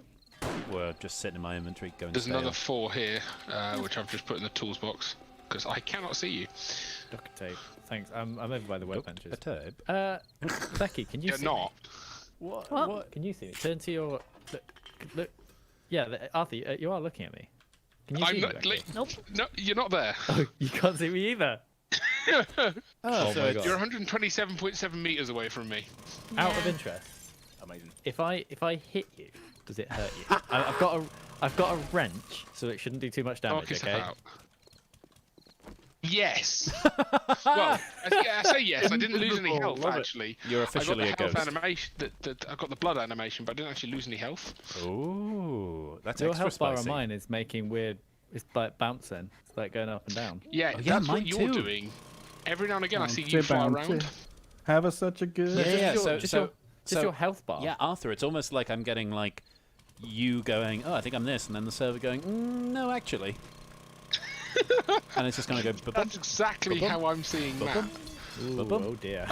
were just sitting in my inventory going There's stale. another 4 here, which I've just put in the tools box because I cannot see you. Duct tape. Thanks. I'm over by the workbenches. A tab. Becky, can you You're see not. me? What? Can you see me? Turn to your look. Yeah, Arthur, you are looking at me. Can you see I'm me? not. Becky? Nope. No, you're not there. Oh, you can't see me either. Oh, my God. You're 127.7 meters away from me. Out of Yeah. interest, Amazing. if I hit you, does it hurt you? I've got a wrench, so it shouldn't do too much damage. Knock Okay. yourself out. Yes. Well, I say yes. I didn't lose any health Love it. actually. You're I got officially the a health ghost. animation. I got the blood animation, but I didn't actually lose any health. Ooh, that's Your extra health bar on spicy. mine is making weird. It's like bouncing. It's like going up and down. Yeah, Oh, yeah, that's what mine you're too. doing. Every now and again, I see Bouncy, you fly bouncy. around. Have a such a good. Yeah, so Just your health bar. Yeah, Arthur, it's almost like I'm getting like you going, oh, I think I'm this, and then the server going, no, actually. And it's just going to go, ba-bum. That's exactly Ba-bum. how I'm seeing Matt. Ooh, Ba-bum. oh dear.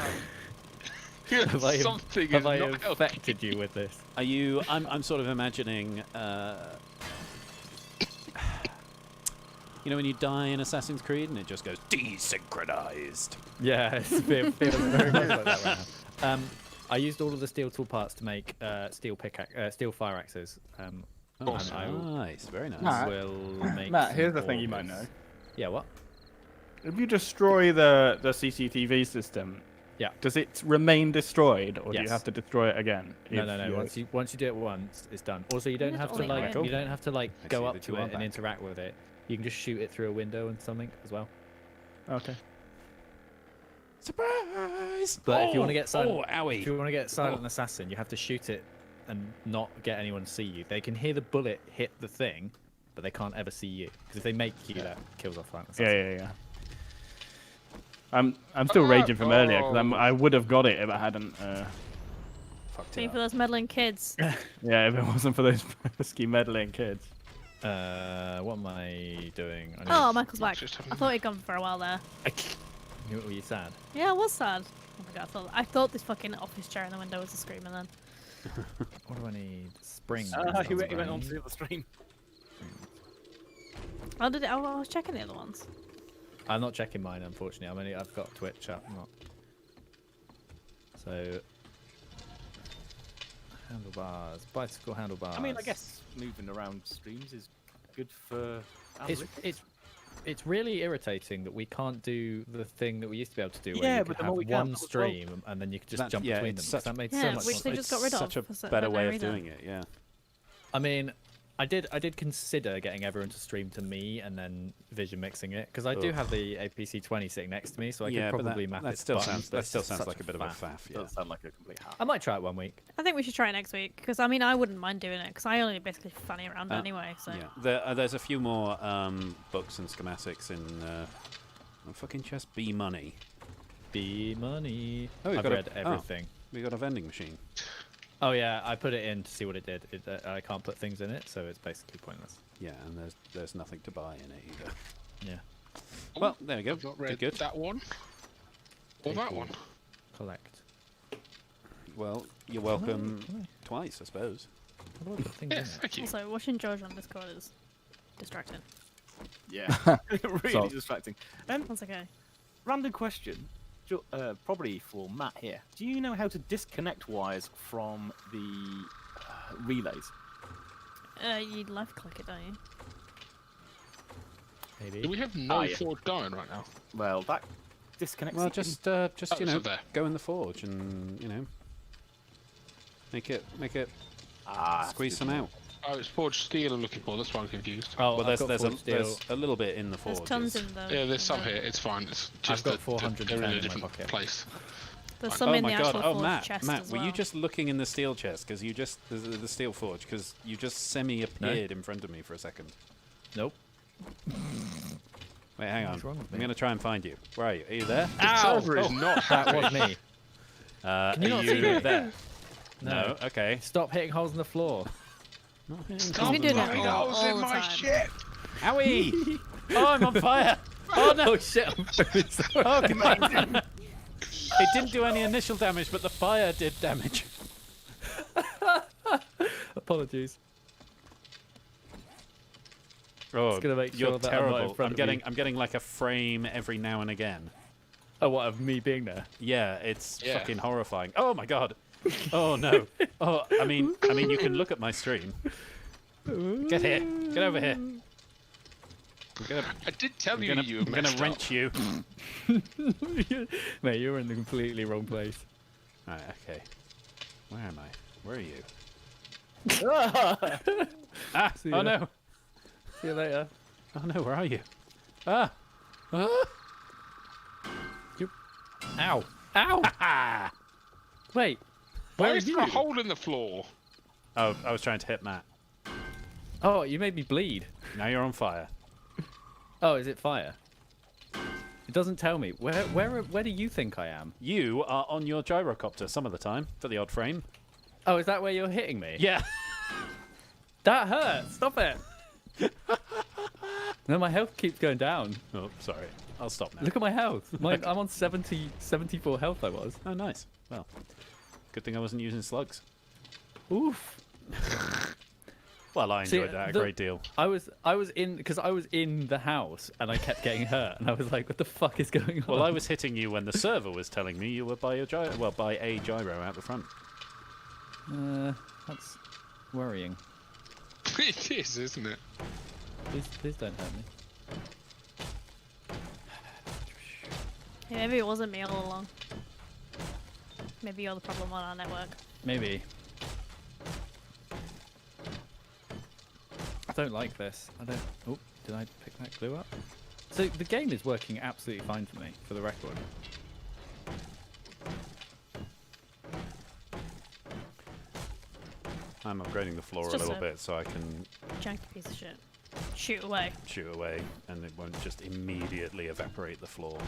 Have I, Something have is I not helping. infected you with this? Are you? I'm sort of imagining. You know when you die in Assassin's Creed and it just goes desynchronized. Yeah, it feels very much like that right now. I used all of the steel tool parts to make steel fire axes. Oh, Awesome. and I nice, very nice. Matt, will make. Matt, some here's the thing you might orders. know. Yeah, what? If you destroy the CCTV system, Yeah. does it remain destroyed, or do you Yes. have to destroy it again? No, if no, no. you're- Once you do it once, it's done. Also, you don't Yeah, have to totally. like Cool. you don't have to like I go see up that to you it are and back. interact with it. You can just shoot it through a window and something as well. Okay. Surprise! But if you want to get silent, oh, owie. if you want to get silent assassin, you have to shoot it and not get anyone to see you. They can hear the bullet hit the thing, but they can't ever see you. Because if they make you, that kills off that assassin. Yeah. I'm still raging from earlier because I would have got it if I hadn't. Same for those meddling kids. Yeah, if it wasn't for those pesky meddling kids. What am I doing? Oh, Michael's back. I thought he'd gone for a while there. Were you sad? Yeah, I was sad. Oh my god, I thought this fucking office chair in the window was a screamer then. What do I need? Spring. He went on to the other stream. Oh, did it? Oh, I was checking the other ones. I'm not checking mine, unfortunately. I've got Twitch up. Not. So. Handlebars, bicycle handlebars. I mean, I guess moving around streams is good for analytics. It's really irritating that we can't do the thing that we used to be able to do. Yeah, where you but could the more have we can, one stream and then you could just jump yeah, between them. it's 'cause such- that made Yeah, so much which more they sense. just got rid of. Such a for better no way of reason. doing it, yeah. I mean, I did consider getting everyone to stream to me and then Vision mixing it because I do Ugh. have the APC-20 sitting next to me, so I Yeah, could but probably map that it. still to buttons, sounds but that it's still just sounds such like a bit of a faff. faff, yeah. Doesn't sound like a complete hack. I might try it one week. I think we should try it next week because I mean I wouldn't mind doing it because I only basically fanny around anyway. So Yeah, there's a few more books and schematics in fucking just B Money. B money. Oh, we've I've got read everything. We got a vending machine. Oh yeah, I put it in to see what it did. I can't put things in it, so it's basically pointless. Yeah, and there's nothing to buy in it either. Yeah. Well, there we go. I've not read Good. that one. Or that one. Collect. Well, you're welcome twice, I suppose. How do I put things in Yes, it? thank you. also watching George on Discord is distracting. Yeah, really So- distracting. That's okay. Random question, probably for Matt here. Do you know how to disconnect wires from the relays? You left click it, don't you? Maybe. Do we have no yeah. Ford going right now? Well, that disconnects. Well, it in- just Oh, you know, so there. go in the forge and make it squeeze some out. Oh, it's forged steel I'm looking for. That's why I'm confused. Oh, Well, I've got there's forged steel. a little bit in the There's forge. tons in the. Yeah, there's some in the- here. It's fine. It's I've just got that 410 they're in in a my different pocket. place. There's some Oh in my the god! actual Oh forged Matt, chest Matt, as were well. you just looking in the steel chest? Because you just the steel forge? Because you just semi-appeared in front of me for a second. Nope. Wait, hang on. What's wrong with I'm me? gonna try and find you. Where are you? Are you there? The server is not That happy. was me. Can you not see me? there? No. No. Okay. Stop hitting holes in the floor. Stop been doing it blowing all holes in the my time. shit. Owie! Oh, I'm on fire! Oh no! Oh shit! I'm very sorry. Oh, God. It didn't do any initial damage, but the fire did damage. Apologies. Oh, gonna make you're sure that I'm not in terrible. front of you. I'm getting like a frame every now and again. Oh, what of me being there? Yeah, it's Yeah. fucking horrifying. Oh my god. Oh no. Oh, I mean, you can look at my stream. Get here. Get over here. I'm gonna, I did tell I'm you gonna, you I'm were gonna messed up. wrench you. Mate, you're in the completely wrong place. Right, okay. Where am I? Where are you? Ah! See Oh ya. no! See you later. Oh no! Where are you? Ah! Ah! Ow! Ow! Ah! Wait. Why Where are is you? there a hole in the floor? Oh, I was trying to hit Matt. Oh, you made me bleed. Now you're on fire. Oh, is it fire? It doesn't tell me. Where do you think I am? You are on your gyrocopter some of the time for the odd frame. Oh, is that where you're hitting me? Yeah. That hurts. Stop it. No, my health keeps going down. Oh, sorry. I'll stop now. Look at my health. I'm on 74 health I was. Oh, nice. Well, good thing I wasn't using slugs. Oof. Well, I See, enjoyed that a the- great deal. I was in the house and I kept getting hurt and I was like, what the fuck is going on? Well, I was hitting you when the server was telling me you were by a gyro. Well, by a gyro out the front. That's worrying. It is, isn't it? Please don't hurt me. Yeah, maybe it wasn't me all along. Maybe you're the problem on our network. Maybe. I don't like this. I don't. Oh, did I pick that clue up? So the game is working absolutely fine for me, for the record. I'm upgrading the floor It's a just little a- bit so I can Janky piece of shit. Shoot away. shoot away, and it won't just immediately evaporate the floor.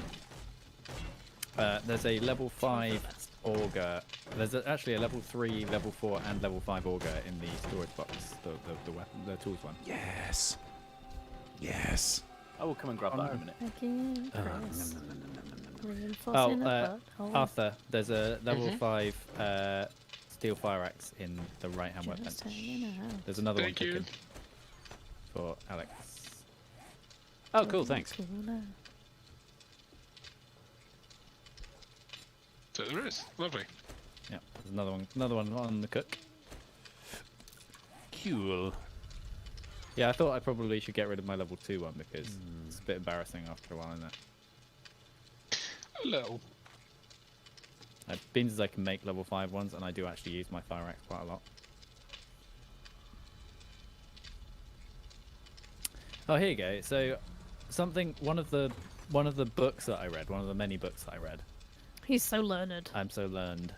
There's a level 5 auger. There's actually a level 3, level 4, and level 5 auger in the storage box. The weapon, the tools one. Yes. Yes. I will come and grab that in a minute. Again, Uh, Chris. Oh, Reinforcing a butthole. Arthur, there's a level 5 steel fire axe in the right-hand Just workbench. hanging out. There's another Thank one you. cooking for Alex. Oh, cool. Thanks. Cool now. So there is. Lovely. Yeah, there's another one on the cook. Cool. Yeah, I thought I probably should get rid of my level 2 one because it's a bit embarrassing after a while, isn't it? A little. Beans I can make level 5 ones, and I do actually use my fire axe quite a lot. Oh, here you go. So, one of the books that I read, one of the many books that I read. He's so learned. I'm so learned.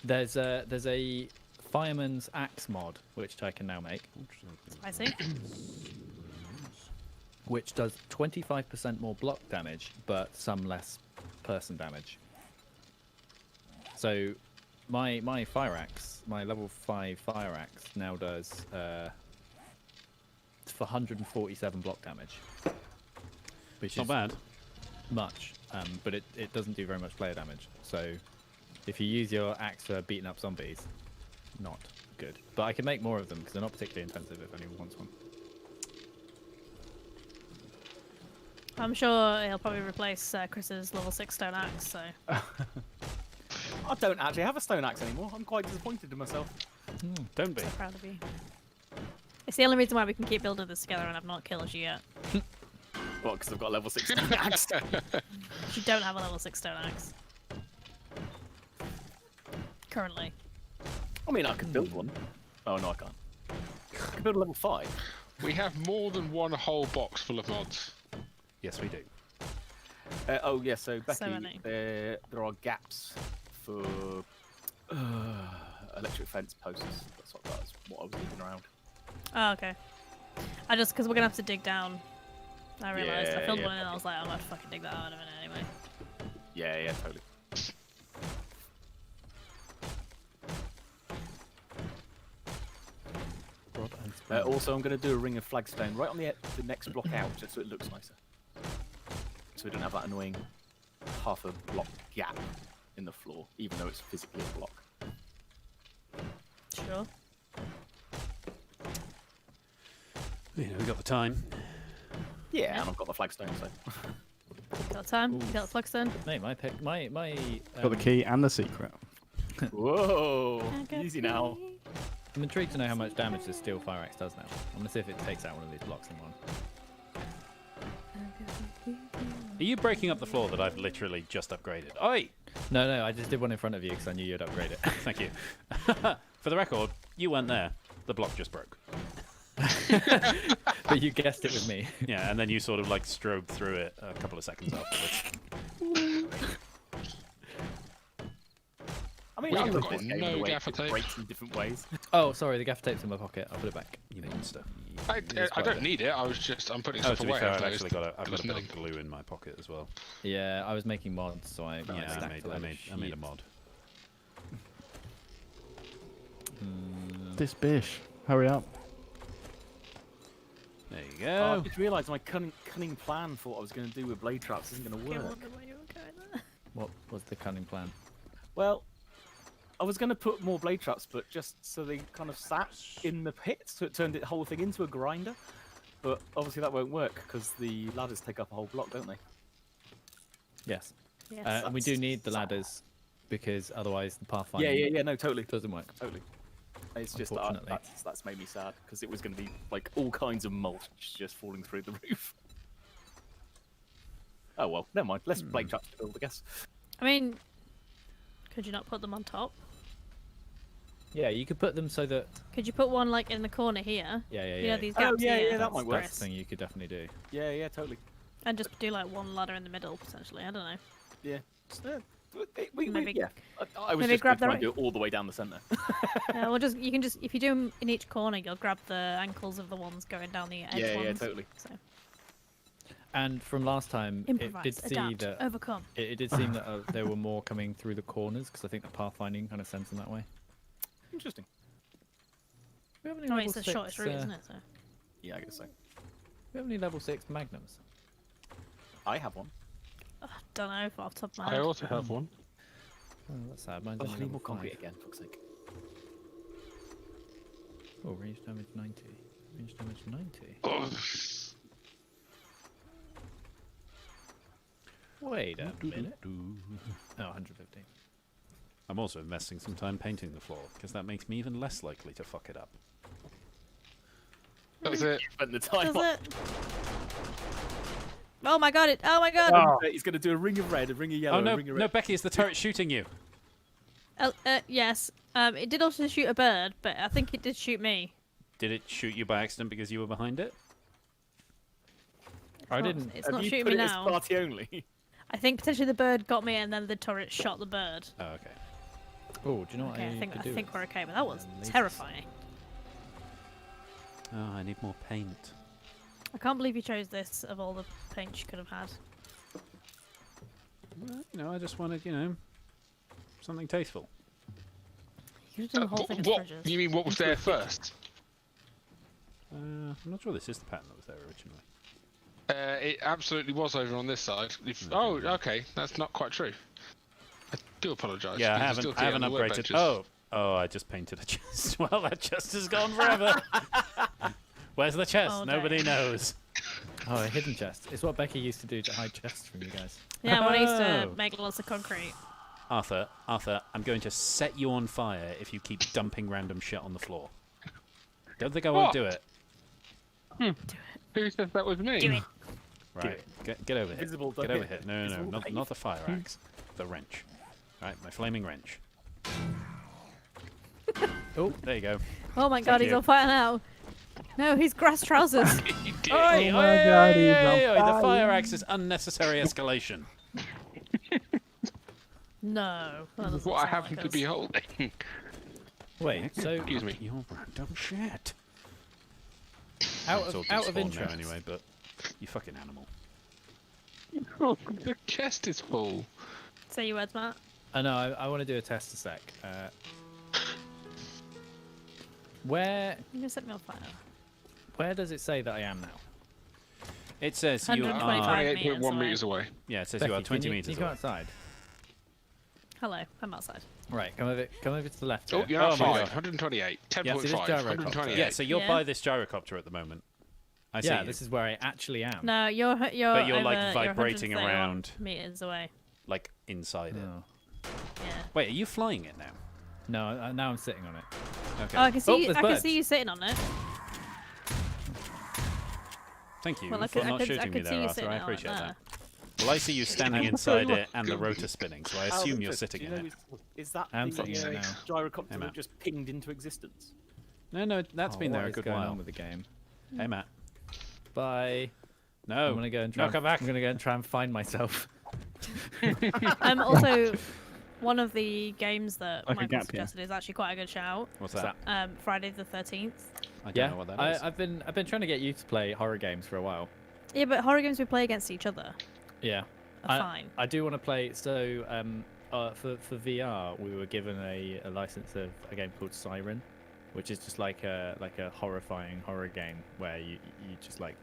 There's a fireman's axe mod which I can now make, I see. which does 25% more block damage, but some less person damage. So, my fire axe, my level 5 fire axe, now does for 147 block damage, which Not is bad. much, but it doesn't do very much player damage. So, if you use your axe for beating up zombies, not good. But I can make more of them because they're not particularly intensive if anyone wants one. I'm sure he'll probably replace Chris's level 6 stone axe, so. I don't actually have a stone axe anymore. I'm quite disappointed in myself. Don't be. So proud of you. It's the only reason why we can keep building this together and I've not killed you yet. What? Because I've got a level 6 stone axe. You don't have a level 6 stone axe. Currently. I mean, I could build one. Oh no, I can't. I can build a level 5. We have more than one whole box full of mods. Yes, we do. Oh yeah, so Becky, many. there are gaps for electric fence posts. That's what I was leaving around. Oh, okay. Because we're gonna have to dig down. I realised. I Yeah, filled yeah, one in and I was like, I'm gonna have to fucking dig that out in a minute anyway. Yeah, totally. Also, I'm going to do a ring of flagstone right on the next block out, just so it looks nicer. So we don't have that annoying half a block gap in the floor, even though it's physically a block. Sure. You know, we got the time. Yeah, and I've got the flagstone, so. Got time? You got the flagstone? Mate, my Got the key and the secret. Whoa! I got Easy now. three. I'm intrigued to know how much damage this steel fire axe does now. I'm gonna see if it takes out one of these blocks in one. Are you breaking up the floor that I've literally just upgraded? Oi! No, I just did one in front of you because I knew you'd upgrade it. Thank you. For the record, you weren't there. The block just broke. But you guessed it with me. Yeah, and then you sort of like strode through it a couple of seconds afterwards. I mean, We I have love got this game no the way gaffer it tape. breaks in different ways. Oh, sorry, the gaffer tape's in my pocket. I'll put it back. You monster. I don't need it. I'm putting Oh, stuff to be away. fair, I've I've actually got noticed a bit nothing. of glue in my pocket as well. Yeah, I was making mods, so I Yeah, I stacked made, a I load made, of I made a shit. mod. This bish. Hurry up. There you I go. just realised my cunning plan for what I was going to do with blade traps isn't going to Okay, work. wonder where you were going there. What was the cunning plan? Well, I was going to put more blade traps, but just so they kind of sat in the pit, so it turned the whole thing into a grinder. But obviously that won't work because the ladders take up a whole block, don't they? Yes. Yes. And we do need the ladders because otherwise the pathfinding Yeah, no, totally. doesn't work. Totally. It's just that Unfortunately. that's made me sad because it was going to be like all kinds of mulch just falling through the roof. Oh well, never mind. Less blade traps to build, I guess. I mean, could you not put them on top? Yeah, you could put them so that. Could you put one like in the corner here? Yeah. You know these Oh, gaps yeah, here. yeah, that might work. That's the thing you could definitely do. Yeah, totally. And just do like one ladder in the middle potentially. I don't know. Yeah, just, Maybe- I was maybe just grab going to the do it all the way down the centre. Yeah, well, you can just if you do them in each corner, you'll grab the ankles of the ones going down the edge Yeah, ones. totally. So And from last time, it improvise, did see adapt, that overcome. it did seem that there were more coming through the corners because I think the pathfinding kind of sends them that way. Interesting. We have any I mean, level it's the 6, shortest route, isn't it? So. Yeah, I guess so. We have any level 6 magnums? I have one. Don't know off the top of my I head. also have one. Oh, that's sad. Mine's Oh, only I need level more concrete 5. again, for fuck's sake. Oh, range damage 90. Range damage 90. Oh, Wait a minute. Oh, 115. I'm also investing some time painting the floor because that makes me even less likely to fuck it up. that's it. Spend the time Does on it? Oh my god! Oh my god! He's going to do a ring of red, a ring of yellow, Oh no, a ring of red. no, Becky, is the turret shooting you? Yes. It did also shoot a bird, but I think it did shoot me. Did it shoot you by accident because you were behind it? I It's not- didn't. It's Have not you shooting put me it now. as party only? I think potentially the bird got me, and then the turret shot the bird. Oh, okay. Oh, do you know what Okay, I I think could do? we're okay, but that was lasers. terrifying. Oh, I need more paint. I can't believe you chose this of all the paints you could have had. Well, you know, I just wanted, you know, something tasteful. You could have done the whole thing as What? fridges. You mean what was there first? I'm not sure this is the pattern that was there originally. It absolutely was over on this side. Oh, okay, that's not quite true. I do apologise. Yeah, I You can haven't, still I see it haven't on the upgraded. workbenches. Oh, I just painted a chest. Well, that chest is gone forever. Where's the chest? Oh, Nobody dang. knows. Oh, a hidden chest. It's what Becky used to do to hide chests from you guys. Yeah, when I used to Oh. make lots of concrete. Arthur, I'm going to set you on fire if you keep dumping random shit on the floor. Don't think I won't What? do it. Who says that was me? Do it. Right, get over here. Visible, Get don't over hit. here. No, Visible not, knife. not the fire axe. The wrench. Right, my flaming wrench. Oh, there you go. Oh my god, he's you. on fire now. No, he's grass trousers. You did. Oi, Oh my God, he's on oi, the fire. fire axe is unnecessary escalation. No. that doesn't What I sound happen like to us. be holding. Wait, so Excuse me. Your random shit. out It's all of, out of despawn now interest, anyway, but you fucking animal. Oh, the chest is full. Say your words, Matt. I know, I want to do a test a sec. Where You're gonna set me on fire. does it say that I am now? It says you 125 are. meters 28.1 away. meters away. Yeah, it says Becky, you are can 20 you, meters can you go away. outside? Hello, I'm outside. Right, come over to the left. Oh, here. you're not Oh my fine. God. 128. see this 10.5. gyrocopter? 128. Yeah, so you're Yeah. by this gyrocopter at the moment. I see Yeah, you. this is where I actually am. No, you're But you're, over, like, you're vibrating 131 around. meters away. like inside it. Oh. Yeah. Wait, are you flying it now? No, now I'm sitting on it. Okay. Oh, I can see. there's I can birds. see you sitting on it. Thank you Well, I for could, not I could, I shooting me could see there, you Arthur. sitting I on it appreciate there. that. Well, I see you standing inside it and the rotor spinning, so I assume you're sitting in it. Is that I'm the sitting in it now. gyrocopter Hey, that Matt. just pinged into existence? No, that's been what there a is good going while. on with the game? Hey, Matt. Bye. No. I'm gonna go and try. No, come back. I'm gonna go and try and find myself. Also, one of the games that Like a Michael gap year. suggested is actually quite a good shout. What's What's that? Friday the 13th. I don't Yeah, know what that is. I've been trying to get you to play horror games for a while. Yeah, but horror games we play against each other Yeah. are fine. I do want to play. So for VR, we were given a license of a game called Siren, which is just like a horrifying horror game where you just like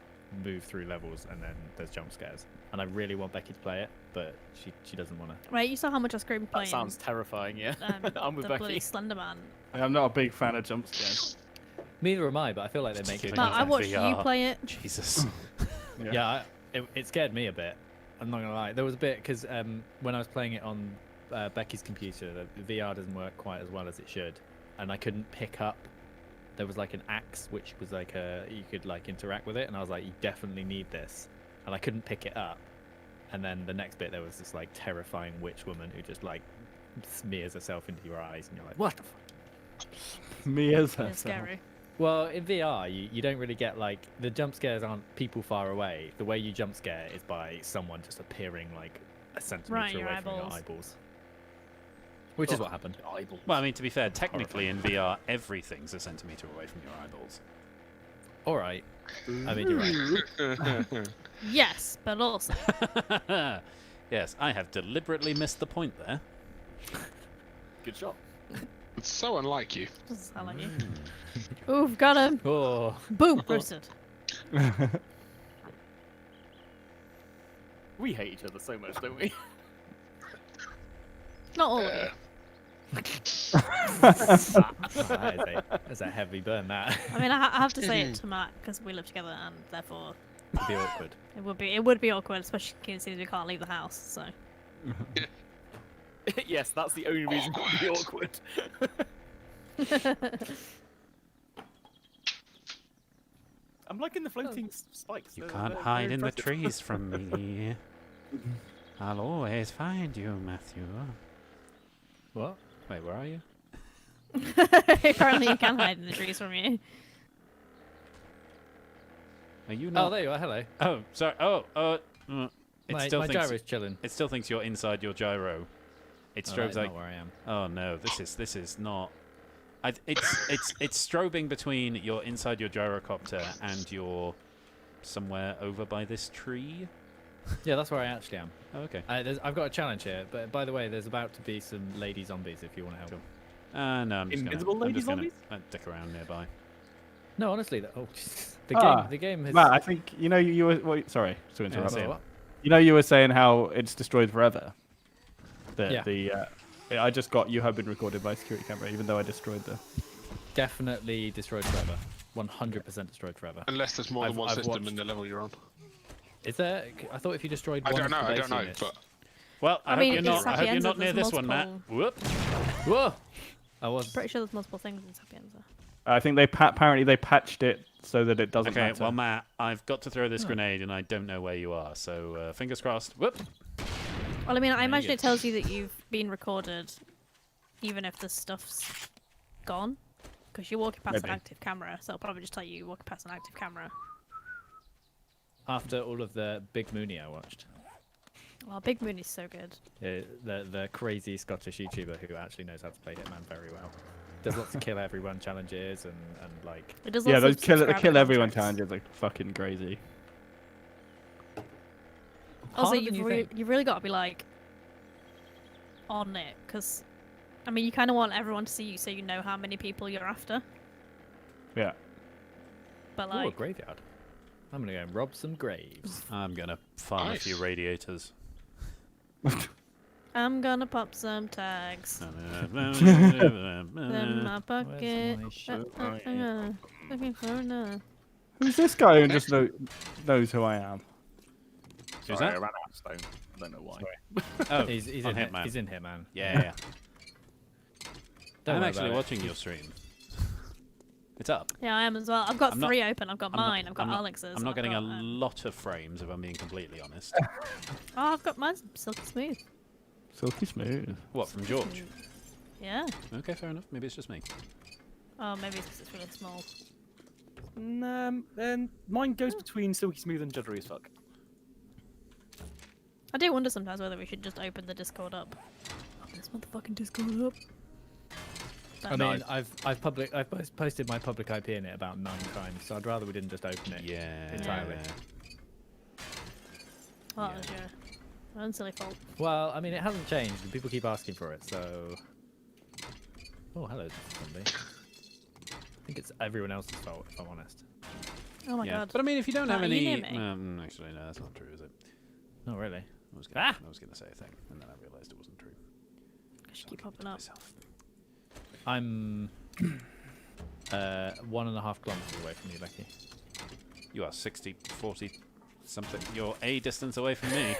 move through levels and then there's jump scares. And I really want Becky to play it, but she doesn't want to. Right, you saw how much I screamed That playing. sounds terrifying, yeah. I'm with the bloody Becky. Slender Man. I'm not a big fan of jump scares. Neither am I, but I feel like they make it. No, I in watched you VR. play it. Jesus. Yeah, it scared me a bit. I'm not gonna lie. There was a bit because when I was playing it on Becky's computer, the VR doesn't work quite as well as it should, and I couldn't pick up. There was like an axe which was like you could like interact with it, and I was like, you definitely need this, and I couldn't pick it up. And then the next bit, there was this like terrifying witch woman who just like smears herself into your eyes, and you're like, what the fuck? Me as It's herself. scary. Well, in VR, you don't really get like the jump scares aren't people far away. The way you jump scare is by someone just appearing like a centimeter Right in your away from your eyeballs. eyeballs. Which is what happened. Eyeball. Well, I mean, to be fair, technically in VR, everything's a centimetre away from your eyeballs. All right. I mean, you're right. Yes, but also. Yes, I have deliberately missed the point there. Good shot. It's so unlike you. Doesn't sound like you. Ooh, got him. Oh. Boom, roasted. We hate each other so much, don't we? Not all of you. That's a heavy burn, that. I mean, I have to say it to Matt because we live together, and therefore It'd be awkward. it would be awkward, especially since we can't leave the house. So. Yes, that's the only reason it would be awkward. I'm liking the floating spikes. You They're can't very hide in the impressive. trees from me. I'll always find you, Matthew. What? Wait, where are you? Apparently, you can hide in the trees from you. Are you Oh, not? there you are. Hello. Oh, sorry. It My still thinks gyro's chilling. it still thinks you're inside your gyro. It Oh, strobes that is like, not where I am. oh no, this is not. It's strobing between you're inside your gyrocopter and you're somewhere over by this tree. Yeah, that's where I actually am. Oh, okay. I've got a challenge here, but by the way, there's about to be some lady zombies if you want to help. No, I'm just Invisible gonna, I'm lady just gonna zombies? dick around nearby. No, honestly, the game has. Matt, I think you were. Well, sorry to interrupt. so what? You were saying how it's destroyed forever. Yeah. I just got you have been recorded by security camera, even though I destroyed the. Definitely destroyed forever. 100% destroyed forever. Unless there's more than one I've system watched- in the level you're on. Is there? I thought if you destroyed I one don't know, of the I base don't know, units- but Well, I, mean, hope you're it's not. I hope you're Sapienza, not near there's this one, Matt. multiple- Whoop. Whoa! I was. Pretty sure there's multiple things in Sapienza. I think apparently they patched it so that it doesn't Okay, matter. well, Matt, I've got to throw this grenade, and I don't know where you are. So fingers crossed. Whoop. Well, I mean, I imagine you it tells you that you've been recorded, even if the stuff's gone, because you're walking past Maybe. an active camera, so it'll probably just tell you you're walking past an active camera. After all of the Big Mooney I watched. Oh, Big Moon is so good. The crazy Scottish YouTuber who actually knows how to play Hitman very well. Does lots of kill everyone challenges and like. It does Yeah, lots those of kill subscriber everyone contracts. challenges are fucking crazy. Also, Harder than you think. you've really got to be like on it, because I mean, you kind of want everyone to see you so you know how many people you're after. Yeah. But Ooh, a like, graveyard. I'm gonna go and rob some graves. I'm gonna farm a few Nice. radiators. I'm gonna pop some tags in my pocket. my shirt? Looking for another. Who's this guy who just knows who I am? Who's Sorry, that? I ran out of stone. I don't know why. Oh, He's on in Hitman. He's in Hitman. Yeah. Don't I'm worry actually about it. watching your stream. It's up. Yeah, I am as well. I've got I'm not- 3 open. I've got I'm not- mine. I've got I'm not- Alex's. I'm not I've getting a got, lot of frames, if I'm being completely honest. Oh, I've got mine's silky smooth. Silky smooth. What, from George? Yeah. Okay, fair enough. Maybe it's just me. Oh, maybe it's 'cause it's really small. Then mine goes between silky smooth and juddery as fuck. I do wonder sometimes whether we should just open the Discord up. Open this motherfucking Discord up. I mean, I've posted my public IP in it about 9 times, so I'd rather we didn't just open it. Yeah. Entirely. Well, that was your own silly fault. Well, I mean, it hasn't changed, and people keep asking for it, so. Oh, hello, zombie. I think it's everyone else's fault, if I'm honest. Oh my Yeah. god. But I mean, if you don't have Are you any. near me? Actually, no, that's not true, is it? Oh, really? I was gonna say a thing, and then I realised it wasn't true. I should keep popping up. Myself. I'm 1.5 kilometers away from you, Becky. You are 60, 40 something. You're a distance away from me.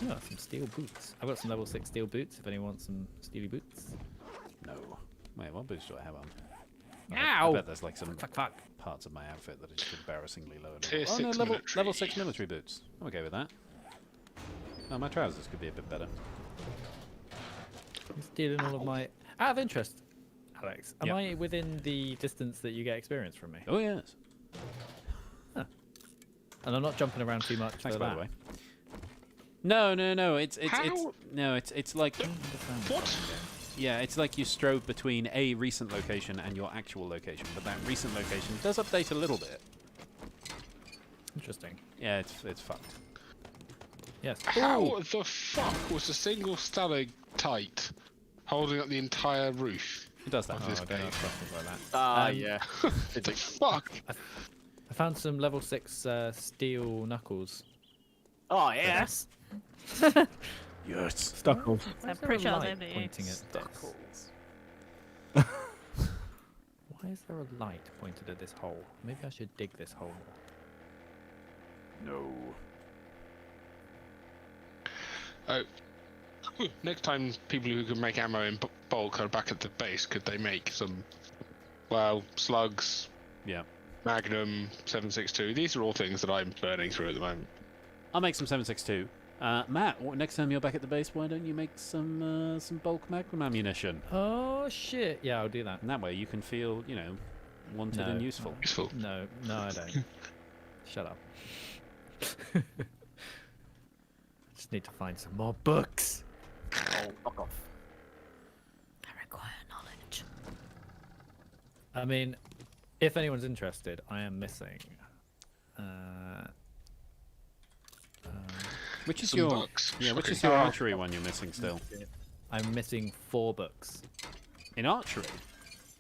Oh, some steel boots. I've got some level 6 steel boots if anyone wants some steely boots. No. Wait, what boots do I have on? Ow! I bet there's like some Fuck. parts of my outfit that are just embarrassingly low. Tier Oh, no, 6 level military. 6 military boots. I'm okay with that. Oh, my trousers could be a bit better. I'm stealing all of my. Out of interest, Alex, am Yep. I within the distance that you get experience from me? Oh, yes. And I'm not jumping around too much Thanks, for by that. the way. No. It's How? no. It's like What? yeah. It's like you strove between a recent location and your actual location, but that recent location does update a little bit. Interesting. Yeah, it's fucked. Yes. How the fuck was a single stalactite holding up the entire roof? It does that. Of this I don't game? ask questions like that. Ah, yeah. It's like, fuck! I found some level 6 steel knuckles. Oh, yes. Yes. Stuckles. I'm pretty sure I was light able to pointing use at this. Why is there a light pointed at this hole? Maybe I should dig this hole more. No. Oh. Next time people who can make ammo in bulk are back at the base, could they make some, well, slugs, Yeah. Magnum, 7.62? These are all things that I'm burning through at the moment. I'll make some 7.62. Matt, next time you're back at the base, why don't you make some bulk Magnum ammunition? Oh shit! Yeah, I'll do that. And that way you can feel, wanted and useful. Useful. No, I don't. Shut up. Just need to find some more books. Oh, fuck off. I require knowledge. I mean, if anyone's interested, I am missing. Which is Some your books. which is Shocking. your archery one you're missing still? I'm missing 4 books. In archery?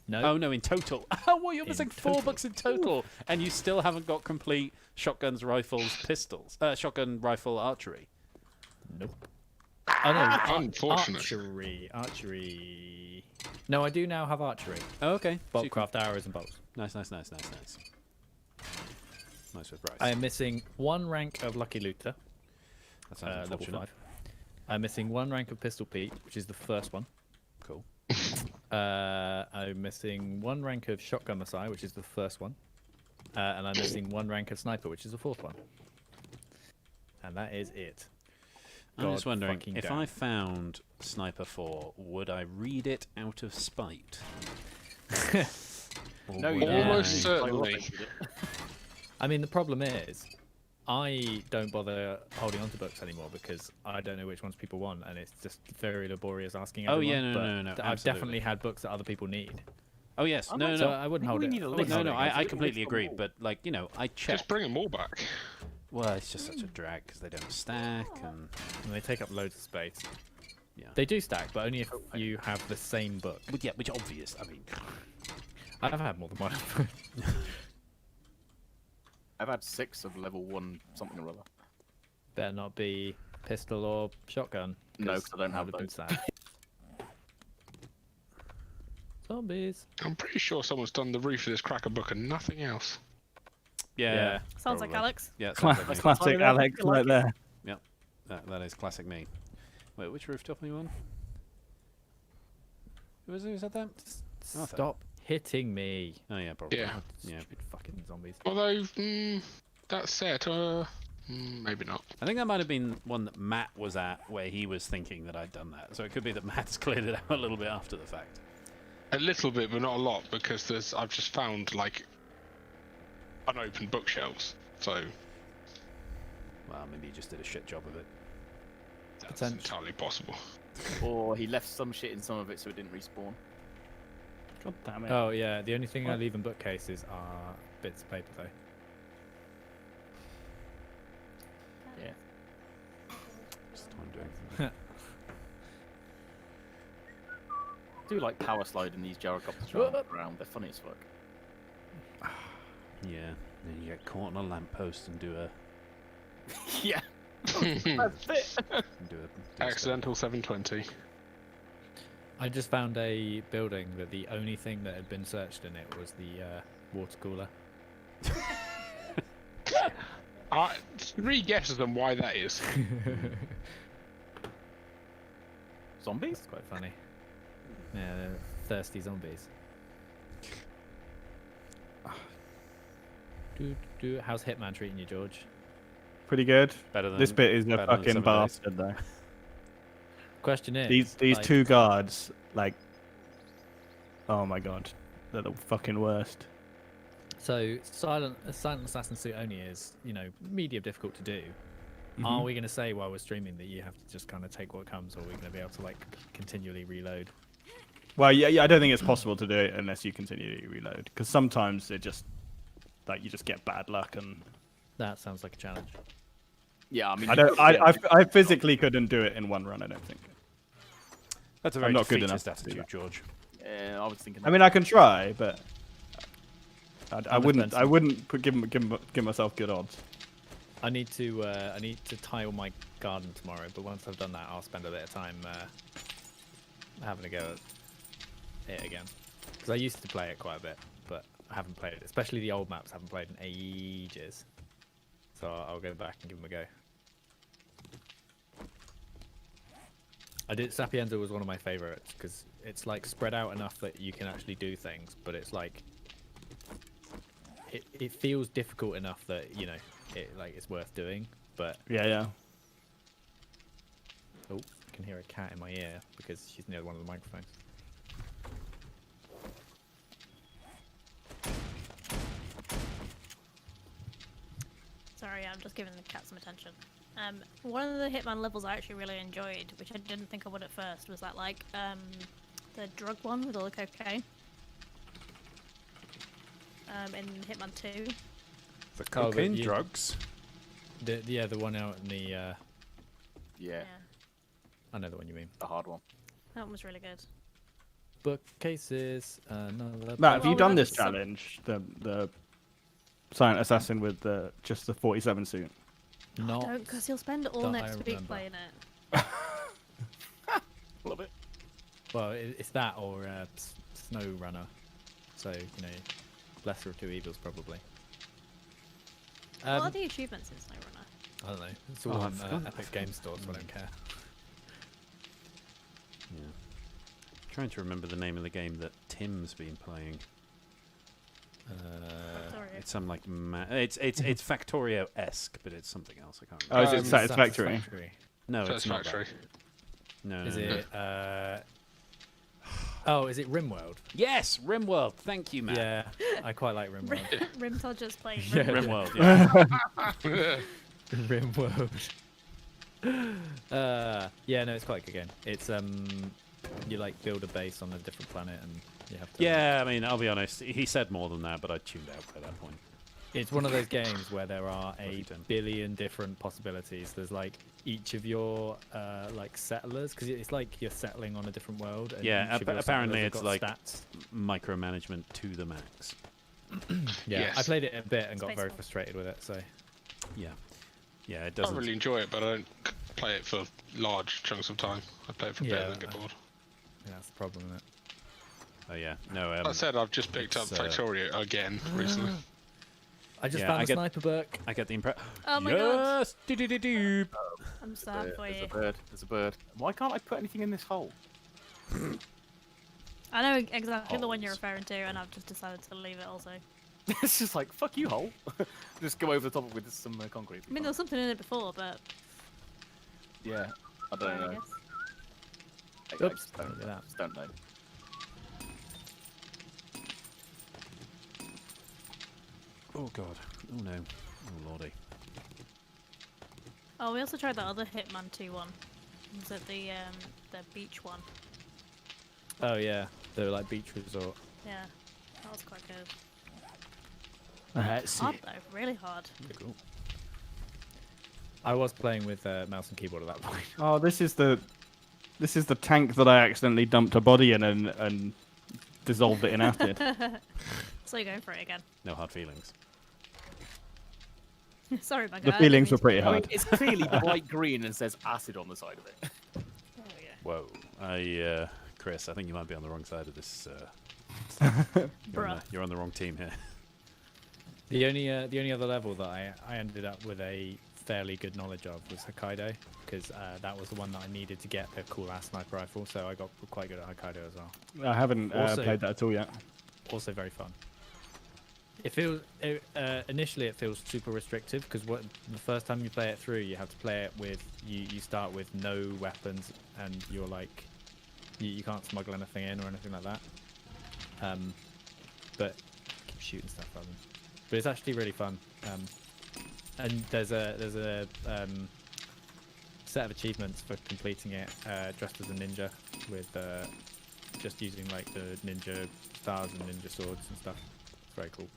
No. Oh no, in total. Oh, well, you're In missing 4 total. books in total, and you still haven't got complete shotguns, rifles, pistols. Shotgun, rifle, archery. Nope. Oh no, Unfortunate. archery. No, I do now have archery. Oh, okay. So you can- Boltcraft arrows and bolts. Nice. Nice surprise. I am missing 1 rank of Lucky Looter, That sounds level unfortunate. 5. I'm missing 1 rank of Pistol Pete, which is the first one. Cool. I'm missing 1 rank of Shotgun Messiah, which is the first one. And I'm missing 1 rank of Sniper, which is the 4th one. And that is it. I'm just God wondering, fucking if damn. I found Sniper 4, would I read it out of spite? Or No, would you don't. Almost I- certainly. I mean, the problem is, I don't bother holding on to books anymore because I don't know which ones people want, and it's just very laborious asking Oh, everyone. yeah, no, but no, I've absolutely. definitely had books that other people need. Oh yes, no, So no. I wouldn't I hold think it. we need a I wouldn't list. hold No, it I against you. completely list agree, them all. but like, I check. Just bring them all back. Well, it's just such a drag because they don't stack, and And they take up loads of space. Yeah. They do stack, but only if you have the same book. which obvious. I mean, I've had more than one. I've had 6 of level 1 something or other. Better not be pistol or shotgun. No, 'cause I don't have would been those. sad. Zombies. I'm pretty sure someone's done the roof of this cracker book and nothing else. yeah. Sounds like probably. Alex. Yeah, it sounds like me. Classic Alex right there. That is classic me. Wait, which rooftop are you on? Who said that? Arthur. Stop hitting me. Oh yeah, probably. Yeah. Yeah. Stupid fucking zombies. Although, that said, maybe not. I think that might have been one that Matt was at, where he was thinking that I'd done that. So it could be that Matt's cleared it out a little bit after the fact. A little bit, but not a lot, because I've just found like unopened bookshelves. So Well, maybe he just did a shit job of it. that's Potential. entirely possible. Or he left some shit in some of it so it didn't respawn. God damn it. Oh yeah, the only thing I What? leave in bookcases are bits of paper though. Yeah. Just what I'm doing. I do like power sliding these gyrocopters around. They're funny as fuck. Yeah. Then you get caught on a lamppost and do a Yeah. That's it. Accidental 720. I just found a building that the only thing that had been searched in it was the water cooler. 3 guesses on why that is. Zombies? It's quite funny. Yeah, they're thirsty zombies. How's Hitman treating you, George? Pretty good. Better than This bit is a better than fucking some of those. bastard though. Question is, These like, 2 guards, like, oh my god, they're the fucking worst. So silent assassin suit only is, medium difficult to do. Are we going to say while we're streaming that you have to just kind of take what comes, or are we going to be able to like continually reload? Well, yeah, I don't think it's possible to do it unless you continually reload, because sometimes it just like you just get bad luck, and That sounds like a challenge. Yeah, I mean, I physically couldn't do it in one run. I don't think. That's a very not good defeatist enough to do attitude, George. Yeah, I was thinking. I mean, I can try, but I wouldn't give myself good odds. I need to tile my garden tomorrow, but once I've done that, I'll spend a bit of time having a go at it again. Because I used to play it quite a bit, but I haven't played it, especially the old maps. I haven't played in ages, so I'll go back and give them a go. Sapienza was one of my favorites because it's like spread out enough that you can actually do things, but it's like it feels difficult enough that it's worth doing. But Yeah. oh, I can hear a cat in my ear because she's near one of the microphones. Sorry, I'm just giving the cat some attention. One of the Hitman levels I actually really enjoyed, which I didn't think I would at first, was that like the drug one with all the cocaine. In Hitman 2. The cocaine you- drugs. The one out in the yeah, Yeah, I know the one you mean. the hard one. that one was really good. Bookcases. Matt, have you Well, done this that's some- challenge? The Silent Assassin with just the 47 suit. Not. Don't, because you'll spend all that next I week remember. playing it. Love it. Well, it's that or Snow Runner. So lesser of two evils probably. What are the achievements in SnowRunner? I don't know. It's all on Epic Game Store, so I don't care. Yeah. Trying to remember the name of the game that Tim's been playing. Sorry. It's some like it's Factorio-esque, but it's something else. I can't Oh, remember. is it Satisfactory? No, it's not. Satisfactory. That. No, Is no, it? Oh, is it RimWorld? Yes, RimWorld. Thank you, Matt. Yeah, I quite like RimWorld. Rimtod just playing. Yeah. RimWorld. Yeah. RimWorld. Yeah, no, it's quite a good game. It's you like build a base on a different planet and you have to. Yeah, I mean, I'll be honest. He said more than that, but I tuned out by that point. It's one of those games where there are a Bloody done. billion different possibilities. There's like each of your like settlers, because it's like you're settling on a different world. And Yeah, each of your apparently settlers have it's got like stats. micromanagement to the max. Yeah, Yes. I played it a bit and got very Spaceball. frustrated with it. So Yeah, yeah, it I doesn't. really enjoy it, but I don't play it for large chunks of time. I play it for a bit Yeah. and then get bored. yeah, that's the problem with it. Oh yeah, no. That said, I've just picked up it's, Factorio again recently. I just Yeah, found I a get- sniper book. I get the impression. Oh my god. Yes, do-do-do-do. I'm sad for There's you. a bird. There's a bird. Why can't I put anything in this hole? I know exactly the one you're Holes. referring to, and I've just decided to leave it also. It's just like, fuck you, hole. Just go over the top of it with some concrete. I mean, there was something in it before, but Yeah, I don't I know. guess. I Oops, just don't, look at that. just don't know. Oh god. Oh no. Oh lordy. Oh, we also tried that other Hitman 2 one. Was it the beach one? Oh yeah, the like beach resort. Yeah, that was quite good. Let's Hard though, really hard. Cool. I was playing with mouse and keyboard at that point. Oh, this is the tank that I accidentally dumped a body in and dissolved it in acid. So you're going for it again. No hard feelings. Sorry, my guy. The I feelings were didn't pretty I mean, hard. it's clearly bright green and says acid on the side of it. mean to- There we go. Whoa. Chris, I think you might be on the wrong side of this. You're, on Bruh. you're on the wrong team here. The only other level that I ended up with a fairly good knowledge of was Hokkaido, because that was the one that I needed to get a cool ass sniper rifle. So I got quite good at Hokkaido as well. I haven't Also- played that at all yet. Also very fun. Initially it feels super restrictive because the first time you play it through, you have to play it with you start with no weapons and you're like you can't smuggle anything in or anything like that. But keep shooting stuff at them. But it's actually really fun. And there's a set of achievements for completing it dressed as a ninja with just using like the ninja stars and ninja swords and stuff. It's very cool.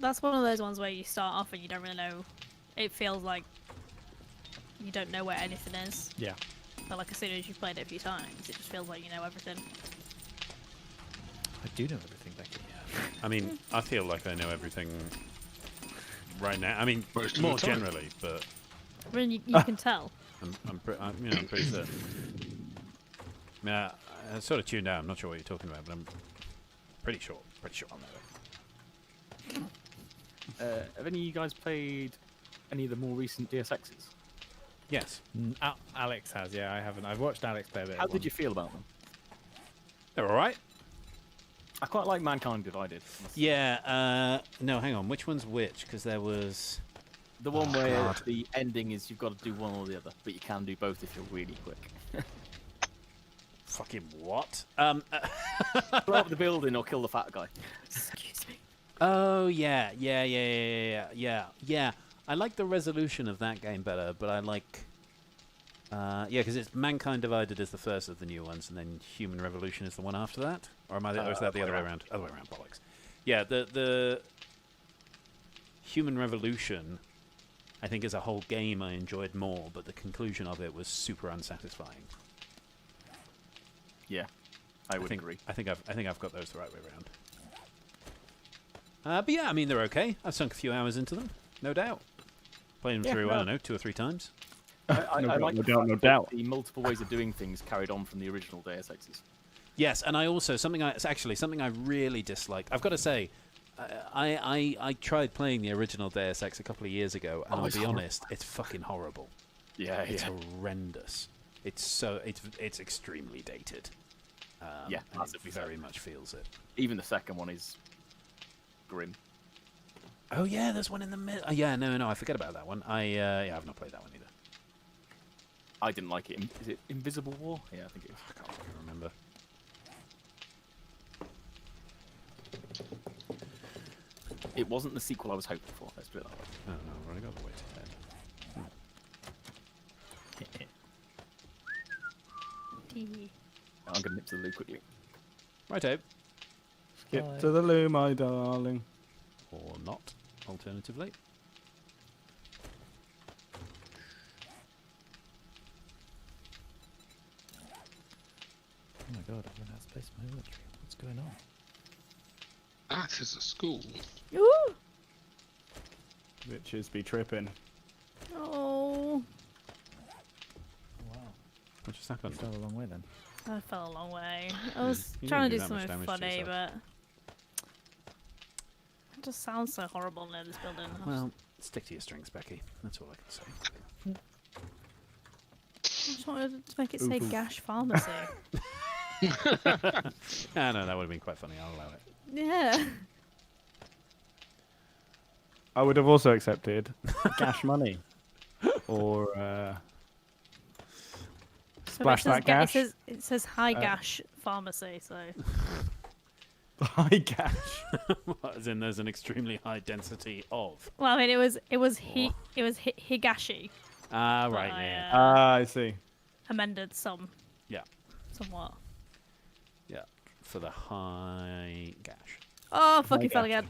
That's one of those ones where you start off and you don't really know. It feels like you don't know where anything is. Yeah. But like as soon as you've played it a few times, it just feels like you know everything. I do know everything, Becky. I mean, I feel like I know everything right now. I mean, Most of more the time. generally, but I mean, you can tell. I'm pretty certain. I mean, I sort of tuned out. I'm not sure what you're talking about, but I'm pretty sure I'll know it. Have any of you guys played any of the more recent Deus Exes? Yes, Alex has, yeah. I haven't. I've watched Alex play a bit. How of did one. you feel about them? they're all right. I quite like Mankind Divided. Yeah. No, hang on. Which one's which? Because there was. The one where God. the ending is you've got to do one or the other, but you can do both if you're really quick. Fucking what? Blow up the building or kill the fat guy. Excuse me. Oh yeah. I like the resolution of that game better, but I like. Yeah, because it's Mankind Divided is the first of the new ones, and then Human Revolution is the one after that, or or is that the other way around? Other way around, bollocks. Yeah, the Human Revolution, I think as a whole game I enjoyed more, but the conclusion of it was super unsatisfying. Yeah, I would think, agree. I think I've got those the right way around. But yeah, I mean they're okay. I've sunk a few hours into them, no doubt. Playing them Yeah, through, I no. don't know, 2 or 3 times. I No doubt, like no the doubt, fact no that doubt. the multiple ways of doing things carried on from the original Deus Exes. Yes, and I also something I really dislike. I've got to say, I tried playing the original Deus Ex a couple of years ago, and I'll it's be horrible. honest, it's fucking horrible. Yeah, It's horrendous. It's extremely dated. Yeah, and it massively so. very much feels it. Even the second one is grim. Oh yeah, there's one in the middle. Yeah, no, I forget about that one. I've not played that one either. I didn't like it. Is it Invisible War? Yeah, I think it is. I can't fucking remember. It wasn't the sequel I was hoping for. Let's put it that way. Oh no, I've already got the way to head. I'm going to nip to the loo quickly. Righto, Skip to the loo, my darling. or not. Alternatively. Oh my god, I've run out of space in my inventory. What's going on? That is a school. Ooh! Bitches be tripping. Oh, Wow. What just happened? Fell a long way then. I fell a long way. I was You trying didn't to do do that much something damage to funny, yourself. but it just sounds so horrible near this building. Well, stick to your strings, Becky. That's all I can say. I just wanted to make it say Gash Pharmacy. Ah, no, that would have been quite funny. I'll allow it. Yeah. I would have also accepted cash money. Or So Splash that gash. It says High Gash Pharmacy, so. high cash. As in, there's an extremely high density of. Well, I mean, it was Higashi. Ah, but right, I, yeah. I see. amended Yeah, somewhat. yeah. For the high gash. Oh, fuck, he fell again.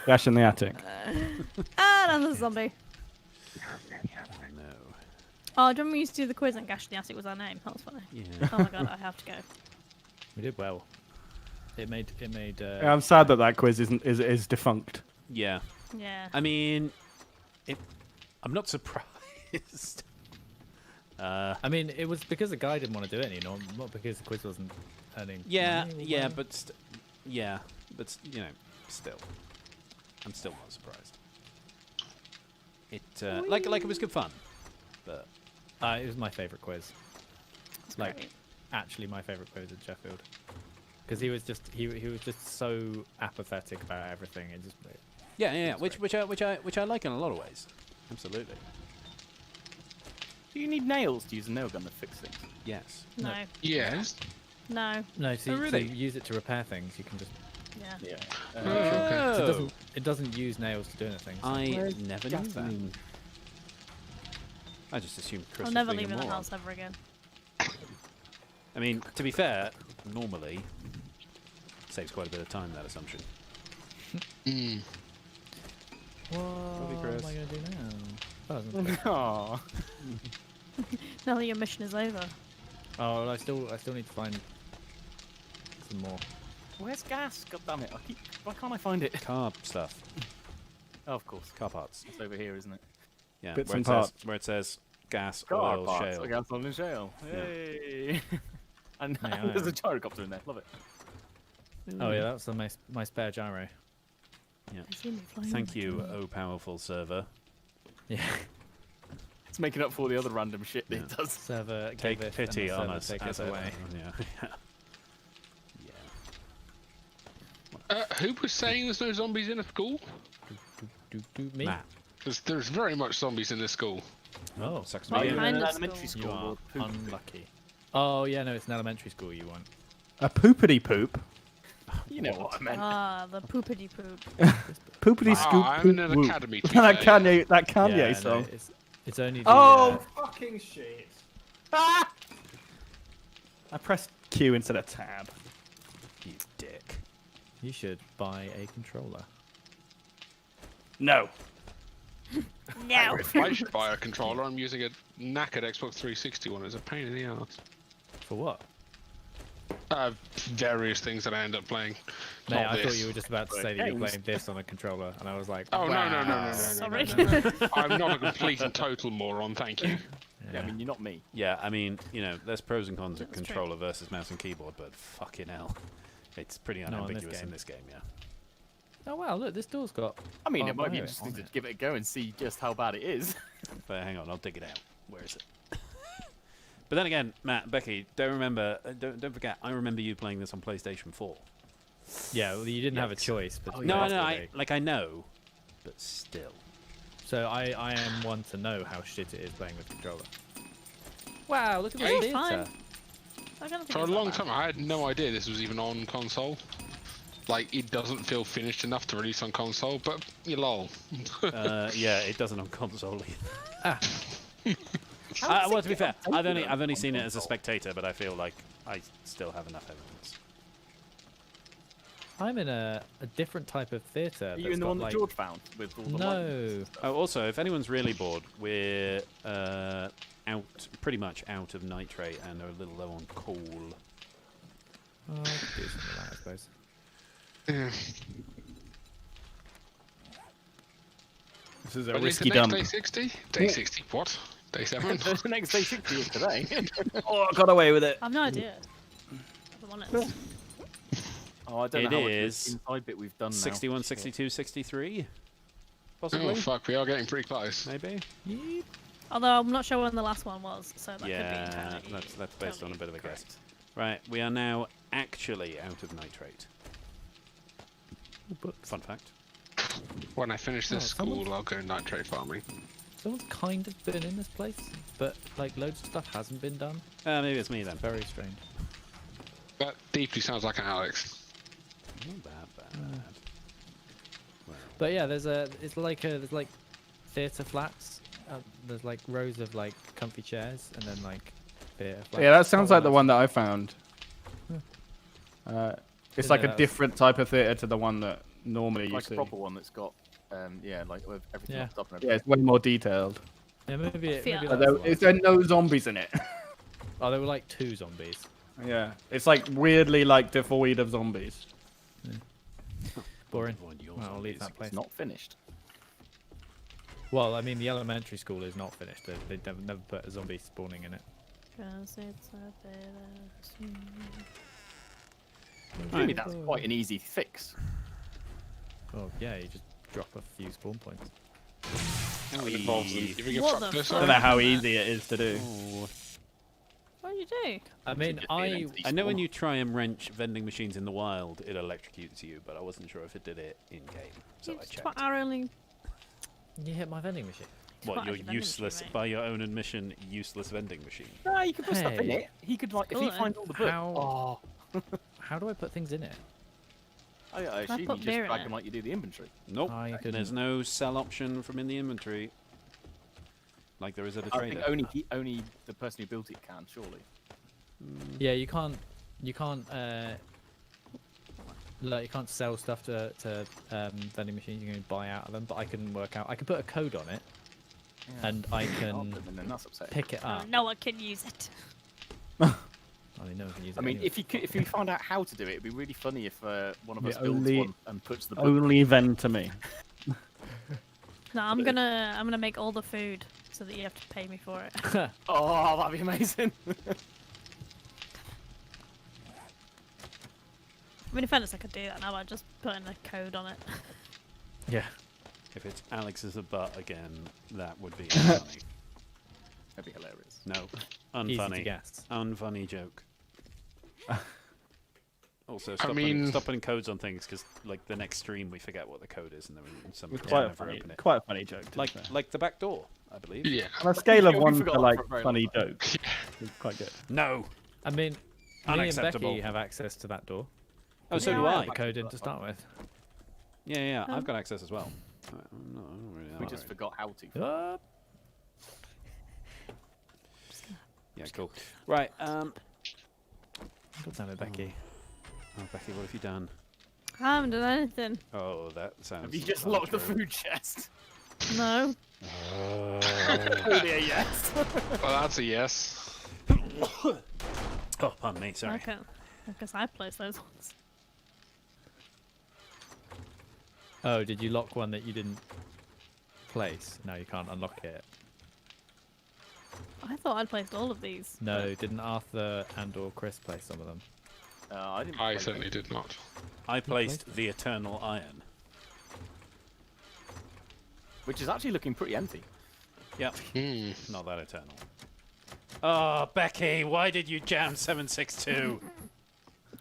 Gash in the attic. Another zombie. Oh, no. Oh, do you remember we used to do the quiz and Gash in the Attic was our name? That was funny. Yeah. Oh my god, I have to go. We did well. It made. Yeah, I'm sad that that quiz is defunct. Yeah. Yeah. I mean, I'm not surprised. I mean, it was because the guy didn't want to do it anymore, not because the quiz wasn't earning. Yeah, money or yeah, whatever. but you know, still, I'm still not surprised. It like it was good fun, but It was my favourite quiz. That's like, great. actually, my favourite quiz at Sheffield. Because he was just he was just so apathetic about everything. It just yeah, That's which I like in a lot of ways. Absolutely. Do you need nails to use a nail gun to fix things? Yes. No. Yes. No. no. So, Oh, so really? you use it to repair things. You can just Yeah. Yeah. Okay. Oh, It doesn't use nails to do anything. So. I Where's never knew that. gasoline? I just assumed Chris I'll was never being leave a in the moron. house ever again. I mean, to be fair, normally saves quite a bit of time, that assumption. Mm. What Chris. am I going to do now? Oh, there's Aw. Now that your mission is over. oh, well, I still need to find some more. Where's gas? God damn it! Why can't I find it? Car stuff. Oh, of course. Car parts. It's over here, isn't it? Yeah, Bits where and it, says, parts. where it says gas, Car oil, parts. shale. I got some in shale. Yeah. Hey. And Yeah, there's yeah. a gyrocopter in there. Love it. Oh yeah, that's my spare gyro. Yeah. I see me flying Thank in you, the oh powerful server. Yeah. It's making up for all the other random shit that it Yeah. does. Server Take give it, pity and the on server us. take as us a- away. Yeah. Who was saying there's no zombies in a school? Me? Matt. There's very much zombies in this school. Oh, sucks Are me you in. in Kind an of elementary school. You school are or poop? unlucky. Oh yeah, no, it's an elementary school you want. A poopity poop. You know what I meant. Ah, the poopity poop. Poopity Ah, scoop. I'm in an poop, academy. whoop. To be that fair. Kanye yeah, song. No, it's only the. Oh fucking shit! I pressed Q instead of tab. You dick. You should buy a controller. No. No. I should buy a controller. I'm using a knackered Xbox 360 one. It's a pain in the ass. For what? Various things that I end up playing. Mate, Not I thought this. you were just about to say that you're Games. playing this on a controller, and I was like, Oh, no. Sorry. I'm not a complete and total moron, thank you. Yeah, I mean, you're not me. Yeah, I mean, you know, there's pros and cons of That's true. controller versus mouse and keyboard, but fucking hell. It's pretty No, in this unambiguous in game. this game, yeah. Oh wow, look, this door's got. I mean, Oh, it might be bio interesting on to it. give it a go and see just how bad it is. But hang on, I'll dig it out. Where is it? But then again, Matt, Becky, don't forget, I remember you playing this on PlayStation 4. Yeah, well, you didn't have a Yes. choice. But No, I know, but still. So I am one to know how shit it is playing with controller. Wow, look at Yeah, this it's fine. theatre. I don't think For a it's that long bad. time, I had no idea this was even on console. Like, it doesn't feel finished enough to release on console, but you lol. Yeah, it doesn't on console either. How does Well, it to be get fair, updated I've only on seen it as a console? spectator, but I feel like I still have enough evidence. I'm in a different type of theatre. Are you in the one that George found with all the No. Oh, also, if anyone's really bored, we're pretty much out of nitrate and are a little low on coal. Oh, I could do something like that, I suppose. This is a When is the risky next dump. day 60? Day 60, what? Day 7? the next day 60 is today. Oh, I got away with it. I have no idea. If I'm honest. Oh, I don't It know how much is of the inside bit we've done now. 61, 62, 63? Oh Possibly? fuck, we are getting pretty close. Maybe? Although I'm not sure when the last one was, so that could be Yeah, entirely. that's based on a bit of a guess. Correct. Right, we are now actually out of nitrate. Fun fact. When I finish this Oh, someone's- school, I'll go nitrate farming. Someone's kind of been in this place, but like loads of stuff hasn't been done. Maybe it's me then. Very strange. That deeply sounds like an Alex. Not bad. Well, But yeah, there's like theatre flats. There's like rows of like comfy chairs, and then like theatre flats. Yeah, that sounds Oh, like the nice. one that I found. It's Isn't like it? a That's- different type of theatre to the one that normally you Like see. a proper one that's got, yeah, like with everything Yeah. locked up and Yeah, everything. it's way more detailed. Yeah, maybe. Feel. Maybe But that's the is one. there no zombies in it? Oh, there were like 2 zombies. Yeah, it's like weirdly like devoid of zombies. Boring. avoid your Well, I'll leave zombies. that place. It's not finished. Well, I mean, the elementary school is not finished. They never put a zombie spawning in it. 'Cause it's a better scene. Maybe that's quite an easy fix. Oh yeah, you just drop a few spawn points. It involves them giving a What fuck the this I fuck? don't know how easy it is to do. Oh. What do you do? I mean, Just be an empty I know when spawn. you try and wrench vending machines in the wild, it electrocutes you, but I wasn't sure if it did it in game, so You I just checked. put our only. You hit my vending machine. What, Quite your a vending machine, useless, right? by your own admission, useless vending machine? No, you can put stuff in Hey. it. He could like if Cool, he finds all the books. How- Oh, How do I put things in it? I assume you put just beer in drag it? them like you do the inventory. Nope. Oh, you There's couldn't. no sell option from in the inventory. Like there is at a I trader. think only the person who built it can, surely. Yeah, you can't. Like you can't sell stuff to vending machines. You can buy out of them. But I can work out. I can put a code on it, and I can And then that's upsetting. pick it Oh, up. no one can use it. I mean, no one can use it. I mean, anyway. if you find out how to do it, it'd be really funny if one of Yeah, us builds only- one and puts the book. Only then to me. No, I'm gonna make all the food so that you have to pay me for it. Oh, that'd be amazing. I mean, in fairness, I could do that now by just putting a code on it. Yeah. If it's Alex as a butt again, that would be funny. That'd be hilarious. No, Easy to unfunny. guess. Unfunny joke. Also, mean- stop putting codes on things because, like, the next stream we forget what the code is, and then some It's can quite a never funny, open it. quite a funny joke. To Like, be fair. like the back door, I believe. Yeah. On a scale of Yeah, we 1 forgot to that like for a very funny long time. jokes, it's quite good. No. I mean, me and Unacceptable. Becky have access to that door. Oh, so Yeah. do I I. put the code in to start with. Yeah, I've got access as well. I'm not really We that just worried. forgot how to. Yeah, cool. Right. God damn it, Becky. Oh, Becky, what have you done? I haven't done anything. Oh, that sounds. Have you just locked the untrue. food chest? No. Clearly a yes. Well, that's a yes. Oh, pardon me. Sorry. Okay. I guess I placed those ones. Oh, did you lock one that you didn't place? No, you can't unlock it. I thought I'd placed all of these. No, didn't Arthur and or Chris place some of them? I didn't. I play certainly those. did not. I placed the Eternal Iron. Which is actually looking pretty empty. Yep. Hmm. Not that eternal. Oh, Becky, why did you jam 762?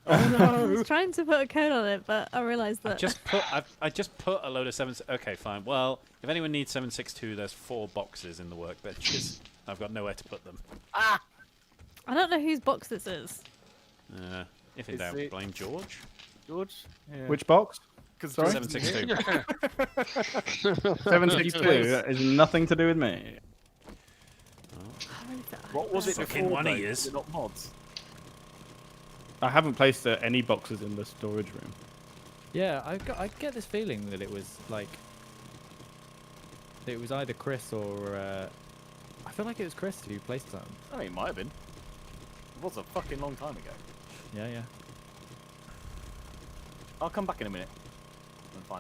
I was trying to put a code on it, but I realised that. I just put a load of 7. Okay, fine. Well, if anyone needs 762, there's 4 boxes in the workbenches. I've got nowhere to put them. I don't know whose box this is. If in Is doubt, it- blame George. George? Yeah. Which box? Sorry? 762. 762 is nothing to do with me. What was it Fucking before? one though? he is. Was it not mods? I haven't placed any boxes in the storage room. Yeah, I get this feeling that it was like it was either Chris or I feel like it was Chris who placed them. I mean, it might have been. It was a fucking long time ago. Yeah, yeah. I'll come back in a minute and find